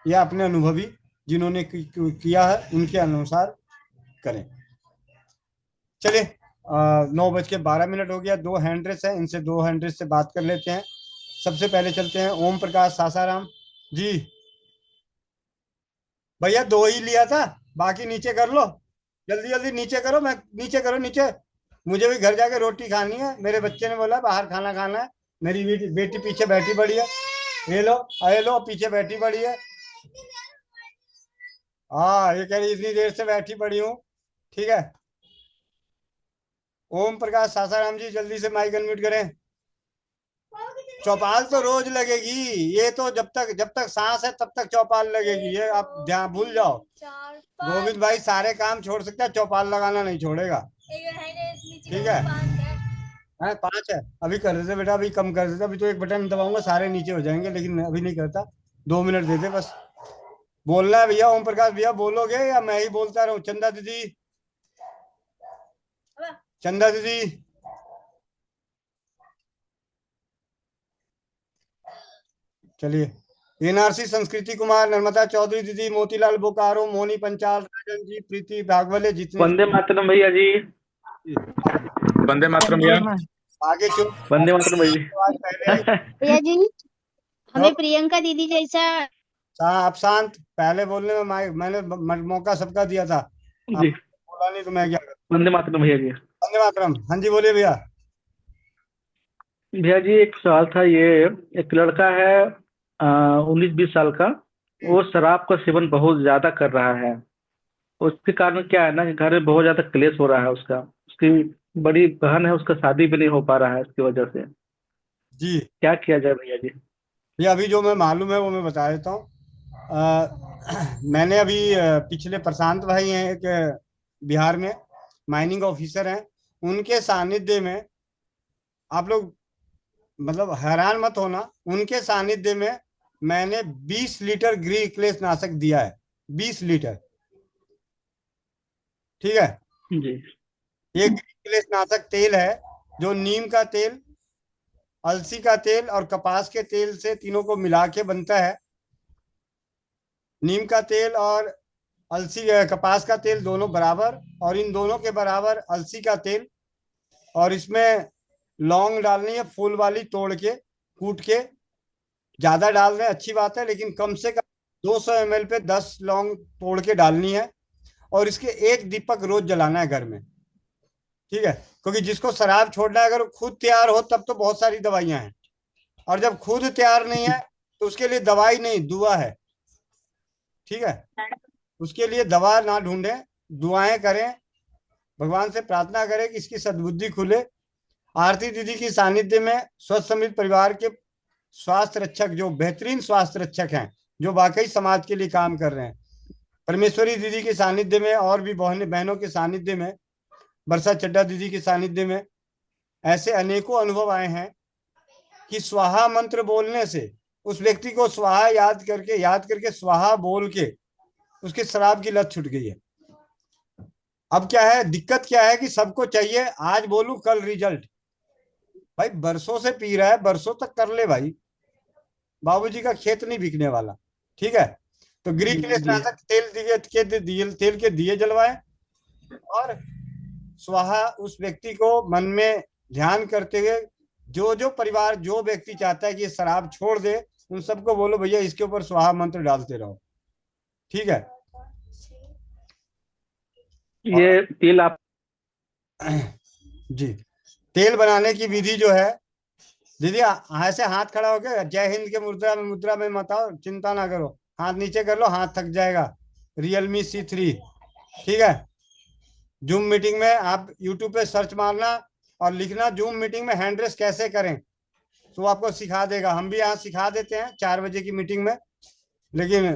Speaker 1: या अपने अनुभवी जिन्होंने किया है उनके अनुसार करें। चलिए, 9:12 हो गया। 2 हैंड रेस है, इनसे 2 हैंड रेस से बात कर लेते हैं। सबसे पहले चलते हैं ओम प्रकाश सासाराम जी। भैया 2 ही लिया था, बाकी नीचे कर लो, जल्दी जल्दी नीचे करो, मैं नीचे करो नीचे, मुझे भी घर जाके रोटी खानी है, मेरे बच्चे ने बोला बाहर खाना खाना है, मेरी बेटी पीछे बैठी पड़ी है, ये लो पीछे बैठी पड़ी है। हाँ, ये कह रही इतनी देर से बैठी पड़ी हूँ। ठीक है, ओम प्रकाश सासाराम जी जल्दी से माइक अनम्यूट करें। चौपाल तो रोज लगेगी, ये तो जब तक सांस है तब तक चौपाल लगेगी, ये आप ध्यान भूल जाओ। गोविंद भाई सारे काम छोड़ सकता है, चौपाल लगाना नहीं छोड़ेगा। ठीक है, 5 है, अभी कर देते बेटा, अभी कम कर देते, अभी तो एक बटन दबाऊंगा सारे नीचे हो जाएंगे, लेकिन अभी नहीं करता, 2 मिनट देते बस। बोलना है भैया, ओम प्रकाश भैया बोलोगे या मैं ही बोलता रहूं? चंदा दीदी, चंदा दीदी, चलिए। एनआरसी संस्कृति कुमार, नर्मदा चौधरी दीदी, मोतीलाल बोकारो, मोनी पंचाल, राजन जी, प्रीति भागवले, जितने
Speaker 11: वंदे मातरम भैया जी। वंदे मातरम भैया।
Speaker 1: आगे चलो,
Speaker 11: वंदे मातरम भैया
Speaker 12: भैया जी, हमें प्रियंका दीदी जैसा।
Speaker 1: आप शांत, पहले बोलने में मैंने मौका सबका दिया था,
Speaker 11: जी।
Speaker 1: बोला नहीं तो मैं क्या करूं?
Speaker 11: वंदे मातरम भैया जी।
Speaker 1: वंदे मातरम, हाँ जी बोलिए भैया।
Speaker 11: भैया जी एक सवाल था, ये एक लड़का है 19-20 साल का, वो शराब का सेवन बहुत ज्यादा कर रहा है। उसके कारण क्या है ना कि घर में बहुत ज्यादा क्लेश हो रहा है उसका, उसकी बड़ी बहन है, उसका शादी भी नहीं हो पा रहा है इसकी वजह से।
Speaker 1: जी,
Speaker 11: क्या किया जाए भैया जी?
Speaker 1: भैया अभी जो मैं मालूम है वो मैं बता देता हूँ। मैंने अभी पिछले प्रशांत भाई हैं एक बिहार में माइनिंग ऑफिसर हैं, उनके सानिध्य में, आप लोग मतलब हैरान मत होना, उनके सानिध्य में मैंने 20 लीटर गृह क्लेश नाशक दिया है, 20 लीटर। ठीक है
Speaker 11: जी।
Speaker 1: ये गृह क्लेश नाशक तेल है, जो नीम का तेल अलसी का तेल और कपास के तेल से तीनों को मिला के बनता है। नीम का तेल और अलसी कपास का तेल दोनों बराबर, और इन दोनों के बराबर अलसी का तेल, और इसमें लौंग डालनी है फूल वाली तोड़ के कूट के। ज्यादा डाल दें अच्छी बात है, लेकिन कम से कम 200 ml पे 10 लौंग तोड़ के डालनी है। और इसके एक दीपक रोज जलाना है घर में, ठीक है। क्योंकि जिसको शराब छोड़ना है, अगर वो खुद तैयार हो तब तो बहुत सारी दवाइयां हैं, और जब खुद तैयार नहीं है तो उसके लिए दवाई नहीं, दुआ है, ठीक है। उसके लिए दवा ना ढूंढें, दुआएं करें, भगवान से प्रार्थना करें कि इसकी सद्बुद्धि खुले। आरती दीदी की सानिध्य में स्वस्थ समृद्ध परिवार के स्वास्थ्य रक्षक, जो बेहतरीन स्वास्थ्य रक्षक हैं, जो वाकई समाज के लिए काम कर रहे हैं, परमेश्वरी दीदी के सानिध्य में, और भी बहनों के सानिध्य में, बरसा चड्डा दीदी के सानिध्य में, ऐसे अनेकों अनुभव आए हैं कि स्वाहा मंत्र बोलने से उस व्यक्ति को स्वाहा याद करके स्वाहा बोल के उसकी शराब की लत छूट गई है। अब क्या है, दिक्कत क्या है कि सबको चाहिए आज बोलूं कल रिजल्ट। भाई बरसों से पी रहा है, बरसों तक कर ले भाई, बाबूजी का खेत नहीं बिकने वाला, ठीक है। तो गृह के लिए स्नातक तेल के दिए जलवाएं, और स्वाहा उस व्यक्ति को मन में ध्यान करते हुए, जो जो परिवार जो व्यक्ति चाहता है कि ये शराब छोड़ दे, उन सबको बोलो भैया इसके ऊपर स्वाहा मंत्र डालते रहो, ठीक है।
Speaker 11: ये तेल आप
Speaker 1: जी, तेल बनाने की विधि जो है दीदी, ऐसे हाथ खड़ा हो गया, जय हिंद के मुद्रा में मत आओ, चिंता ना करो, हाथ नीचे कर लो, हाथ थक जाएगा। Realme C3, ठीक है। जूम मीटिंग में आप YouTube पे सर्च मारना और लिखना जूम मीटिंग में हैंड रेस कैसे करें, तो आपको सिखा देगा। हम भी यहाँ सिखा देते हैं 4 बजे की मीटिंग में, लेकिन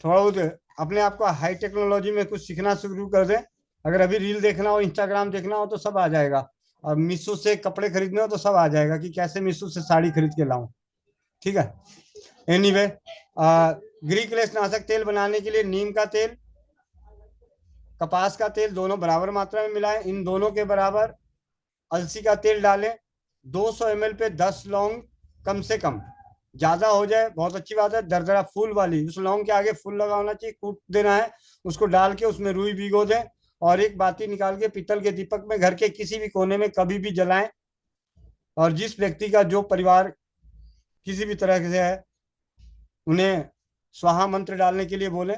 Speaker 1: थोड़ा बहुत अपने आप को हाई टेक्नोलॉजी में कुछ सीखना शुरू कर दें। अगर अभी रील देखना हो, इंस्टाग्राम देखना हो तो सब आ जाएगा, और मीशो से कपड़े खरीदने हो तो सब आ जाएगा कि कैसे मीशो से साड़ी खरीद के लाऊं, ठीक है। एनीवे, ग्रीक लेसनाशक तेल बनाने के लिए नीम का तेल, कपास का तेल दोनों बराबर मात्रा में मिलाएं। इन दोनों के बराबर अलसी का तेल डालें। 200 ml पे 10 लौंग कम से कम, ज्यादा हो जाए बहुत अच्छी बात है, दरदरा फूल वाली, उस लौंग के आगे फूल लगा होना चाहिए, कूट देना है उसको, डाल के उसमें रुई भिगो दें, और एक बाती निकाल के पीतल के दीपक में घर के किसी भी कोने में कभी भी जलाएं। और जिस व्यक्ति का जो परिवार किसी भी तरह से है, उन्हें स्वाहा मंत्र डालने के लिए बोले।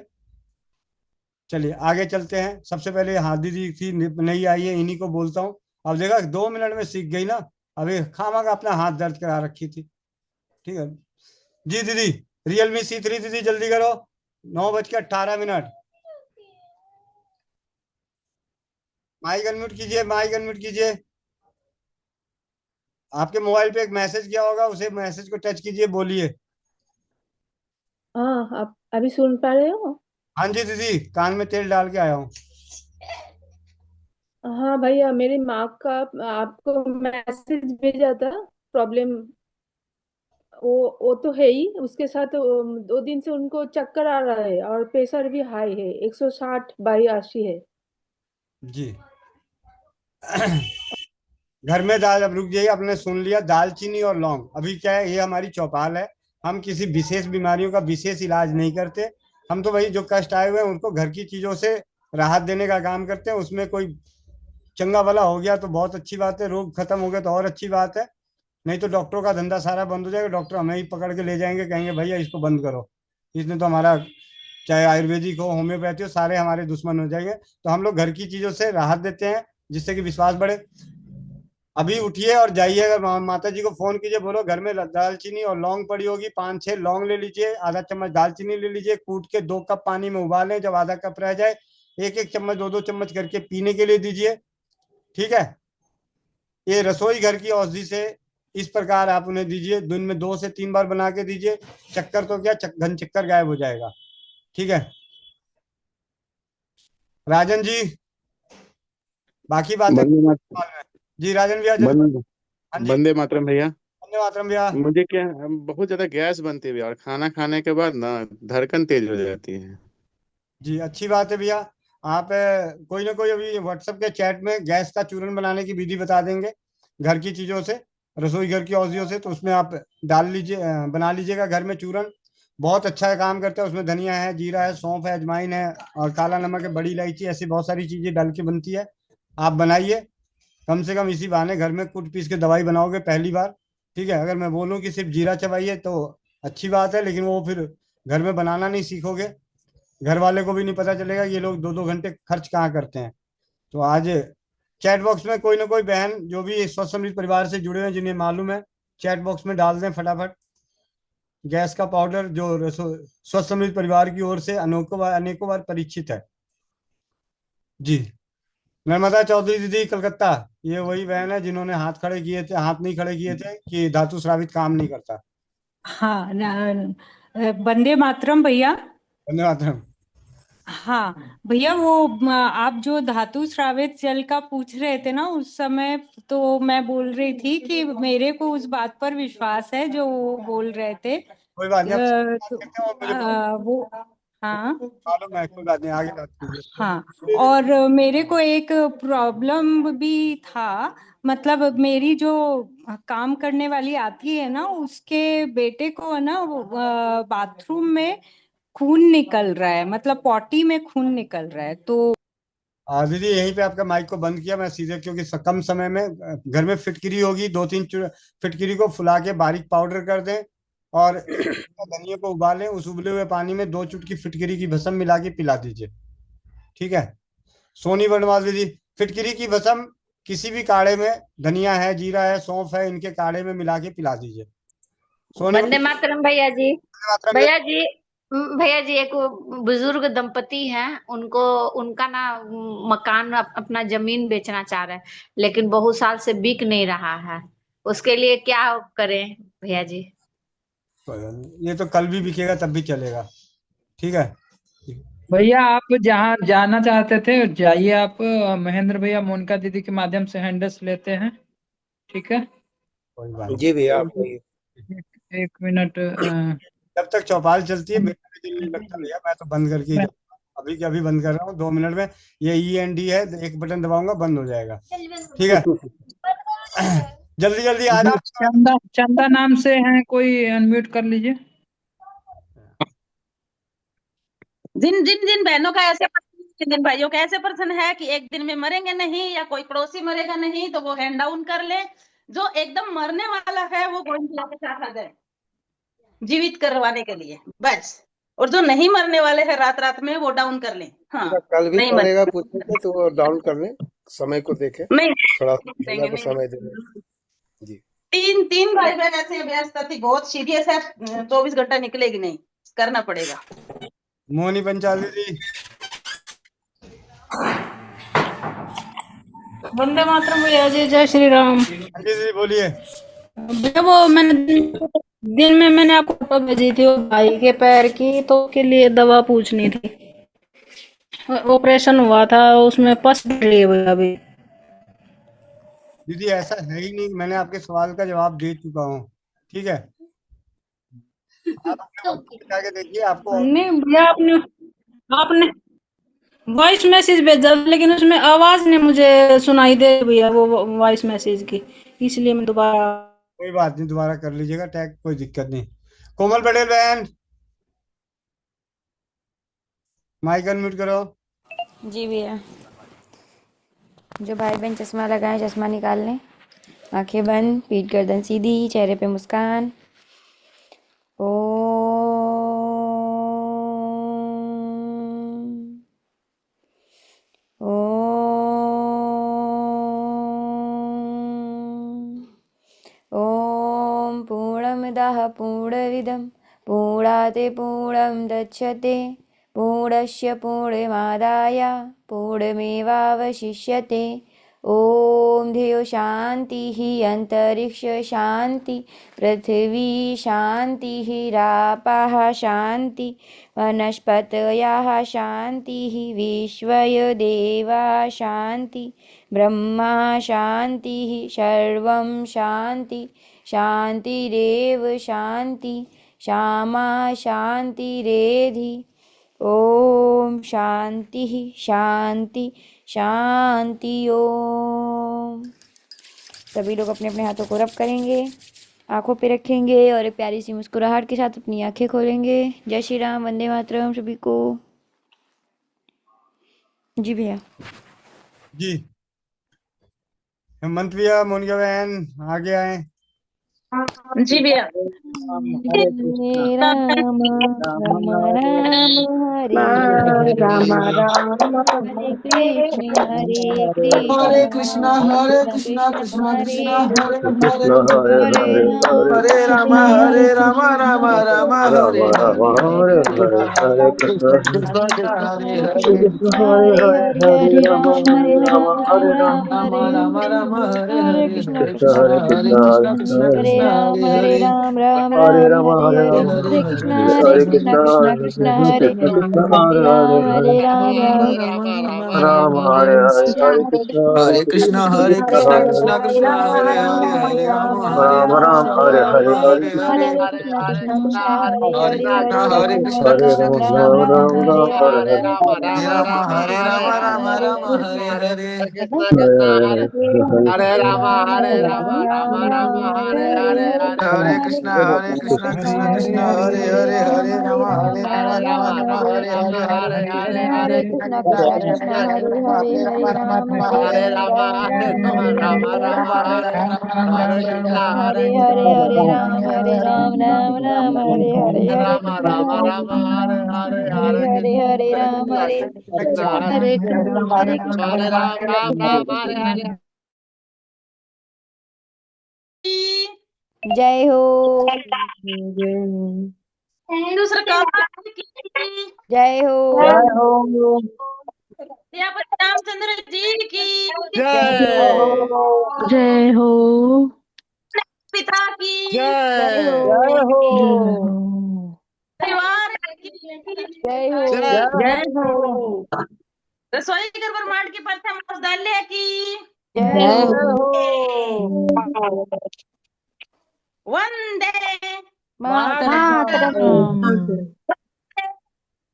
Speaker 1: चलिए आगे चलते हैं। सबसे पहले हाँ दीदी थी, नहीं आई है, इन्हीं को बोलता हूँ। अब देखा 2 मिनट में सीख गई ना, अभी खामा का अपना हाथ दर्द करा रखी थी, ठीक है जी। दीदी Realme C3 दीदी जल्दी करो, 9:18। माइक अनम्यूट कीजिए, माइक अनम्यूट कीजिए। आपके मोबाइल पे एक मैसेज किया होगा, उसे मैसेज को टच कीजिए, बोलिए।
Speaker 13: हाँ, आप अभी सुन पा रहे हो?
Speaker 1: हाँ जी दीदी, कान में तेल डाल के आया हूँ।
Speaker 13: हाँ भैया, मेरी माँ का आपको मैसेज भेजा था। प्रॉब्लम वो तो है ही, उसके साथ 2 दिन से उनको चक्कर आ रहा है और प्रेशर भी हाई है, 160/80 है।
Speaker 1: जी घर में दाल, अब रुक जाइए, आपने सुन लिया, दालचीनी और लौंग। अभी क्या है, ये हमारी चौपाल है, हम किसी विशेष बीमारियों का विशेष इलाज नहीं करते। हम तो वही जो कष्ट आए हुए हैं उनको घर की चीजों से राहत देने का काम करते हैं। उसमें कोई चंगा भला हो गया तो बहुत अच्छी बात है, रोग खत्म हो गया तो और अच्छी बात है, नहीं तो डॉक्टरों का धंधा सारा बंद हो जाएगा। डॉक्टर हमें ही पकड़ के ले जाएंगे, कहेंगे भैया इसको बंद करो, इसने तो हमारा, चाहे आयुर्वेदिक हो होम्योपैथी हो, सारे हमारे दुश्मन हो जाएंगे। तो हम लोग घर की चीजों से राहत देते हैं, जिससे कि विश्वास बढ़े। अभी उठिए और जाइए, अगर माता जी को फोन कीजिए, बोलो घर में दालचीनी और लौंग पड़ी होगी, 5-6 लौंग ले लीजिए, आधा चम्मच दालचीनी ले लीजिए, कूट के 2 कप पानी में उबालें, जब आधा कप रह जाए 1-1 चम्मच 2-2 चम्मच करके पीने के लिए दीजिए, ठीक है। ये रसोई घर की औषधि से इस प्रकार आप उन्हें दीजिए, दिन में 2 से 3 बार बना के दीजिए। चक्कर तो क्या, घन चक्कर गायब हो जाएगा, ठीक है। राजन जी बाकी बातें जी, राजन भैया हाँ जी,
Speaker 14: वंदे मातरम भैया।
Speaker 1: वंदे मातरम भैया।
Speaker 14: मुझे क्या, बहुत ज्यादा गैस बनती है भैया, और खाना खाने के बाद ना धड़कन तेज हो जाती है।
Speaker 1: जी अच्छी बात है भैया। आप कोई ना कोई अभी व्हाट्सएप के चैट में गैस का चूरन बनाने की विधि बता देंगे घर की चीजों से, रसोई घर की औषधियों से, तो उसमें आप डाल लीजिए, बना लीजिएगा घर में चूरन। बहुत अच्छा काम करता है। उसमें धनिया है, जीरा है, सौंफ है, अजवाइन है और काला नमक है, बड़ी इलायची, ऐसी बहुत सारी चीजें डाल के बनती है। आप बनाइए, कम से कम इसी बहाने घर में कूट पीस के दवाई बनाओगे पहली बार। ठीक है, अगर मैं बोलूँ कि सिर्फ जीरा चबाइए तो अच्छी बात है, लेकिन वो फिर घर में बनाना नहीं सीखोगे, घर वाले को भी नहीं पता चलेगा ये लोग 2-2 घंटे खर्च कहाँ करते हैं। तो आज चैट बॉक्स में कोई ना कोई बहन जो भी स्वस्थ समृद्ध परिवार से जुड़े हैं, जिन्हें मालूम है, चैट बॉक्स में डाल दें फटाफट। गैस का पाउडर जो स्वस्थ समृद्ध परिवार की ओर से अनेकों बार परीक्षित है। जी। नर्मदा चौधरी दीदी कलकत्ता, ये वही बहन है जिन्होंने हाथ खड़े किए थे, हाथ नहीं खड़े किए थे कि धातु स्रावित काम नहीं करता।
Speaker 15: हाँ वंदे मातरम भैया।
Speaker 1: धन्यवाद मैम।
Speaker 15: हाँ भैया, वो आप जो धातु स्रावित जल का पूछ रहे थे ना उस समय, तो मैं बोल रही थी कि मेरे को उस बात पर विश्वास है जो वो बोल रहे थे।
Speaker 1: कोई बात नहीं, आप बात
Speaker 15: तो
Speaker 1: करते हैं और मेरे को
Speaker 15: वो, हाँ
Speaker 1: मालूम है, कोई बात नहीं, आगे बात कीजिए।
Speaker 15: हाँ, और मेरे को एक प्रॉब्लम भी था। मतलब मेरी जो काम करने वाली आती है ना, उसके बेटे को है ना बाथरूम में खून निकल रहा है, मतलब पॉटी में खून निकल रहा है। तो
Speaker 1: दीदी यहीं पे आपका माइक को बंद किया मैं सीधे, क्योंकि कम समय में घर में फिटकिरी होगी, 2-3 फिटकिरी को फुला के बारीक पाउडर कर दें और धनिया को उबालें, उस उबले हुए पानी में 2 चुटकी फिटकिरी की भस्म मिला के पिला दीजिए। ठीक है। सोनी वर्णवाल दीदी, फिटकिरी की भस्म किसी भी काढ़े में, धनिया है, जीरा है, सौंफ है, इनके काढ़े में मिला के पिला दीजिए। सोनी
Speaker 16: वंदे मातरम भैया जी।
Speaker 1: मातरम।
Speaker 16: भैया जी एक बुजुर्ग दंपति हैं, उनको उनका ना मकान अपना जमीन बेचना चाह रहे हैं, लेकिन बहुत साल से बिक नहीं रहा है। उसके लिए क्या करें भैया जी?
Speaker 1: ये तो कल भी बिकेगा तब भी चलेगा। ठीक है।
Speaker 10: भैया आप जहाँ जाना चाहते थे जाइए आप। महेंद्र भैया मोनिका दीदी के माध्यम से हैंडल्स लेते हैं। ठीक है।
Speaker 1: कोई बात नहीं।
Speaker 17: जी भैया आप कहिए।
Speaker 10: एक मिनट।
Speaker 1: जब तक चौपाल चलती है मेरा भी दिल नहीं लगता भैया, मैं तो बंद करके ही जाऊंगा। अभी के अभी बंद कर रहा हूँ, 2 मिनट में। ये END है, एक बटन दबाऊंगा बंद हो जाएगा। ठीक है। जल्दी जल्दी आ जाओ।
Speaker 10: चंदा चंदा नाम से हैं कोई, अनम्यूट कर लीजिए।
Speaker 18: जिन जिन जिन बहनों का ऐसे जिन भाइयों का ऐसे पर्सन है कि एक दिन में मरेंगे नहीं या कोई पड़ोसी मरेगा नहीं, तो वो हैंड डाउन कर ले। जो एकदम मरने वाला है वो गोविंद के साथ आ जाए जीवित करवाने के लिए बस। और जो नहीं मरने वाले हैं रात रात में वो डाउन कर लें। हाँ,
Speaker 17: कल भी
Speaker 18: नहीं
Speaker 17: पड़ेगा
Speaker 18: मर
Speaker 17: पूछेंगे तो वो डाउन कर लें, समय को देखें,
Speaker 18: नहीं
Speaker 17: थोड़ा
Speaker 18: देंगे,
Speaker 17: भैया को
Speaker 18: नहीं
Speaker 17: समय दें। जी।
Speaker 18: तीन तीन भाई बहन ऐसे व्यस्त थी, बहुत सीरियस है। 24 घंटा निकलेगी नहीं, करना पड़ेगा।
Speaker 1: मोहनी पंचाल दीदी।
Speaker 19: वंदे मातरम भैया जी, जय श्री राम।
Speaker 1: दीदी बोलिए।
Speaker 19: भैया वो मैंने दिन में मैंने आपको फोटो भेजी थी वो भाई के पैर की, तो के लिए दवा पूछनी थी। ऑपरेशन हुआ था, उसमें पस रही है भैया अभी।
Speaker 1: दीदी ऐसा है ही नहीं, मैंने आपके सवाल का जवाब दे चुका हूँ। ठीक है। आप अपने WhatsApp पे जाके देखिए, आपको
Speaker 19: नहीं भैया, आपने आपने वॉइस मैसेज भेजा, लेकिन उसमें आवाज नहीं मुझे सुनाई दे भैया वो वॉइस मैसेज की, इसलिए मैं दोबारा।
Speaker 1: कोई बात नहीं, दोबारा कर लीजिएगा टैग, कोई दिक्कत नहीं। कोमल पटेल बहन, माइक अनम्यूट करो।
Speaker 2: जी भैया। जो भाई बहन चश्मा लगाए चश्मा निकाल लें, आंखें बंद, पीठ गर्दन सीधी, चेहरे पे मुस्कान। ओम पूर्णमदः पूर्णमिदं पूर्णात् पूर्णमुदच्यते पूर्णस्य पूर्णमादाय पूर्णमेवावशिष्यते। ओम धियो शांति अंतरिक्ष शांति पृथ्वी शांति रापः शांति वनस्पतयः शांति विश्वयो देवा शांति ब्रह्मा शांति सर्वं शांति शांतिरेव शांति श्यामा शांतिरेधि। ओम शांति शांति शांति। ओम सभी लोग अपने अपने हाथों को रब करेंगे, आंखों पे रखेंगे और एक प्यारी सी मुस्कुराहट के साथ अपनी आंखें खोलेंगे। जय श्री राम, वंदे मातरम सभी को। जी भैया।
Speaker 1: जी हेमंत भैया, मोनिका बहन आगे आए।
Speaker 18: जी भैया।
Speaker 2: हरे राम राम राम हरे
Speaker 5: राम राम
Speaker 2: हरे कृष्ण
Speaker 5: हरे
Speaker 2: कृष्ण
Speaker 5: कृष्णा
Speaker 2: कृष्ण
Speaker 5: कृष्णा
Speaker 2: हरे
Speaker 5: कृष्ण हरे
Speaker 2: हरे
Speaker 5: हरे
Speaker 2: राम
Speaker 5: हरे राम
Speaker 2: राम
Speaker 5: राम
Speaker 2: हरे
Speaker 5: राम हरे हरे कृष्ण
Speaker 2: कृष्ण
Speaker 5: कृष्ण हरे
Speaker 2: हरे
Speaker 5: हरे
Speaker 2: हरे
Speaker 5: हरे
Speaker 2: हरे
Speaker 5: राम
Speaker 2: राम
Speaker 5: हरे राम
Speaker 2: राम हरे हरे कृष्ण
Speaker 5: कृष्ण हरे कृष्ण
Speaker 2: हरे राम राम
Speaker 5: हरे
Speaker 2: राम
Speaker 5: राम
Speaker 2: हरे
Speaker 5: हरे राम
Speaker 2: हरे
Speaker 5: हरे
Speaker 2: कृष्ण
Speaker 5: कृष्ण
Speaker 2: कृष्ण
Speaker 5: हरे
Speaker 2: कृष्ण हरे
Speaker 5: कृष्ण कृष्ण
Speaker 2: हरे राम राम
Speaker 5: राम हरे हरे हरे
Speaker 20: हरे कृष्णा
Speaker 5: कृष्ण
Speaker 20: कृष्णा
Speaker 5: हरे
Speaker 20: कृष्णा
Speaker 5: हरे
Speaker 20: कृष्णा हरे हरे हरे राम हरे
Speaker 5: राम
Speaker 20: राम
Speaker 5: राम हरे
Speaker 20: राम
Speaker 5: हरे
Speaker 20: राम
Speaker 5: हरे
Speaker 20: हरे
Speaker 5: कृष्ण
Speaker 20: हरे
Speaker 2: कृष्ण कृष्ण कृष्ण
Speaker 20: हरे कृष्णा हरे कृष्णा
Speaker 5: हरे
Speaker 20: कृष्णा
Speaker 5: राम
Speaker 20: कृष्णा
Speaker 5: राम
Speaker 20: हरे
Speaker 5: राम राम हरे हरे
Speaker 20: हरे राम राम राम हरे हरे
Speaker 5: हरे हरे हरे
Speaker 20: हरे कृष्णा कृष्णा कृष्णा हरे हरे हरे राम राम हरे हरे हरे
Speaker 2: हरे कृष्ण कृष्ण कृष्ण हरे हरे हरे राम राम हरे हरे कृष्ण हरे हरे राम हरे हरे कृष्ण जय हो।
Speaker 18: दूसरा काम
Speaker 2: जय हो।
Speaker 18: सियापति रामचंद्र जी की
Speaker 2: जय हो।
Speaker 3: जय हो।
Speaker 18: पिता की
Speaker 2: जय हो।
Speaker 3: जय हो।
Speaker 18: परिवार की
Speaker 2: जय हो।
Speaker 3: जय हो।
Speaker 18: रसोई घर ब्रह्मांड की प्रथम औषधालय की
Speaker 2: जय
Speaker 3: जय
Speaker 2: हो।
Speaker 3: हो।
Speaker 18: वंदे
Speaker 2: मातरम।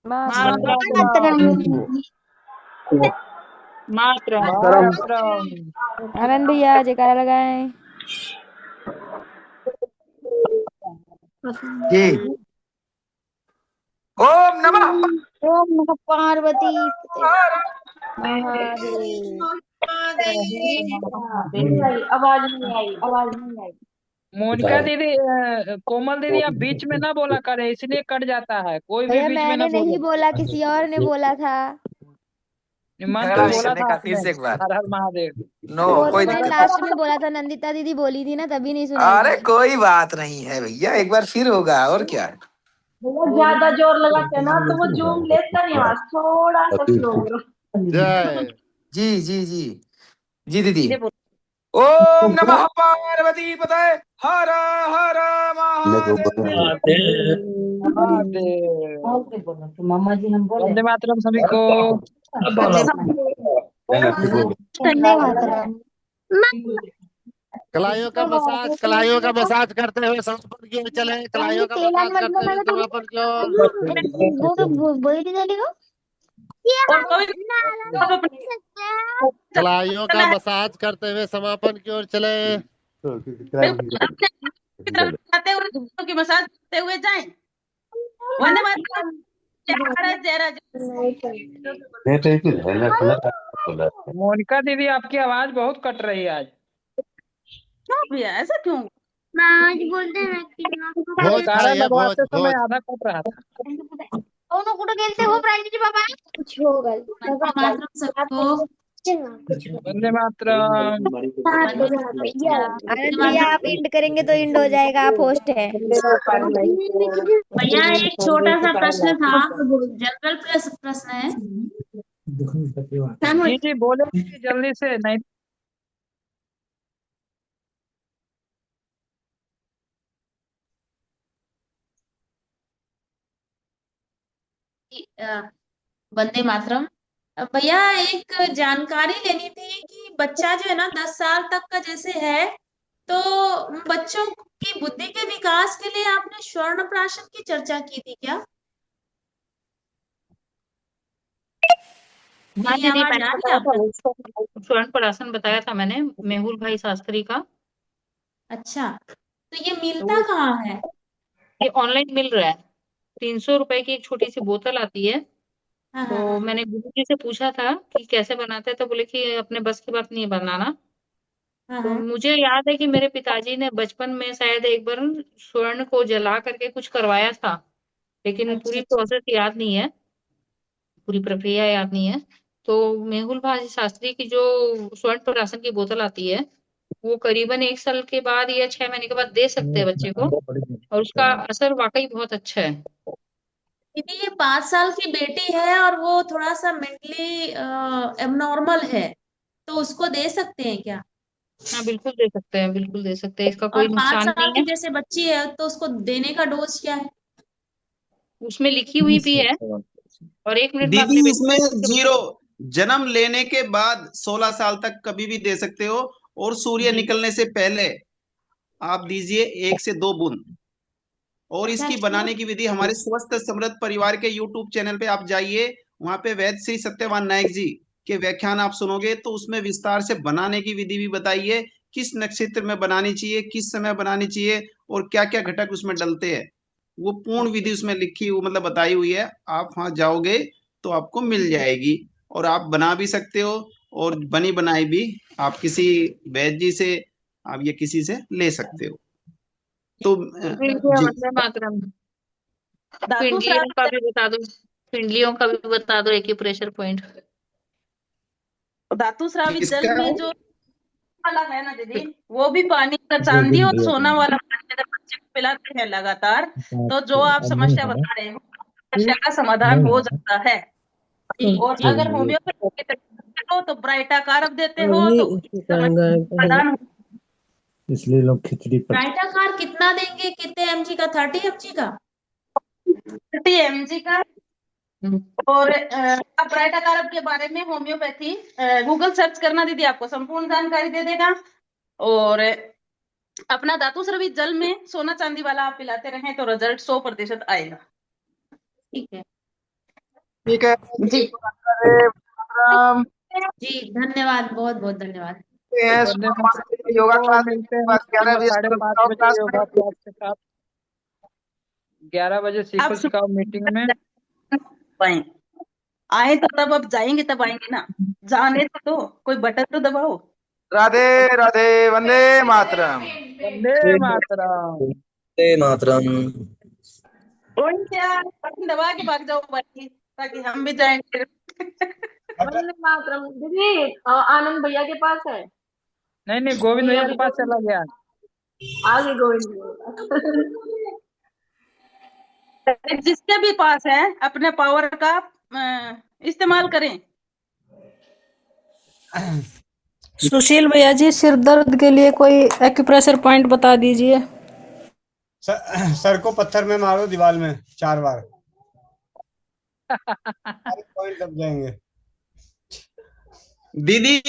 Speaker 3: मातरम।
Speaker 5: करम
Speaker 3: मातरम।
Speaker 2: आनंद भैया जयकारा लगाएं।
Speaker 20: जी ओम नमः
Speaker 12: ओम नमः पार्वती
Speaker 2: महादेव।
Speaker 19: आवाज नहीं आई, आवाज नहीं आई।
Speaker 10: मोनिका दीदी कोमल दीदी आप बीच में ना बोला करे, इसलिए कट जाता है। कोई भी
Speaker 2: भैया
Speaker 10: बीच में ना
Speaker 2: मैंने नहीं
Speaker 10: बोले।
Speaker 2: बोला, किसी और ने बोला था।
Speaker 10: मन तो
Speaker 20: झगड़ा नहीं
Speaker 10: बोला
Speaker 20: करने
Speaker 10: था
Speaker 20: का, फिर
Speaker 10: आपने।
Speaker 20: से एक बार।
Speaker 10: हर हर महादेव।
Speaker 20: नो
Speaker 2: वो तो
Speaker 20: कोई
Speaker 2: मैंने
Speaker 20: दिक्कत
Speaker 2: लास्ट
Speaker 20: नहीं।
Speaker 2: में बोला था, नंदिता दीदी बोली थी ना, तभी नहीं सुनाई
Speaker 20: अरे
Speaker 2: दी।
Speaker 20: कोई बात नहीं है भैया, एक बार फिर होगा और क्या।
Speaker 19: भैया ज्यादा जोर लगाते ना तो वो जूम लेता नहीं, आवाज थोड़ा सा स्लो करो।
Speaker 20: जी जी जी जी दीदी।
Speaker 18: ये बोल
Speaker 20: ओम नमः पार्वती पतये हर हर महादेव।
Speaker 10: महादेव।
Speaker 19: मामा जी हम बोले
Speaker 10: वंदे मातरम सभी को।
Speaker 12: वंदे मातरम।
Speaker 17: कलाइयों का मसाज करते हुए समापन की ओर चले। कलाइयों का
Speaker 12: तेलान
Speaker 17: मसाज
Speaker 12: मधलं
Speaker 17: करते हुए
Speaker 12: मला थोडी
Speaker 17: समापन की ओर।
Speaker 12: अजून गोड बैठी झाली का
Speaker 18: और कोई
Speaker 17: कलाइयों का मसाज करते हुए समापन की ओर चले।
Speaker 18: बिल्कुल अपने तरफ जाते हुए दूसरों की मसाज करते हुए जाएं। वंदे मातरम। जय भारत जय राज्य।
Speaker 10: मोनिका दीदी आपकी आवाज बहुत कट रही है आज।
Speaker 18: क्यों भैया, ऐसा क्यों?
Speaker 12: आज बोलते हैं कि
Speaker 17: भोज
Speaker 10: जयकारा
Speaker 17: खाइए, भोज
Speaker 10: लगवाते समय
Speaker 17: भोज।
Speaker 10: आधा कट रहा था।
Speaker 12: कुठं गेलते हो प्रांजली बाबा कुछ हो गल
Speaker 10: वंदे मातरम।
Speaker 2: आनंद भैया आप इंड करेंगे तो इंड हो जाएगा, आप होस्ट है।
Speaker 16: भैया एक छोटा सा प्रश्न था, जनरल प्रश्न है।
Speaker 10: जी जी बोले दीदी जल्दी से, नहीं
Speaker 16: वंदे मातरम। भैया एक जानकारी लेनी थी कि बच्चा जो है ना 10 साल तक का जैसे है, तो बच्चों की बुद्धि के विकास के लिए आपने स्वर्ण प्राशन की चर्चा की थी क्या?
Speaker 21: हाँ
Speaker 16: मेरी
Speaker 21: दीदी
Speaker 16: आवाज
Speaker 21: मैंने
Speaker 16: आ रही है
Speaker 21: बताया था
Speaker 16: आपको?
Speaker 21: वो स्वर्ण प्राशन बताया था मैंने, मेहुल भाई शास्त्री का। अच्छा, तो ये
Speaker 22: तो
Speaker 21: मिलता
Speaker 22: वो
Speaker 21: कहाँ है?
Speaker 22: ये ऑनलाइन मिल रहा है। 300 रुपए की एक छोटी सी बोतल आती है।
Speaker 21: हाँ हाँ
Speaker 22: तो
Speaker 21: हाँ
Speaker 22: मैंने गुरु जी से पूछा था कि कैसे बनाते हैं, तो बोले कि अपने बस की बात नहीं है बनाना।
Speaker 21: हाँ
Speaker 22: तो
Speaker 21: हाँ।
Speaker 22: मुझे याद है कि मेरे पिताजी ने बचपन में शायद एक बार स्वर्ण को जला करके कुछ करवाया था, लेकिन
Speaker 21: अच्छा
Speaker 22: पूरी
Speaker 21: अच्छा।
Speaker 22: प्रोसेस याद नहीं है, पूरी प्रक्रिया याद नहीं है। तो मेहुल भाजी शास्त्री की जो स्वर्ण प्राशन की बोतल आती है, वो करीबन 1 साल के बाद या 6 महीने के बाद दे सकते हैं बच्चे को, और उसका असर वाकई बहुत अच्छा है।
Speaker 21: दीदी ये 5 साल की बेटी है और वो थोड़ा सा मेंटली एबनॉर्मल है, तो उसको दे सकते हैं क्या?
Speaker 22: हाँ बिल्कुल दे सकते हैं, बिल्कुल दे सकते हैं, इसका
Speaker 21: और
Speaker 22: कोई
Speaker 21: पांच
Speaker 22: नुकसान
Speaker 21: साल
Speaker 22: नहीं
Speaker 21: की
Speaker 22: है।
Speaker 21: जैसे बच्ची है तो उसको देने का डोज क्या है?
Speaker 22: उसमें लिखी हुई भी है, और 1 मिनट में
Speaker 23: दीदी
Speaker 22: अपने बेटे
Speaker 23: इसमें
Speaker 22: को
Speaker 23: जीरो, जन्म लेने के बाद 16 साल तक कभी भी दे सकते हो, और सूर्य
Speaker 21: जी।
Speaker 23: निकलने से पहले आप दीजिए 1 से 2 बूंद। और
Speaker 21: अच्छा
Speaker 23: इसकी
Speaker 21: अच्छा।
Speaker 23: बनाने की विधि हमारे स्वस्थ समृद्ध परिवार के यूट्यूब चैनल पे आप जाइए, वहां पे वैद्य श्री सत्यवान नायक जी के व्याख्यान आप सुनोगे तो उसमें विस्तार से बनाने की विधि भी बताइए, किस नक्षत्र में बनानी चाहिए, किस समय बनानी चाहिए, और क्या क्या घटक उसमें डलते हैं। वो पूर्ण
Speaker 21: ओके।
Speaker 23: विधि उसमें लिखी हुई, मतलब बताई हुई है। आप वहां जाओगे तो आपको मिल जाएगी, और आप बना भी सकते हो, और बनी बनाई भी आप किसी वैद्य जी से, आप ये किसी से ले सकते हो। तो
Speaker 22: फिर
Speaker 23: जी,
Speaker 22: वंदे मातरम।
Speaker 18: धातु
Speaker 22: पिंडलियों का
Speaker 18: श्राव
Speaker 22: भी बता दो, पिंडलियों का भी बता दो, एक ही प्रेशर पॉइंट।
Speaker 18: धातु श्रावित जल
Speaker 23: किसका?
Speaker 18: में जो वाला है ना दीदी, वो भी पानी का चांदी और सोना वाला पानी अगर बच्चे को पिलाते हैं लगातार, तो जो आप समस्या बता रहे हो समस्या का समाधान हो जाता है। और
Speaker 22: जी
Speaker 18: अगर होम्योपैथी की तरफ हो तो ब्राइटा कारक देते हो तो इस समस्या का समाधान हो।
Speaker 24: इसलिए लोग खिचड़ी पर
Speaker 21: रायताकार कितना देंगे, कितने एमजी का? 30 mg का?
Speaker 18: 30 mg का। और अब ब्राइटा कारक के बारे में होम्योपैथी गूगल सर्च करना दीदी, आपको संपूर्ण जानकारी दे देगा। और अपना धातु स्रवित जल में सोना चांदी वाला आप पिलाते रहें तो रिजल्ट 100% आएगा।
Speaker 21: ठीक है
Speaker 20: ठीक है।
Speaker 18: जी
Speaker 20: हरे मातरम।
Speaker 21: जी, धन्यवाद, बहुत बहुत धन्यवाद।
Speaker 20: मिलते हैं
Speaker 10: वंदे
Speaker 20: सुबह 5
Speaker 10: मातरम
Speaker 20: बजे
Speaker 10: जी
Speaker 20: योगा
Speaker 10: को,
Speaker 20: क्लास में,
Speaker 10: मिलते हैं
Speaker 20: 11
Speaker 10: सुबह
Speaker 20: बजे
Speaker 10: 5:30
Speaker 20: सिखाओ
Speaker 10: बजे
Speaker 20: क्लास में।
Speaker 10: योगा क्लास के साथ। 11 बजे सीखो
Speaker 18: आप
Speaker 10: सिखाओ मीटिंग में।
Speaker 18: पाए आए तो तब, अब जाएंगे तब आएंगे ना, जाने तो कोई बटन तो दबाओ।
Speaker 20: राधे राधे, वंदे मातरम।
Speaker 10: वंदे मातरम।
Speaker 25: वंदे मातरम।
Speaker 18: वही क्या, बटन दबा के भाग जाओ बाकी, ताकि हम भी जाएंगे।
Speaker 13: वंदे मातरम दीदी, आनंद भैया के पास है।
Speaker 10: नहीं नहीं, गोविंद
Speaker 13: नहीं
Speaker 10: भैया के
Speaker 13: अभी
Speaker 10: पास चला
Speaker 13: गोविंद
Speaker 10: गया।
Speaker 13: आगे गोविंद भैया।
Speaker 18: जिसके भी पास है अपने पावर का इस्तेमाल करें।
Speaker 19: सुशील भैया जी, सिर दर्द के लिए कोई एक्यूप्रेशर पॉइंट बता दीजिए।
Speaker 1: सर को पत्थर में मारो दीवार में 4 बार, सारे पॉइंट दब जाएंगे।
Speaker 23: दीदी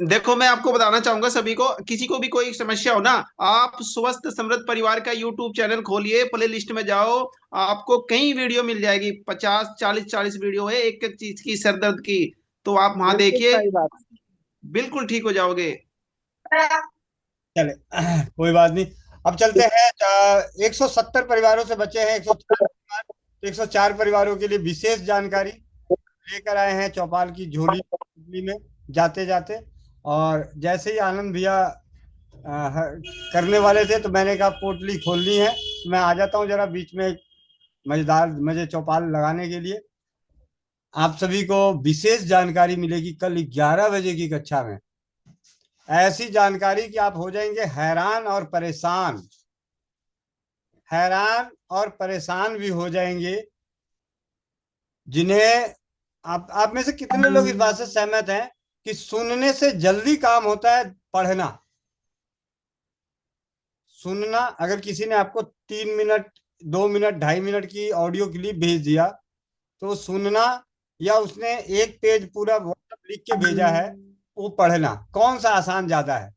Speaker 23: देखो, मैं आपको बताना चाहूंगा सभी को, किसी को भी कोई समस्या हो ना, आप स्वस्थ समृद्ध परिवार का यूट्यूब चैनल खोलिए, प्ले लिस्ट में जाओ, आपको कई वीडियो मिल जाएगी, 50 40 वीडियो है एक एक चीज की, सर दर्द की। तो आप वहां
Speaker 10: बिल्कुल
Speaker 23: देखिए,
Speaker 10: सही बात।
Speaker 23: बिल्कुल ठीक हो जाओगे।
Speaker 1: चले कोई बात नहीं, अब चलते हैं। 170 परिवारों से बचे हैं 104 परिवार, 104 परिवारों के लिए विशेष जानकारी लेकर आए हैं चौपाल की झोली में जाते जाते। और जैसे ही आनंद भैया करने वाले थे तो मैंने कहा पोटली खोलनी है, मैं आ जाता हूँ जरा बीच में मजे चौपाल लगाने के लिए। आप सभी को विशेष जानकारी मिलेगी कल 11 बजे की कक्षा में, ऐसी जानकारी कि आप हो जाएंगे हैरान और परेशान, हैरान और परेशान भी हो जाएंगे। जिन्हें आप में से कितने लोग इस बात से सहमत हैं कि सुनने से जल्दी काम होता है पढ़ना? सुनना, अगर किसी ने आपको 3 मिनट 2 मिनट 2.5 मिनट की ऑडियो क्लिप भेज दिया तो सुनना, या उसने एक पेज पूरा व्हाट्सएप लिख के भेजा है, वो पढ़ना, कौन सा आसान ज्यादा है?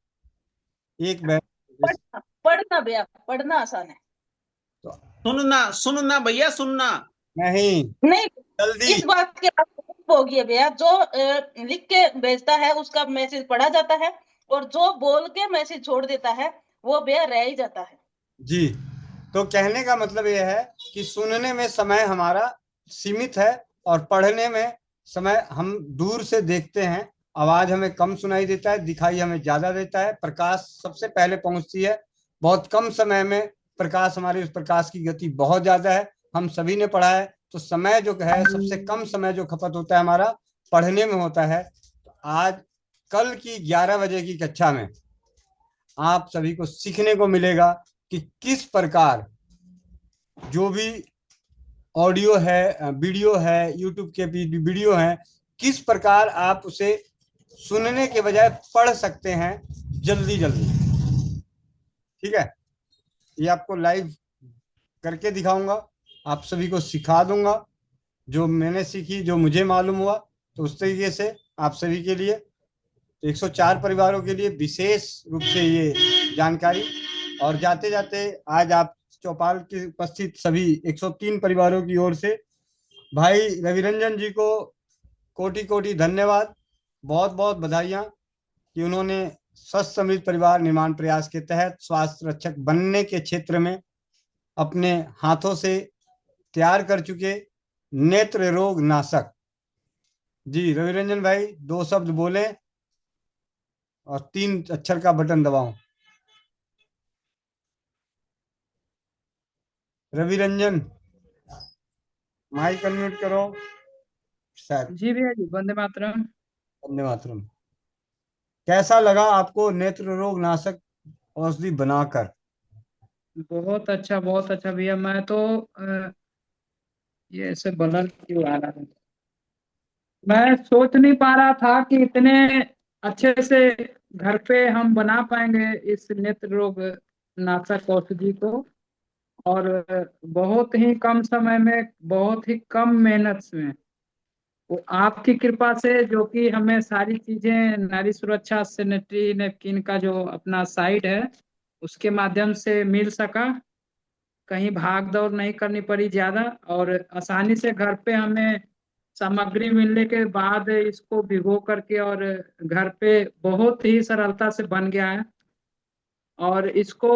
Speaker 1: एक
Speaker 18: पढ़ना भैया, पढ़ना आसान है।
Speaker 23: सुनना, सुनना भैया, सुनना
Speaker 1: नहीं,
Speaker 18: नहीं, इस बात की होगी भैया, जो लिख के भेजता है उसका मैसेज पढ़ा जाता है, और जो बोल के मैसेज छोड़ देता है वो व्यय रह ही जाता है।
Speaker 1: जी, तो कहने का मतलब यह है कि सुनने में समय हमारा सीमित है और पढ़ने में समय हम दूर से देखते हैं, आवाज हमें कम सुनाई देता है, दिखाई हमें ज्यादा देता है, प्रकाश सबसे पहले पहुंचती है, बहुत कम समय में प्रकाश, हमारे उस प्रकाश की गति बहुत ज्यादा है, हम सभी ने पढ़ा है। तो समय जो है सबसे कम समय जो खपत होता है हमारा पढ़ने में होता है। तो आज कल की 11 बजे की कक्षा में आप सभी को सीखने को मिलेगा कि किस प्रकार जो भी ऑडियो है, वीडियो है, यूट्यूब के वीडियो हैं, किस प्रकार आप उसे सुनने के बजाय पढ़ सकते हैं जल्दी जल्दी। ठीक है, ये आपको लाइव करके दिखाऊंगा, आप सभी को सिखा दूंगा जो मैंने सीखी, जो मुझे मालूम हुआ। तो उस तरीके से आप सभी के लिए 104 परिवारों के लिए विशेष रूप से ये जानकारी। और जाते जाते आज आप चौपाल के उपस्थित सभी 103 परिवारों की ओर से भाई रविरंजन जी को कोटि कोटि धन्यवाद, बहुत बहुत बधाइयाँ कि उन्होंने स्वस्थ समृद्ध परिवार निर्माण प्रयास के तहत स्वास्थ्य रक्षक बनने के क्षेत्र में अपने हाथों से तैयार कर चुके नेत्र रोग नाशक। जी रविरंजन भाई 2 शब्द बोले और 3 अक्षर का बटन दबाओ। रविरंजन माइक अनम्यूट करो शायद।
Speaker 10: जी भैया जी, वंदे मातरम।
Speaker 1: वंदे मातरम। कैसा लगा आपको नेत्र रोग नाशक औषधि बनाकर?
Speaker 10: बहुत अच्छा भैया। मैं तो ये ऐसे ब्लर क्यों आ रहा है, मैं सोच नहीं पा रहा था कि इतने अच्छे से घर पे हम बना पाएंगे इस नेत्र रोग नाशक औषधि को, और बहुत ही कम समय में, बहुत ही कम मेहनत में। वो आपकी कृपा से, जो कि हमें सारी चीजें नारी सुरक्षा सैनिटरी नैपकिन का जो अपना साइट है उसके माध्यम से मिल सका, कहीं भाग दौड़ नहीं करनी पड़ी ज्यादा, और आसानी से घर पे हमें सामग्री मिलने के बाद इसको भिगो करके और घर पे बहुत ही सरलता से बन गया है। और इसको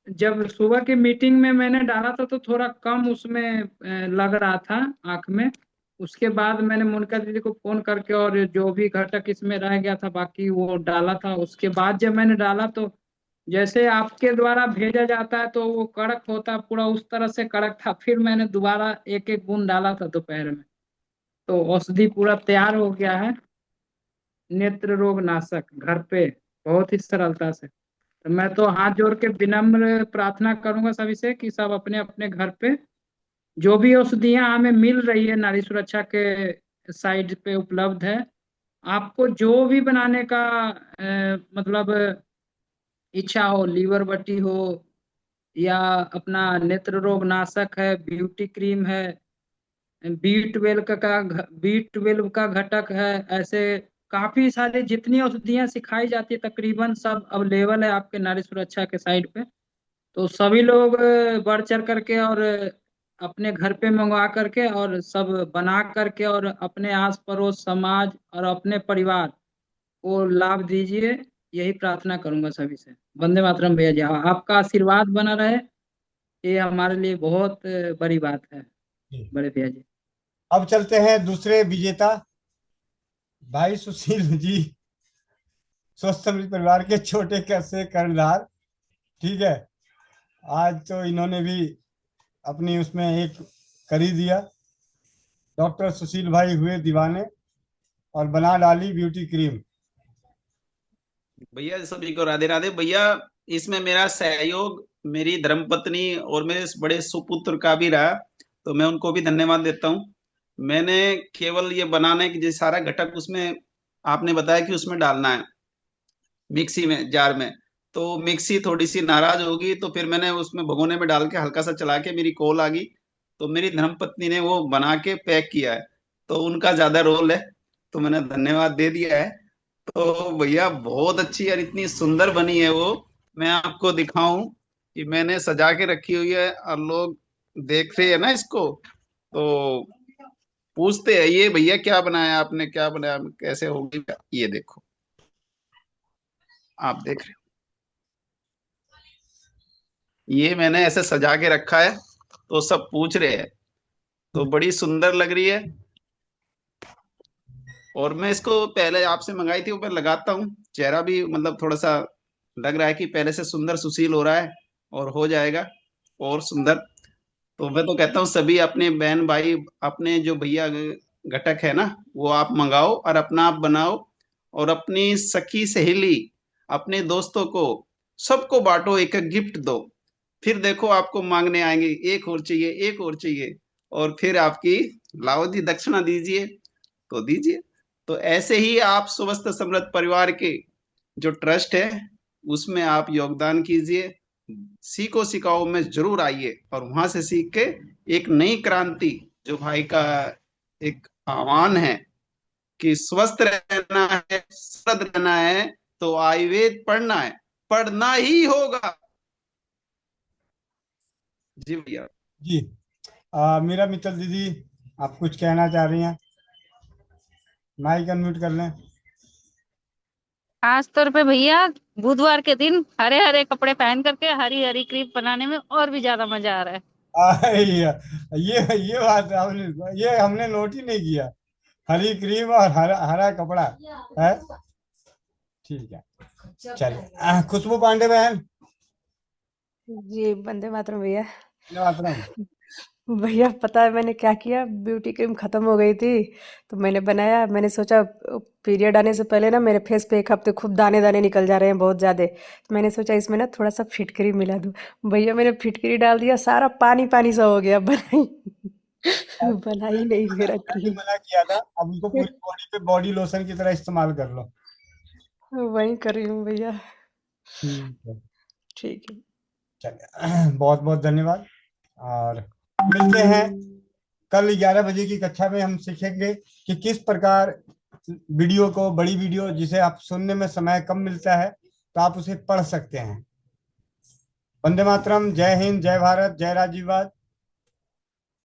Speaker 10: जब सुबह की मीटिंग में मैंने डाला था तो थोड़ा कम उसमें लग रहा था आंख में। उसके बाद मैंने मोनिका दीदी को फोन करके और जो भी घटक इसमें रह गया था बाकी वो डाला था। उसके बाद जब मैंने डाला तो जैसे आपके द्वारा भेजा जाता है तो वो कड़क होता पूरा, उस तरह से कड़क था। फिर मैंने दोबारा एक एक बूंद डाला था दोपहर में, तो औषधि पूरा तैयार हो गया है, नेत्र रोग नाशक घर पे बहुत ही सरलता से। तो मैं तो हाथ जोड़ के विनम्र प्रार्थना करूंगा सभी से कि सब अपने अपने घर पे जो भी औषधियां हमें मिल रही है नारी सुरक्षा के साइड पे उपलब्ध है, आपको जो भी बनाने का मतलब इच्छा हो, लीवर बटी हो या अपना नेत्र रोग नाशक है, ब्यूटी क्रीम है, बी 12 का घटक है, ऐसे काफी सारे जितनी औषधियां सिखाई जाती है तकरीबन सब अवेलेबल है आपके नारी सुरक्षा के साइट पे। तो सभी लोग बढ़ चढ़ करके और अपने घर पे मंगवा करके और सब बना करके और अपने आस पड़ोस समाज और अपने परिवार को लाभ दीजिए, यही प्रार्थना करूंगा सभी से। वंदे मातरम भैया जी, आपका आशीर्वाद बना रहे, ये हमारे लिए बहुत बड़ी बात है बड़े भैया जी।
Speaker 1: अब चलते हैं दूसरे विजेता भाई सुशील जी, स्वस्थ समृद्ध परिवार के छोटे कैसे कर्णधार। ठीक है, आज तो इन्होंने भी अपनी उसमें एक कर ही दिया। डॉक्टर सुशील भाई हुए दीवाने और बना डाली ब्यूटी क्रीम।
Speaker 23: भैया सभी को राधे राधे। भैया इसमें मेरा सहयोग मेरी धर्मपत्नी और मेरे बड़े सुपुत्र का भी रहा, तो मैं उनको भी धन्यवाद देता हूँ। मैंने केवल ये बनाने की जो सारा घटक उसमें आपने बताया कि उसमें डालना है मिक्सी में, जार में, तो मिक्सी थोड़ी सी नाराज होगी, तो फिर मैंने उसमें भगोने में डाल के हल्का सा चला के मेरी कॉल आ गई, तो मेरी धर्मपत्नी ने वो बना के पैक किया है, तो उनका ज्यादा रोल है, तो मैंने धन्यवाद दे दिया है। तो भैया बहुत अच्छी और इतनी सुंदर बनी है वो, मैं आपको दिखाऊं कि मैंने सजा के रखी हुई है और लोग देख रहे हैं ना इसको, तो पूछते हैं ये भैया क्या बनाया आपने, क्या बनाया, कैसे होगी। ये देखो आप देख रहे हो, ये मैंने ऐसे सजा के रखा है, तो सब पूछ रहे हैं, तो बड़ी सुंदर लग रही है। और मैं इसको पहले आपसे मंगाई थी, ऊपर लगाता हूँ, चेहरा भी मतलब थोड़ा सा लग रहा है कि पहले से सुंदर सुशील हो रहा है, और हो जाएगा और सुंदर। तो मैं तो कहता हूँ सभी अपने बहन भाई, अपने जो भैया घटक है ना, वो आप मंगाओ और अपना आप बनाओ, और अपनी सखी सहेली, अपने दोस्तों को, सबको बांटो, एक एक गिफ्ट दो। फिर देखो आपको मांगने आएंगे, एक और चाहिए, एक और चाहिए, और फिर आपकी लाओ जी दक्षिणा दीजिए, तो दीजिए। तो ऐसे ही आप स्वस्थ समृद्ध परिवार के जो ट्रस्ट है उसमें आप योगदान कीजिए, सीखो सिखाओ में जरूर आइए, और वहां से सीख के एक नई क्रांति, जो भाई का एक आह्वान है कि स्वस्थ रहना है, समृद्ध रहना है, तो आयुर्वेद पढ़ना है, पढ़ना ही होगा। जी भैया।
Speaker 1: जी मीरा मित्तल दीदी, आप कुछ कहना चाह रही हैं? माइक अनम्यूट कर लें।
Speaker 22: खास तौर पे भैया बुधवार के दिन हरे हरे कपड़े पहन करके हरी हरी क्रीम बनाने में और भी ज्यादा मजा आ रहा है।
Speaker 1: ये बात ये हमने नोट ही नहीं किया, हरी क्रीम और हरा हरा कपड़ा है। ठीक है, चलिए खुशबू पांडे बहन।
Speaker 4: जी वंदे मातरम भैया।
Speaker 1: वंदे मातरम।
Speaker 4: भैया पता है मैंने क्या किया, ब्यूटी क्रीम खत्म हो गई थी तो मैंने बनाया। मैंने सोचा पीरियड आने से पहले ना मेरे फेस पे एक हफ्ते खूब दाने दाने निकल जा रहे हैं बहुत ज्यादा, तो मैंने सोचा इसमें ना थोड़ा सा फिटकरी मिला दूं। भैया मैंने फिटकरी डाल दिया, सारा पानी पानी सा हो गया, बनाई नहीं मेरा क्रीम।
Speaker 1: मना किया था, अब उनको पूरी बॉडी पे बॉडी लोशन की तरह इस्तेमाल कर लो।
Speaker 4: वही कर रही हूँ भैया।
Speaker 1: ठीक है, चलिए बहुत बहुत धन्यवाद, और मिलते हैं कल 11 बजे की कक्षा में। हम सीखेंगे कि किस प्रकार वीडियो को, बड़ी वीडियो जिसे आप सुनने में समय कम मिलता है तो आप उसे पढ़ सकते हैं। वंदे मातरम, जय हिंद, जय भारत, जय राजीववाद।